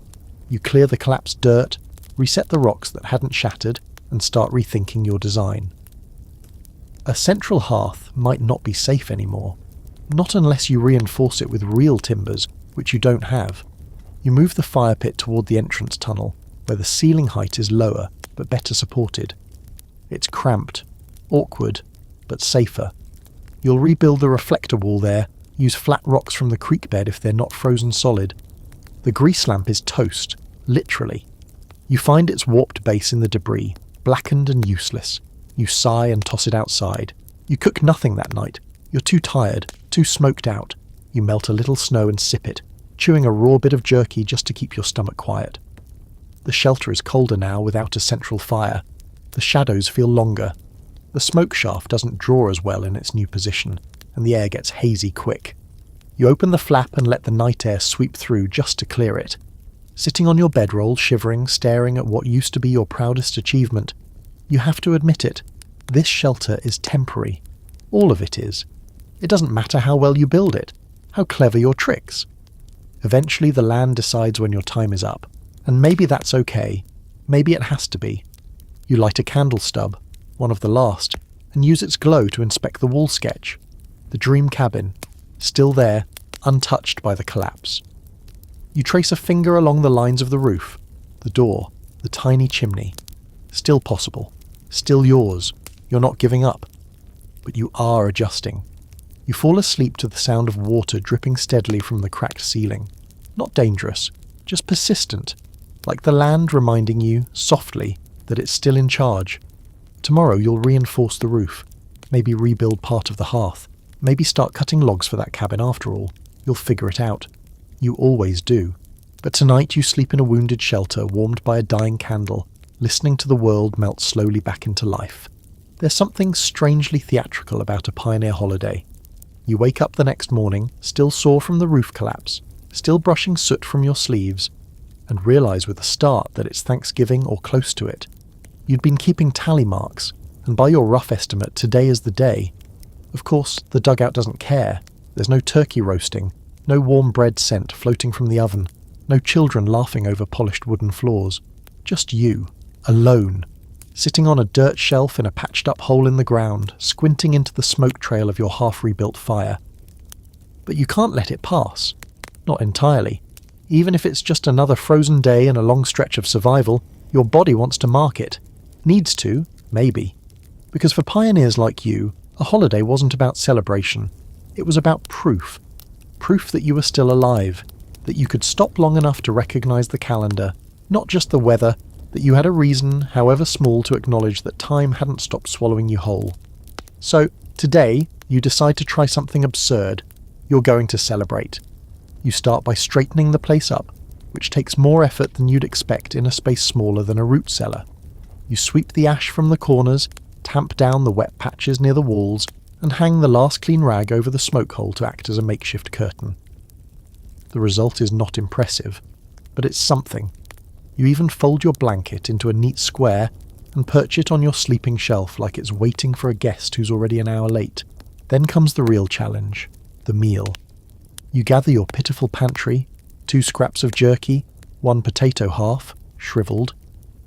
A: You clear the collapsed dirt, reset the rocks that hadn't shattered, and start rethinking your design. A central hearth might not be safe anymore. Not unless you reinforce it with real timbers, which you don't have. You move the fire pit toward the entrance tunnel, where the ceiling height is lower, but better supported. It's cramped, awkward, but safer. You'll rebuild the reflector wall there, use flat rocks from the creek bed if they're not frozen solid. The grease lamp is toast, literally. You find its warped base in the debris, blackened and useless. You sigh and toss it outside. You cook nothing that night. You're too tired, too smoked out. You melt a little snow and sip it, chewing a raw bit of jerky just to keep your stomach quiet. The shelter is colder now without a central fire. The shadows feel longer. The smoke shaft doesn't draw as well in its new position, and the air gets hazy quick. You open the flap and let the night air sweep through just to clear it. Sitting on your bedroll, shivering, staring at what used to be your proudest achievement, you have to admit it. This shelter is temporary. All of it is. It doesn't matter how well you build it, how clever your tricks. Eventually the land decides when your time is up, and maybe that's okay. Maybe it has to be. You light a candle stub, one of the last, and use its glow to inspect the wall sketch. The dream cabin, still there, untouched by the collapse. You trace a finger along the lines of the roof, the door, the tiny chimney. Still possible, still yours. You're not giving up. But you are adjusting. You fall asleep to the sound of water dripping steadily from the cracked ceiling. Not dangerous, just persistent, like the land reminding you, softly, that it's still in charge. Tomorrow you'll reinforce the roof, maybe rebuild part of the hearth, maybe start cutting logs for that cabin after all. You'll figure it out. You always do. But tonight you sleep in a wounded shelter warmed by a dying candle, listening to the world melt slowly back into life. There's something strangely theatrical about a pioneer holiday. You wake up the next morning, still sore from the roof collapse, still brushing soot from your sleeves, and realise with a start that it's Thanksgiving or close to it. You'd been keeping tally marks, and by your rough estimate, today is the day. Of course, the dugout doesn't care. There's no turkey roasting, no warm bread scent floating from the oven, no children laughing over polished wooden floors. Just you, alone, sitting on a dirt shelf in a patched-up hole in the ground, squinting into the smoke trail of your half-rebuilt fire. But you can't let it pass. Not entirely. Even if it's just another frozen day and a long stretch of survival, your body wants to mark it. Needs to, maybe. Because for pioneers like you, a holiday wasn't about celebration. It was about proof. Proof that you were still alive, that you could stop long enough to recognise the calendar, not just the weather, that you had a reason, however small, to acknowledge that time hadn't stopped swallowing you whole. So, today, you decide to try something absurd. You're going to celebrate. You start by straightening the place up, which takes more effort than you'd expect in a space smaller than a root cellar. You sweep the ash from the corners, tamp down the wet patches near the walls, and hang the last clean rag over the smoke hole to act as a makeshift curtain. The result is not impressive, but it's something. You even fold your blanket into a neat square and perch it on your sleeping shelf like it's waiting for a guest who's already an hour late. Then comes the real challenge, the meal. You gather your pitiful pantry, 2 scraps of jerky, 1 potato half, shriveled,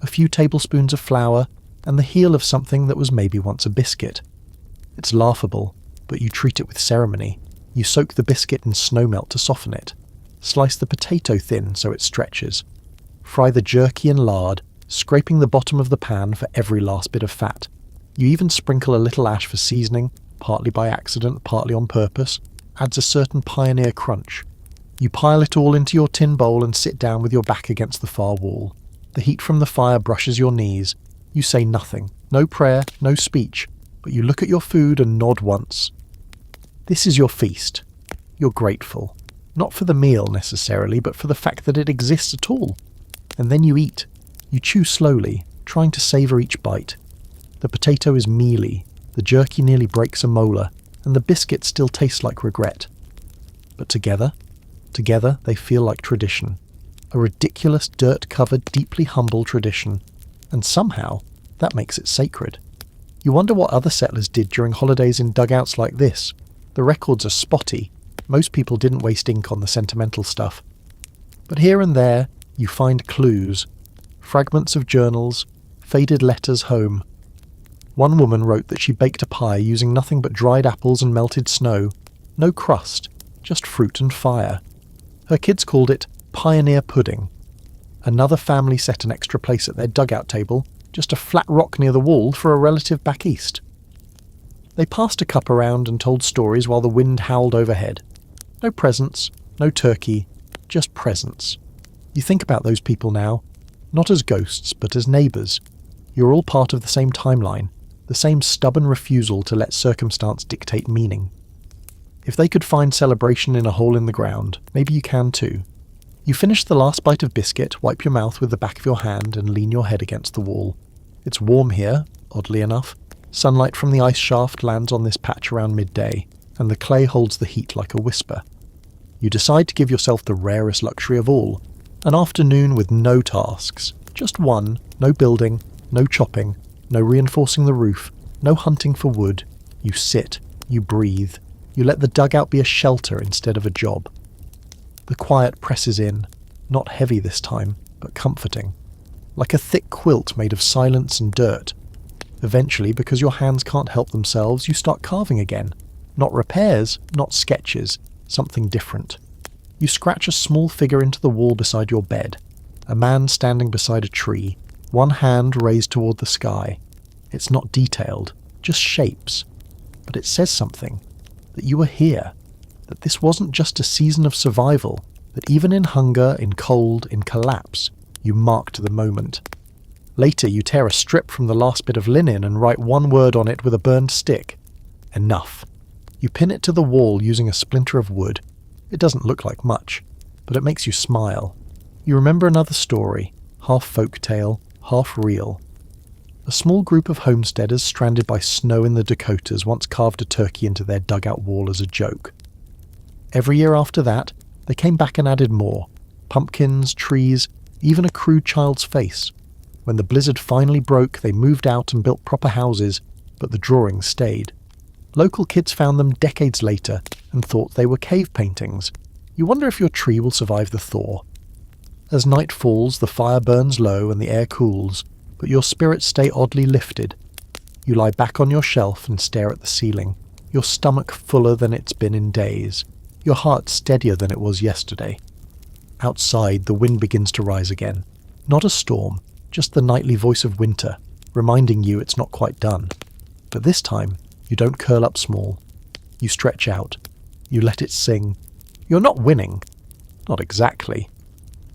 A: a few tablespoons of flour, and the heel of something that was maybe once a biscuit. It's laughable, but you treat it with ceremony. You soak the biscuit in snowmelt to soften it. Slice the potato thin so it stretches. Fry the jerky in lard, scraping the bottom of the pan for every last bit of fat. You even sprinkle a little ash for seasoning, partly by accident, partly on purpose. Adds a certain pioneer crunch. You pile it all into your tin bowl and sit down with your back against the far wall. The heat from the fire brushes your knees. You say nothing, no prayer, no speech, but you look at your food and nod once. This is your feast. You're grateful. Not for the meal necessarily, but for the fact that it exists at all. And then you eat. You chew slowly, trying to savour each bite. The potato is mealy, the jerky nearly breaks a molar, and the biscuit still tastes like regret. But together they feel like tradition. A ridiculous, dirt-covered, deeply humble tradition. And somehow, that makes it sacred. You wonder what other settlers did during holidays in dugouts like this. The records are spotty. Most people didn't waste ink on the sentimental stuff. But here and there, you find clues. Fragments of journals, faded letters home. One woman wrote that she baked a pie using nothing but dried apples and melted snow. No crust, just fruit and fire. Her kids called it pioneer pudding. Another family set an extra place at their dugout table, just a flat rock near the wall for a relative back east. They passed a cup around and told stories while the wind howled overhead. No presents, no turkey, just presents. You think about those people now, not as ghosts, but as neighbours. You're all part of the same timeline, the same stubborn refusal to let circumstance dictate meaning. If they could find celebration in a hole in the ground, maybe you can too. You finish the last bite of biscuit, wipe your mouth with the back of your hand and lean your head against the wall. It's warm here, oddly enough. Sunlight from the ice shaft lands on this patch around midday, and the clay holds the heat like a whisper. You decide to give yourself the rarest luxury of all, an afternoon with no tasks. Just one, no building, no chopping, no reinforcing the roof, no hunting for wood. You sit, you breathe, you let the dugout be a shelter instead of a job. The quiet presses in, not heavy this time, but comforting. like a thick quilt made of silence and dirt. Eventually, because your hands can't help themselves, you start carving again. Not repairs, not sketches, something different. You scratch a small figure into the wall beside your bed. A man standing beside a tree, one hand raised toward the sky. It's not detailed, just shapes. But it says something. That you were here. That this wasn't just a season of survival. That even in hunger, in cold, in collapse, you marked the moment. Later you tear a strip from the last bit of linen and write one word on it with a burned stick. Enough. You pin it to the wall using a splinter of wood. It doesn't look like much, but it makes you smile. You remember another story, half folk tale, half real. A small group of homesteaders stranded by snow in the Dakotas once carved a turkey into their dugout wall as a joke. Every year after that, they came back and added more. Pumpkins, trees, even a crude child's face. When the blizzard finally broke, they moved out and built proper houses, but the drawings stayed. Local kids found them decades later and thought they were cave paintings. You wonder if your tree will survive the thaw. As night falls, the fire burns low and the air cools, but your spirits stay oddly lifted. You lie back on your shelf and stare at the ceiling, your stomach fuller than it's been in days, your heart steadier than it was yesterday. Outside, the wind begins to rise again. Not a storm, just the nightly voice of winter, reminding you it's not quite done. But this time, you don't curl up small. You stretch out. You let it sing. You're not winning. Not exactly.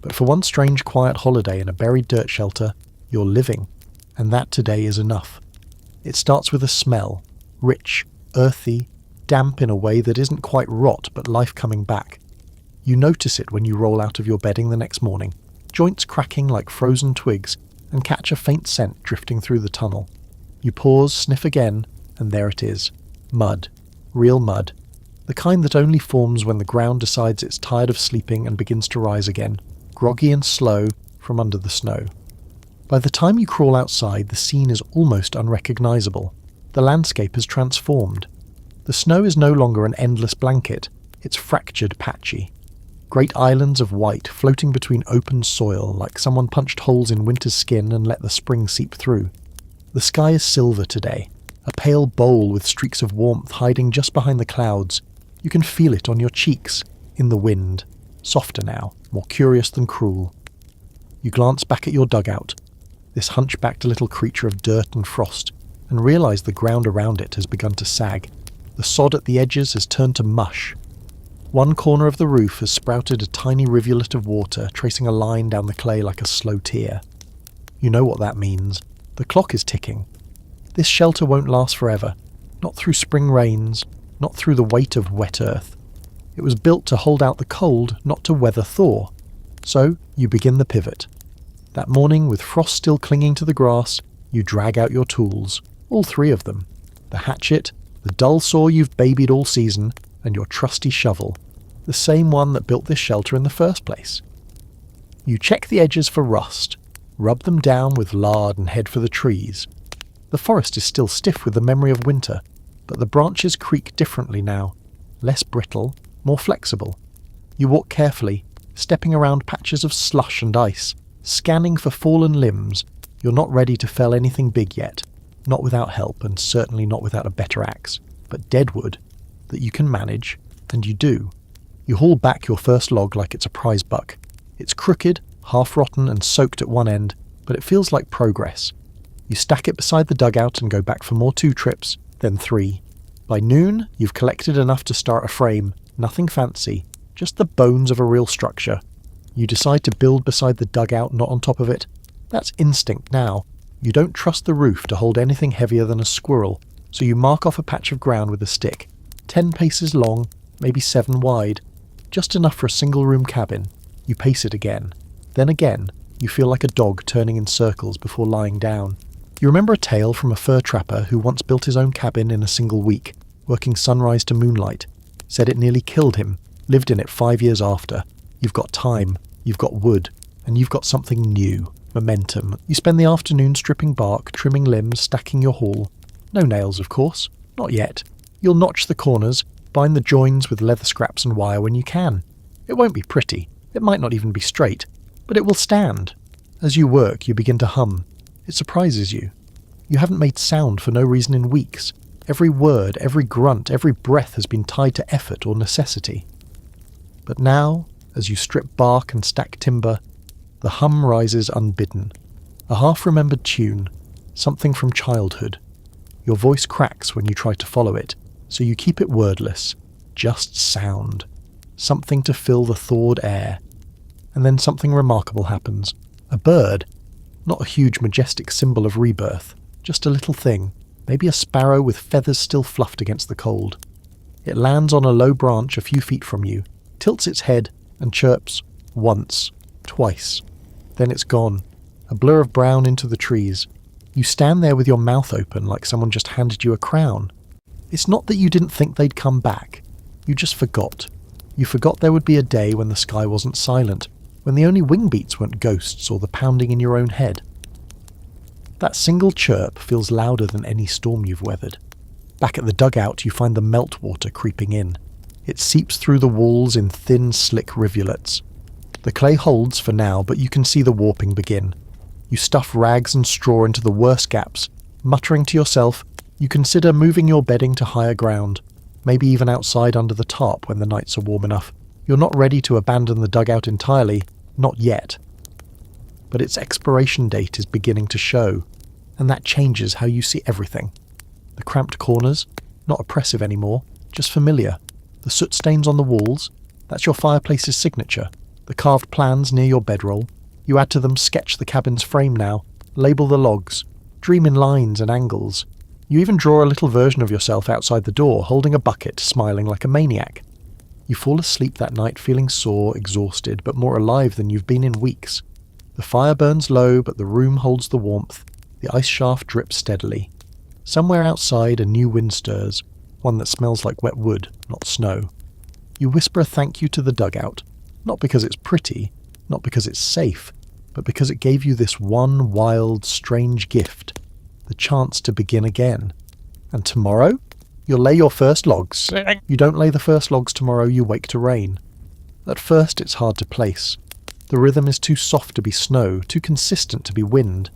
A: But for one strange quiet holiday in a buried dirt shelter, you're living. And that today is enough. It starts with a smell. Rich, earthy, damp in a way that isn't quite rot but life coming back. You notice it when you roll out of your bedding the next morning, joints cracking like frozen twigs, and catch a faint scent drifting through the tunnel. You pause, sniff again, and there it is. Mud. Real mud. The kind that only forms when the ground decides it's tired of sleeping and begins to rise again, groggy and slow, from under the snow. By the time you crawl outside, the scene is almost unrecognizable. The landscape has transformed. The snow is no longer an endless blanket, it's fractured patchy. Great islands of white floating between open soil like someone punched holes in winter's skin and let the spring seep through. The sky is silver today, a pale bowl with streaks of warmth hiding just behind the clouds. You can feel it on your cheeks, in the wind, softer now, more curious than cruel. You glance back at your dugout, this hunchbacked little creature of dirt and frost, and realise the ground around it has begun to sag. The sod at the edges has turned to mush. One corner of the roof has sprouted a tiny rivulet of water, tracing a line down the clay like a slow tear. You know what that means. The clock is ticking. This shelter won't last forever. Not through spring rains, not through the weight of wet earth. It was built to hold out the cold, not to weather thaw. So, you begin the pivot. That morning, with frost still clinging to the grass, you drag out your tools. All three of them. The hatchet, the dull saw you've babied all season, and your trusty shovel, the same one that built this shelter in the first place. You check the edges for rust, rub them down with lard and head for the trees. The forest is still stiff with the memory of winter, but the branches creak differently now, less brittle, more flexible. You walk carefully, stepping around patches of slush and ice, scanning for fallen limbs. You're not ready to fell anything big yet, not without help and certainly not without a better axe, but dead wood that you can manage, and you do. You haul back your first log like it's a prize buck. It's crooked, half-rotten and soaked at one end, but it feels like progress. You stack it beside the dugout and go back for more 2 trips, then 3. By noon, you've collected enough to start a frame, nothing fancy, just the bones of a real structure. You decide to build beside the dugout, not on top of it. That's instinct now. You don't trust the roof to hold anything heavier than a squirrel, so you mark off a patch of ground with a stick. 10 paces long, maybe 7 wide, just enough for a single-room cabin. You pace it again. Then again, you feel like a dog turning in circles before lying down. You remember a tale from a fur trapper who once built his own cabin in a single week, working sunrise to moonlight. Said it nearly killed him, lived in it 5 years after. You've got time, you've got wood, and you've got something new, momentum. You spend the afternoon stripping bark, trimming limbs, stacking your haul. No nails, of course. Not yet. You'll notch the corners, bind the joins with leather scraps and wire when you can. It won't be pretty, it might not even be straight, but it will stand. As you work, you begin to hum. It surprises you. You haven't made sound for no reason in weeks. Every word, every grunt, every breath has been tied to effort or necessity. But now, as you strip bark and stack timber, the hum rises unbidden. A half-remembered tune, something from childhood. Your voice cracks when you try to follow it, so you keep it wordless, just sound. Something to fill the thawed air. And then something remarkable happens. A bird, not a huge majestic symbol of rebirth, just a little thing, maybe a sparrow with feathers still fluffed against the cold. It lands on a low branch a few feet from you, tilts its head, and chirps once, twice. Then it's gone, a blur of brown into the trees. You stand there with your mouth open like someone just handed you a crown. It's not that you didn't think they'd come back. You just forgot. You forgot there would be a day when the sky wasn't silent, when the only wing beats weren't ghosts or the pounding in your own head. That single chirp feels louder than any storm you've weathered. Back at the dugout, you find the meltwater creeping in. It seeps through the walls in thin, slick rivulets. The clay holds for now, but you can see the warping begin. You stuff rags and straw into the worst gaps. Muttering to yourself, you consider moving your bedding to higher ground, maybe even outside under the tarp when the nights are warm enough. You're not ready to abandon the dugout entirely, not yet. But its expiration date is beginning to show, and that changes how you see everything. The cramped corners, not oppressive anymore, just familiar. The soot stains on the walls, that's your fireplace's signature. The carved plans near your bedroll, you add to them sketch the cabin's frame now, label the logs, dream in lines and angles. You even draw a little version of yourself outside the door, holding a bucket, smiling like a maniac. You fall asleep that night feeling sore, exhausted, but more alive than you've been in weeks. The fire burns low, but the room holds the warmth. The ice shaft drips steadily. Somewhere outside a new wind stirs, one that smells like wet wood, not snow. You whisper a thank you to the dugout, not because it's pretty, not because it's safe, but because it gave you this one wild, strange gift, the chance to begin again. And tomorrow, you'll lay your first logs. You don't lay the first logs tomorrow, you wake to rain. At first it's hard to place. The rhythm is too soft to be snow, too consistent to be wind.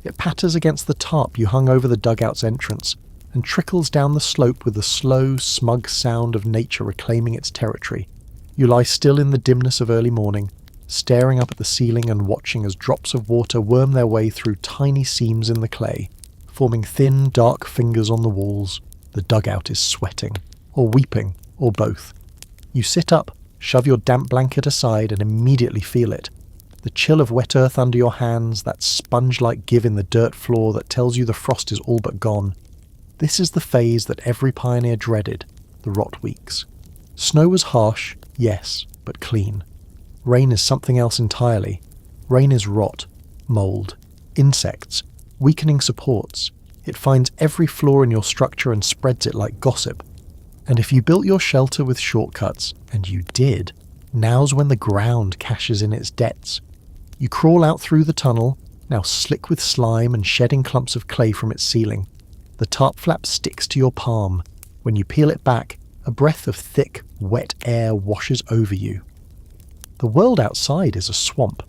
A: It patters against the tarp you hung over the dugout's entrance, and trickles down the slope with the slow, smug sound of nature reclaiming its territory. You lie still in the dimness of early morning, staring up at the ceiling and watching as drops of water worm their way through tiny seams in the clay, forming thin, dark fingers on the walls. The dugout is sweating, or weeping, or both. You sit up, shove your damp blanket aside, and immediately feel it. The chill of wet earth under your hands, that sponge-like give in the dirt floor that tells you the frost is all but gone. This is the phase that every pioneer dreaded, the rot weeks. Snow was harsh, yes, but clean. Rain is something else entirely. Rain is rot, mould, insects, weakening supports. It finds every flaw in your structure and spreads it like gossip. And if you built your shelter with shortcuts, and you did, now's when the ground cashes in its debts. You crawl out through the tunnel, now slick with slime and shedding clumps of clay from its ceiling. The tarp flap sticks to your palm. When you peel it back, a breath of thick, wet air washes over you. The world outside is a swamp.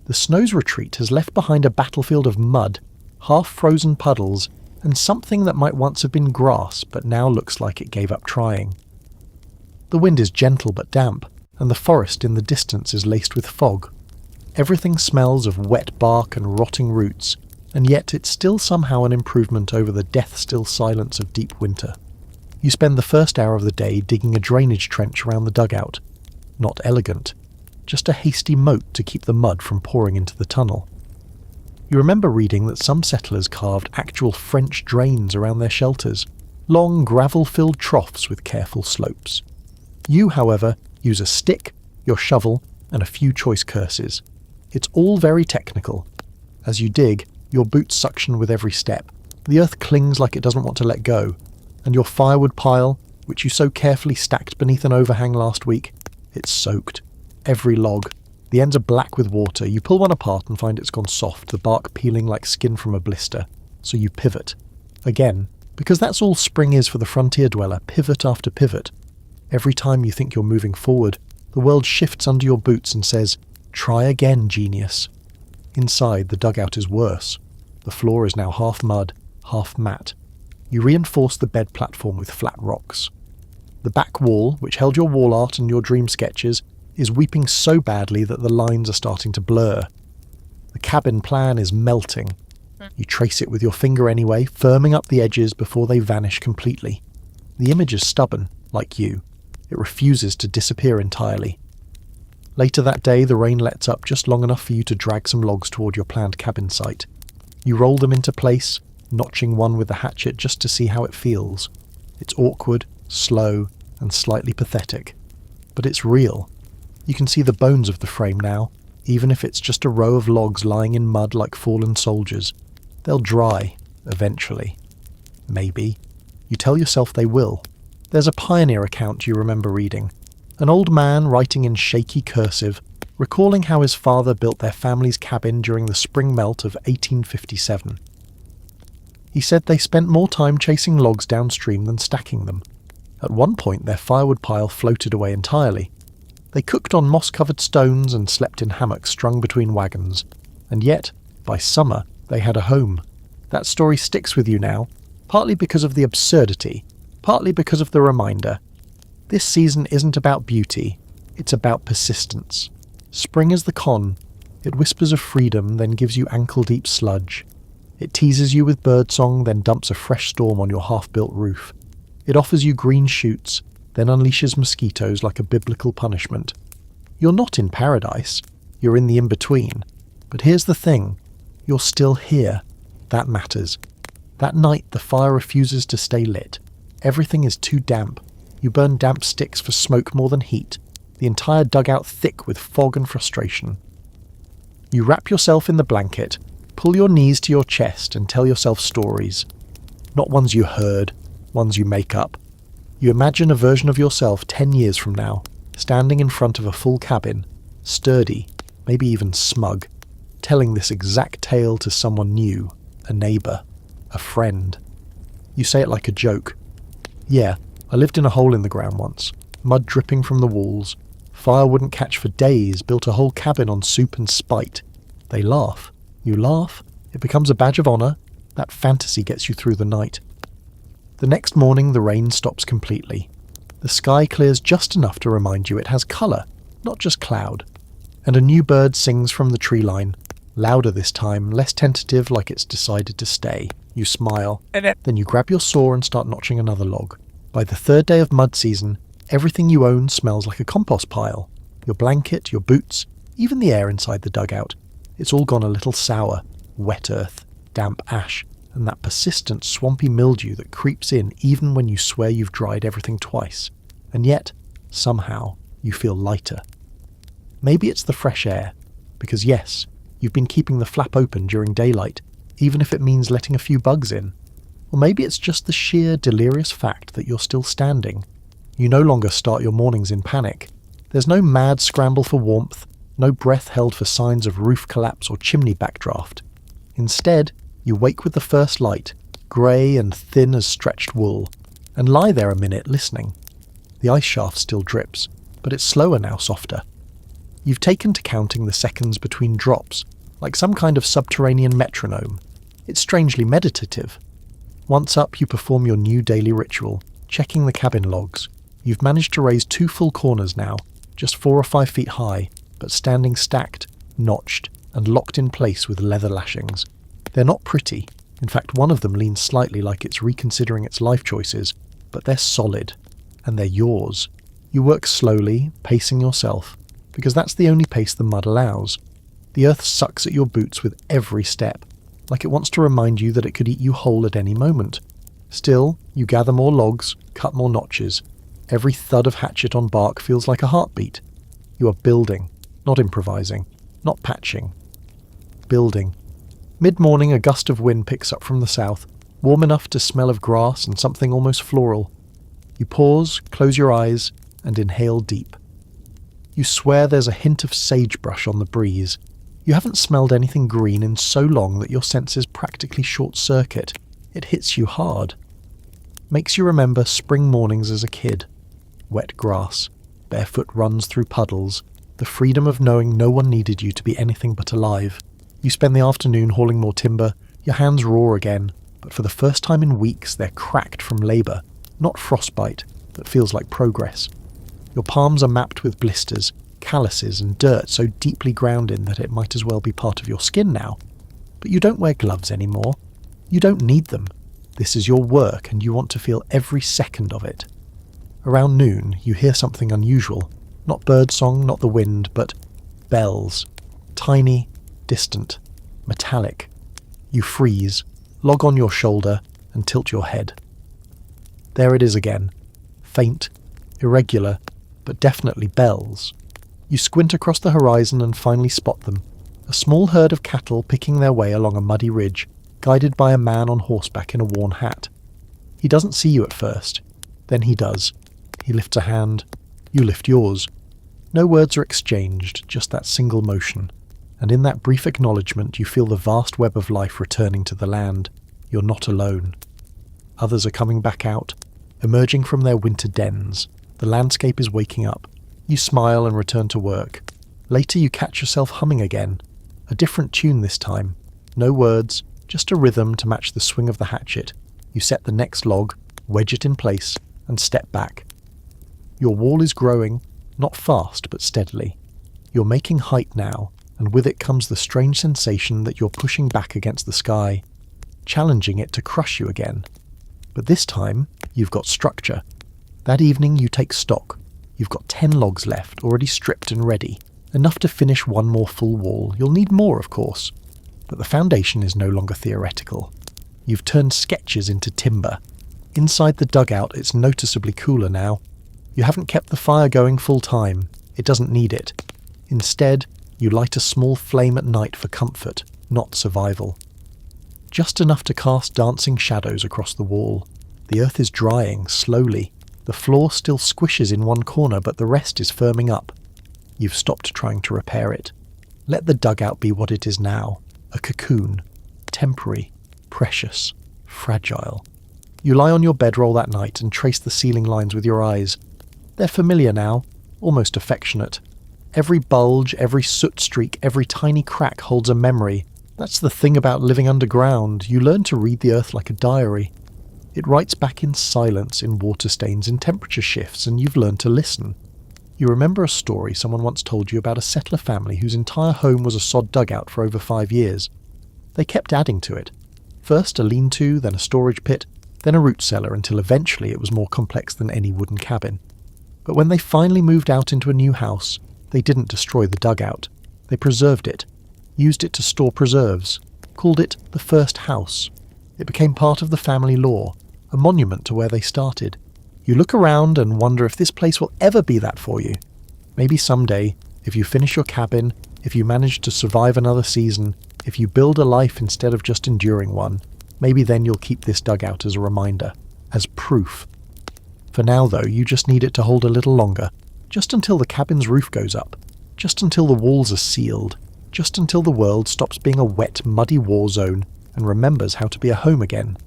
A: The snow's retreat has left behind a battlefield of mud, half-frozen puddles, and something that might once have been grass but now looks like it gave up trying. The wind is gentle but damp, and the forest in the distance is laced with fog. Everything smells of wet bark and rotting roots, and yet it's still somehow an improvement over the death-still silence of deep winter. You spend the first hour of the day digging a drainage trench around the dugout. Not elegant, just a hasty moat to keep the mud from pouring into the tunnel. You remember reading that some settlers carved actual French drains around their shelters, long gravel-filled troughs with careful slopes. You, however, use a stick, your shovel, and a few choice curses. It's all very technical. As you dig, your boots suction with every step. The earth clings like it doesn't want to let go, and your firewood pile, which you so carefully stacked beneath an overhang last week, it's soaked. Every log. The ends are black with water. You pull one apart and find it's gone soft, the bark peeling like skin from a blister. So you pivot. Again, because that's all spring is for the frontier dweller, pivot after pivot. Every time you think you're moving forward, the world shifts under your boots and says, "Try again, genius." Inside, the dugout is worse. The floor is now half mud, half mat. You reinforce the bed platform with flat rocks. The back wall, which held your wall art and your dream sketches, is weeping so badly that the lines are starting to blur. The cabin plan is melting. You trace it with your finger anyway, firming up the edges before they vanish completely. The image is stubborn, like you. It refuses to disappear entirely. Later that day, the rain lets up just long enough for you to drag some logs toward your planned cabin site. You roll them into place, notching one with the hatchet just to see how it feels. It's awkward, slow, and slightly pathetic. But it's real. You can see the bones of the frame now, even if it's just a row of logs lying in mud like fallen soldiers. They'll dry, eventually. Maybe. You tell yourself they will. There's a pioneer account you remember reading. An old man writing in shaky cursive, recalling how his father built their family's cabin during the spring melt of 1857. He said they spent more time chasing logs downstream than stacking them. At one point their firewood pile floated away entirely. They cooked on moss-covered stones and slept in hammocks strung between wagons. And yet, by summer, they had a home. That story sticks with you now, partly because of the absurdity, partly because of the reminder. This season isn't about beauty, it's about persistence. Spring is the con. It whispers of freedom, then gives you ankle-deep sludge. It teases you with birdsong, then dumps a fresh storm on your half-built roof. It offers you green shoots, then unleashes mosquitoes like a biblical punishment. You're not in paradise, you're in the in-between. But here's the thing, you're still here. That matters. That night the fire refuses to stay lit. Everything is too damp. You burn damp sticks for smoke more than heat, the entire dugout thick with fog and frustration. You wrap yourself in the blanket, pull your knees to your chest and tell yourself stories. Not ones you heard, ones you make up. You imagine a version of yourself 10 years from now, standing in front of a full cabin, sturdy, maybe even smug, telling this exact tale to someone new, a neighbour, a friend. You say it like a joke. Yeah, I lived in a hole in the ground once, mud dripping from the walls. Fire wouldn't catch for days, built a whole cabin on soup and spite. They laugh. You laugh. It becomes a badge of honour. That fantasy gets you through the night. The next morning the rain stops completely. The sky clears just enough to remind you it has colour, not just cloud. And a new bird sings from the tree line, louder this time, less tentative, like it's decided to stay. You smile. Then you grab your saw and start notching another log. By the third day of mud season, everything you own smells like a compost pile. Your blanket, your boots, even the air inside the dugout. It's all gone a little sour. Wet earth, damp ash, and that persistent swampy mildew that creeps in even when you swear you've dried everything twice. And yet, somehow, you feel lighter. Maybe it's the fresh air, because yes, you've been keeping the flap open during daylight, even if it means letting a few bugs in. Or maybe it's just the sheer delirious fact that you're still standing. You no longer start your mornings in panic. There's no mad scramble for warmth, no breath held for signs of roof collapse or chimney backdraft. Instead, you wake with the first light, grey and thin as stretched wool, and lie there a minute listening. The ice shaft still drips, but it's slower now, softer. You've taken to counting the seconds between drops, like some kind of subterranean metronome. It's strangely meditative. Once up, you perform your new daily ritual, checking the cabin logs. You've managed to raise 2 full corners now, just 4 or 5 feet high, but standing stacked, notched, and locked in place with leather lashings. They're not pretty. In fact, one of them leans slightly like it's reconsidering its life choices, but they're solid, and they're yours. You work slowly, pacing yourself, because that's the only pace the mud allows. The earth sucks at your boots with every step, like it wants to remind you that it could eat you whole at any moment. Still, you gather more logs, cut more notches. Every thud of hatchet on bark feels like a heartbeat. You are building, not improvising, not patching. Building. Mid-morning, a gust of wind picks up from the south, warm enough to smell of grass and something almost floral. You pause, close your eyes, and inhale deep. You swear there's a hint of sagebrush on the breeze. You haven't smelled anything green in so long that your senses practically short-circuit. It hits you hard. Makes you remember spring mornings as a kid. Wet grass, barefoot runs through puddles, the freedom of knowing no one needed you to be anything but alive. You spend the afternoon hauling more timber, your hands raw again, but for the first time in weeks they're cracked from labour, not frostbite, that feels like progress. Your palms are mapped with blisters, calluses and dirt so deeply ground in that it might as well be part of your skin now. But you don't wear gloves anymore. You don't need them. This is your work and you want to feel every second of it. Around noon, you hear something unusual. Not birdsong, not the wind, but bells. Tiny, distant, metallic. You freeze, log on your shoulder, and tilt your head. There it is again. Faint, irregular, but definitely bells. You squint across the horizon and finally spot them. A small herd of cattle picking their way along a muddy ridge, guided by a man on horseback in a worn hat. He doesn't see you at first. Then he does. He lifts a hand. You lift yours. No words are exchanged, just that single motion. And in that brief acknowledgement you feel the vast web of life returning to the land. You're not alone. Others are coming back out, emerging from their winter dens. The landscape is waking up. You smile and return to work. Later you catch yourself humming again. A different tune this time. No words, just a rhythm to match the swing of the hatchet. You set the next log, wedge it in place, and step back. Your wall is growing, not fast but steadily. You're making height now, and with it comes the strange sensation that you're pushing back against the sky, challenging it to crush you again. But this time, you've got structure. That evening you take stock. You've got 10 logs left, already stripped and ready. Enough to finish one more full wall. You'll need more, of course. But the foundation is no longer theoretical. You've turned sketches into timber. Inside the dugout it's noticeably cooler now. You haven't kept the fire going full time. It doesn't need it. Instead, you light a small flame at night for comfort, not survival. Just enough to cast dancing shadows across the wall. The earth is drying, slowly. The floor still squishes in one corner, but the rest is firming up. You've stopped trying to repair it. Let the dugout be what it is now. A cocoon. Temporary. Precious. Fragile. You lie on your bedroll that night and trace the ceiling lines with your eyes. They're familiar now. Almost affectionate. Every bulge, every soot streak, every tiny crack holds a memory. That's the thing about living underground. You learn to read the earth like a diary. It writes back in silence, in water stains, in temperature shifts, and you've learned to listen. You remember a story someone once told you about a settler family whose entire home was a sod dugout for over 5 years. They kept adding to it. First a lean-to, then a storage pit, then a root cellar, until eventually it was more complex than any wooden cabin. But when they finally moved out into a new house, they didn't destroy the dugout. They preserved it, used it to store preserves, called it the first house. It became part of the family lore, a monument to where they started. You look around and wonder if this place will ever be that for you. Maybe someday, if you finish your cabin, if you manage to survive another season, if you build a life instead of just enduring one, maybe then you'll keep this dugout as a reminder, as proof. For now though, you just need it to hold a little longer, just until the cabin's roof goes up, just until the walls are sealed, just until the world stops being a wet, muddy war zone and remembers how to be a home again.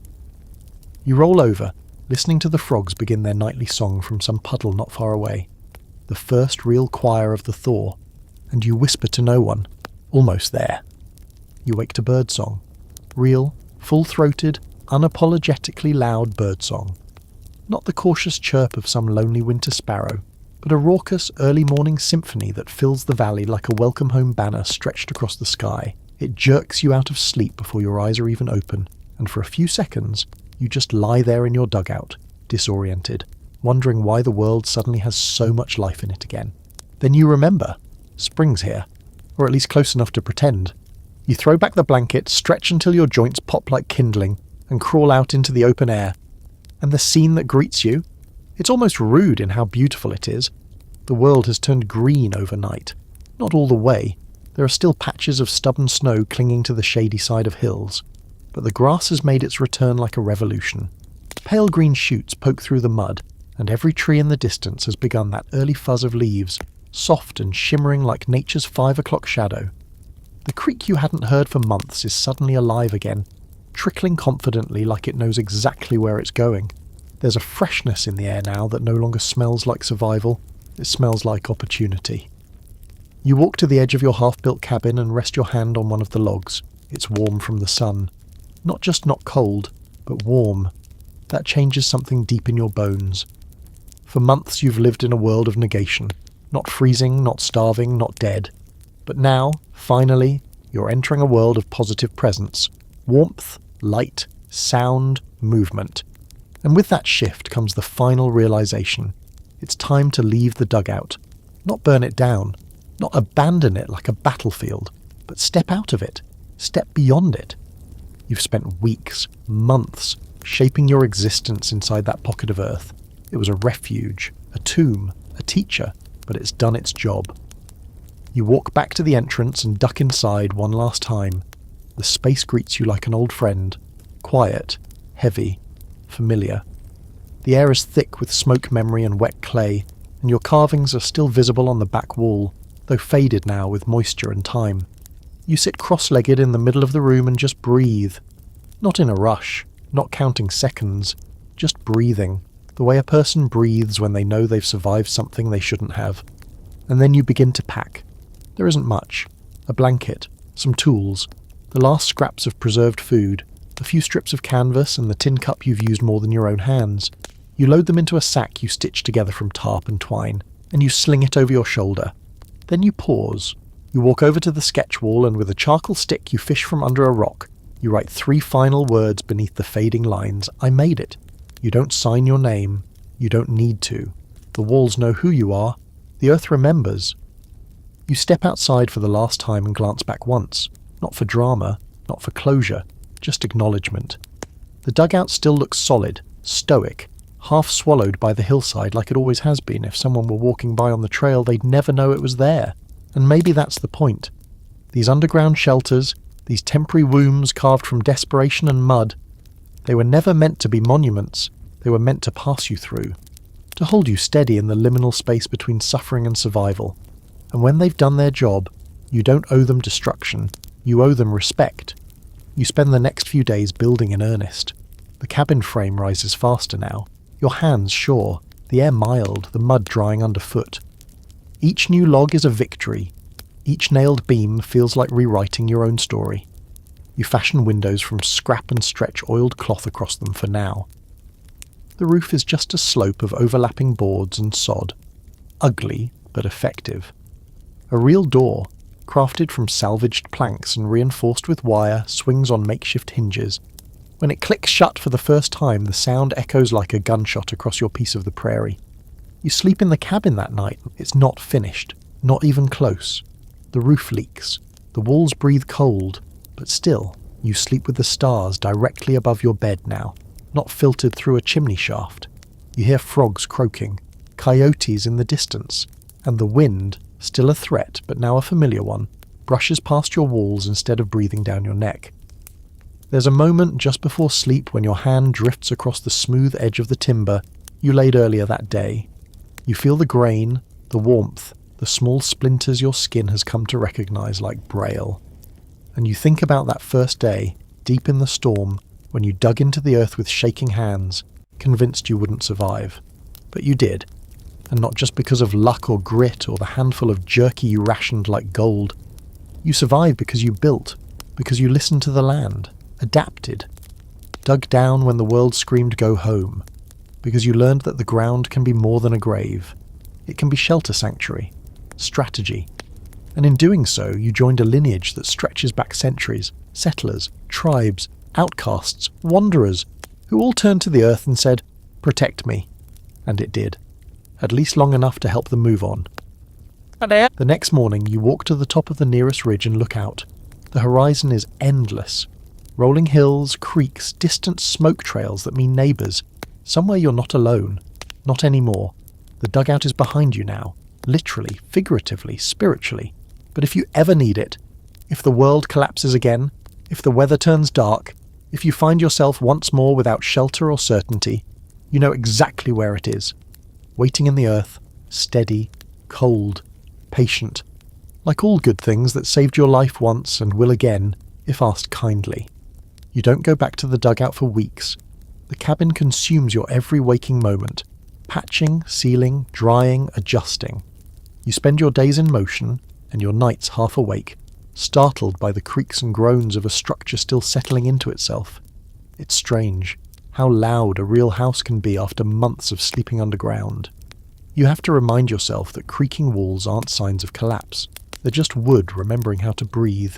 A: You roll over, listening to the frogs begin their nightly song from some puddle not far away, the first real choir of the thaw, and you whisper to no one, almost there. You wake to birdsong, real, full-throated, unapologetically loud birdsong. Not the cautious chirp of some lonely winter sparrow, but a raucous early morning symphony that fills the valley like a welcome home banner stretched across the sky. It jerks you out of sleep before your eyes are even open, and for a few seconds, you just lie there in your dugout, disoriented, wondering why the world suddenly has so much life in it again. Then you remember. Spring's here, or at least close enough to pretend. You throw back the blanket, stretch until your joints pop like kindling, and crawl out into the open air. And the scene that greets you? It's almost rude in how beautiful it is. The world has turned green overnight. Not all the way. There are still patches of stubborn snow clinging to the shady side of hills. But the grass has made its return like a revolution. Pale green shoots poke through the mud, and every tree in the distance has begun that early fuzz of leaves, soft and shimmering like nature's 5 o'clock shadow. The creek you hadn't heard for months is suddenly alive again, trickling confidently like it knows exactly where it's going. There's a freshness in the air now that no longer smells like survival, it smells like opportunity. You walk to the edge of your half-built cabin and rest your hand on one of the logs. It's warm from the sun. Not just not cold, but warm. That changes something deep in your bones. For months you've lived in a world of negation. Not freezing, not starving, not dead. But now, finally, you're entering a world of positive presence. Warmth, light, sound, movement. And with that shift comes the final realization. It's time to leave the dugout. Not burn it down. Not abandon it like a battlefield. But step out of it. Step beyond it. You've spent weeks, months, shaping your existence inside that pocket of earth. It was a refuge, a tomb, a teacher, but it's done its job. You walk back to the entrance and duck inside one last time. The space greets you like an old friend. Quiet, heavy, familiar. The air is thick with smoke memory and wet clay, and your carvings are still visible on the back wall, though faded now with moisture and time. You sit cross-legged in the middle of the room and just breathe. Not in a rush, not counting seconds, just breathing, the way a person breathes when they know they've survived something they shouldn't have. And then you begin to pack. There isn't much. A blanket, some tools, the last scraps of preserved food, a few strips of canvas and the tin cup you've used more than your own hands. You load them into a sack you stitch together from tarp and twine, and you sling it over your shoulder. Then you pause. You walk over to the sketch wall and with a charcoal stick you fish from under a rock. You write 3 final words beneath the fading lines. I made it. You don't sign your name. You don't need to. The walls know who you are. The earth remembers. You step outside for the last time and glance back once. Not for drama, not for closure, just acknowledgement. The dugout still looks solid, stoic, half swallowed by the hillside like it always has been. If someone were walking by on the trail, they'd never know it was there. And maybe that's the point. These underground shelters, these temporary wombs carved from desperation and mud, they were never meant to be monuments. They were meant to pass you through, to hold you steady in the liminal space between suffering and survival. And when they've done their job, you don't owe them destruction. You owe them respect. You spend the next few days building in earnest. The cabin frame rises faster now. Your hands sure, the air mild, the mud drying underfoot. Each new log is a victory. Each nailed beam feels like rewriting your own story. You fashion windows from scrap and stretch oiled cloth across them for now. The roof is just a slope of overlapping boards and sod. Ugly, but effective. A real door, crafted from salvaged planks and reinforced with wire, swings on makeshift hinges. When it clicks shut for the first time, the sound echoes like a gunshot across your piece of the prairie. You sleep in the cabin that night. It's not finished, not even close. The roof leaks. The walls breathe cold, but still, you sleep with the stars directly above your bed now, not filtered through a chimney shaft. You hear frogs croaking, coyotes in the distance, and the wind, still a threat but now a familiar one, brushes past your walls instead of breathing down your neck. There's a moment just before sleep when your hand drifts across the smooth edge of the timber you laid earlier that day. You feel the grain, the warmth, the small splinters your skin has come to recognize like braille. And you think about that first day, deep in the storm, when you dug into the earth with shaking hands, convinced you wouldn't survive. But you did. And not just because of luck or grit or the handful of jerky you rationed like gold. You survived because you built, because you listened to the land, adapted, dug down when the world screamed go home, because you learned that the ground can be more than a grave. It can be shelter sanctuary, strategy. And in doing so, you joined a lineage that stretches back centuries, settlers, tribes, outcasts, wanderers, who all turned to the earth and said, "Protect me." And it did. At least long enough to help them move on. The next morning, you walk to the top of the nearest ridge and look out. The horizon is endless. Rolling hills, creeks, distant smoke trails that mean neighbours. Somewhere you're not alone. Not anymore. The dugout is behind you now. Literally, figuratively, spiritually. But if you ever need it, if the world collapses again, if the weather turns dark, if you find yourself once more without shelter or certainty, you know exactly where it is. Waiting in the earth, steady, cold, patient. Like all good things that saved your life once and will again, if asked kindly. You don't go back to the dugout for weeks. The cabin consumes your every waking moment. Patching, sealing, drying, adjusting. You spend your days in motion, and your nights half awake, startled by the creaks and groans of a structure still settling into itself. It's strange how loud a real house can be after months of sleeping underground. You have to remind yourself that creaking walls aren't signs of collapse. They're just wood remembering how to breathe.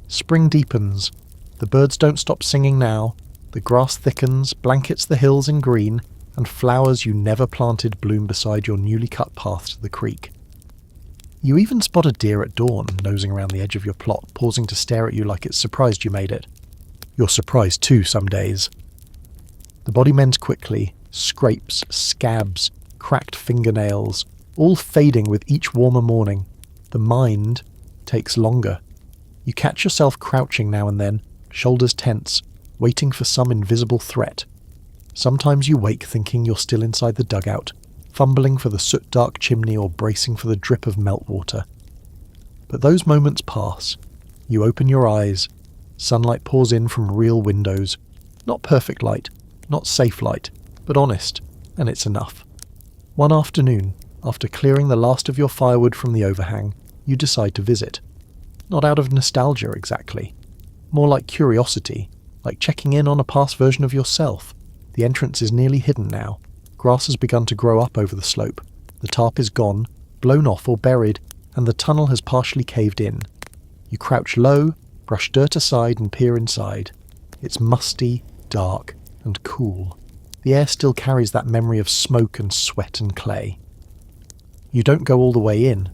A: Spring deepens. The birds don't stop singing now. The grass thickens, blankets the hills in green, and flowers you never planted bloom beside your newly cut path to the creek. You even spot a deer at dawn, nosing around the edge of your plot, pausing to stare at you like it's surprised you made it. You're surprised too some days. The body mends quickly, scrapes, scabs, cracked fingernails, all fading with each warmer morning. The mind takes longer. You catch yourself crouching now and then, shoulders tense, waiting for some invisible threat. Sometimes you wake thinking you're still inside the dugout, fumbling for the soot-dark chimney or bracing for the drip of meltwater. But those moments pass. You open your eyes. Sunlight pours in from real windows. Not perfect light, not safe light, but honest, and it's enough. One afternoon, after clearing the last of your firewood from the overhang, you decide to visit. Not out of nostalgia exactly. More like curiosity, like checking in on a past version of yourself. The entrance is nearly hidden now. Grass has begun to grow up over the slope. The tarp is gone, blown off or buried, and the tunnel has partially caved in. You crouch low, brush dirt aside and peer inside. It's musty, dark, and cool. The air still carries that memory of smoke and sweat and clay. You don't go all the way in.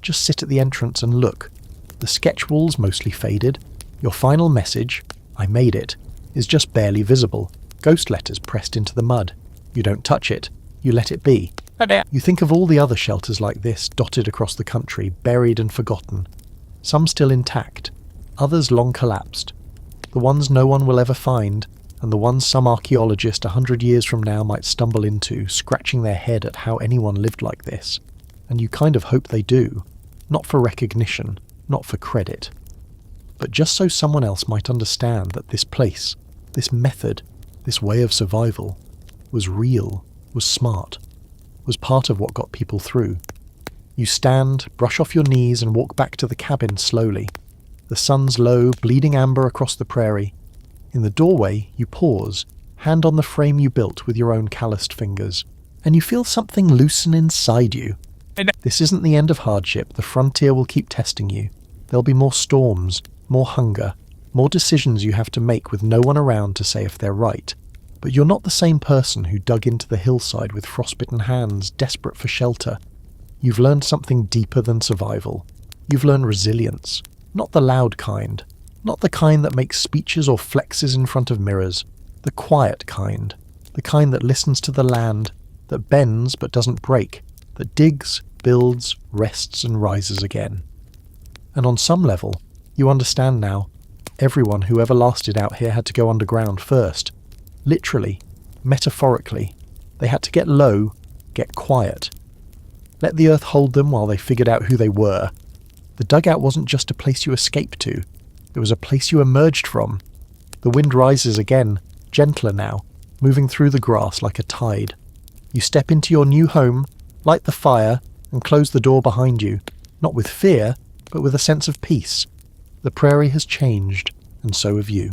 A: Just sit at the entrance and look. The sketch wall's mostly faded. Your final message, "I made it," is just barely visible. Ghost letters pressed into the mud. You don't touch it. You let it be. You think of all the other shelters like this dotted across the country, buried and forgotten. Some still intact. Others long collapsed. The ones no one will ever find, and the ones some archaeologist 100 years from now might stumble into, scratching their head at how anyone lived like this. And you kind of hope they do. Not for recognition, not for credit. But just so someone else might understand that this place, this method, this way of survival, was real, was smart, was part of what got people through. You stand, brush off your knees and walk back to the cabin slowly. The sun's low, bleeding amber across the prairie. In the doorway, you pause, hand on the frame you built with your own calloused fingers, and you feel something loosen inside you. This isn't the end of hardship. The frontier will keep testing you. There'll be more storms, more hunger, more decisions you have to make with no one around to say if they're right. But you're not the same person who dug into the hillside with frostbitten hands, desperate for shelter. You've learned something deeper than survival. You've learned resilience. Not the loud kind. Not the kind that makes speeches or flexes in front of mirrors. The quiet kind. The kind that listens to the land, that bends but doesn't break, that digs, builds, rests and rises again. And on some level, you understand now, everyone who ever lasted out here had to go underground first. Literally, metaphorically, they had to get low, get quiet. Let the earth hold them while they figured out who they were. The dugout wasn't just a place you escaped to, it was a place you emerged from. The wind rises again, gentler now, moving through the grass like a tide. You step into your new home, light the fire, and close the door behind you, not with fear, but with a sense of peace. The prairie has changed, and so have you.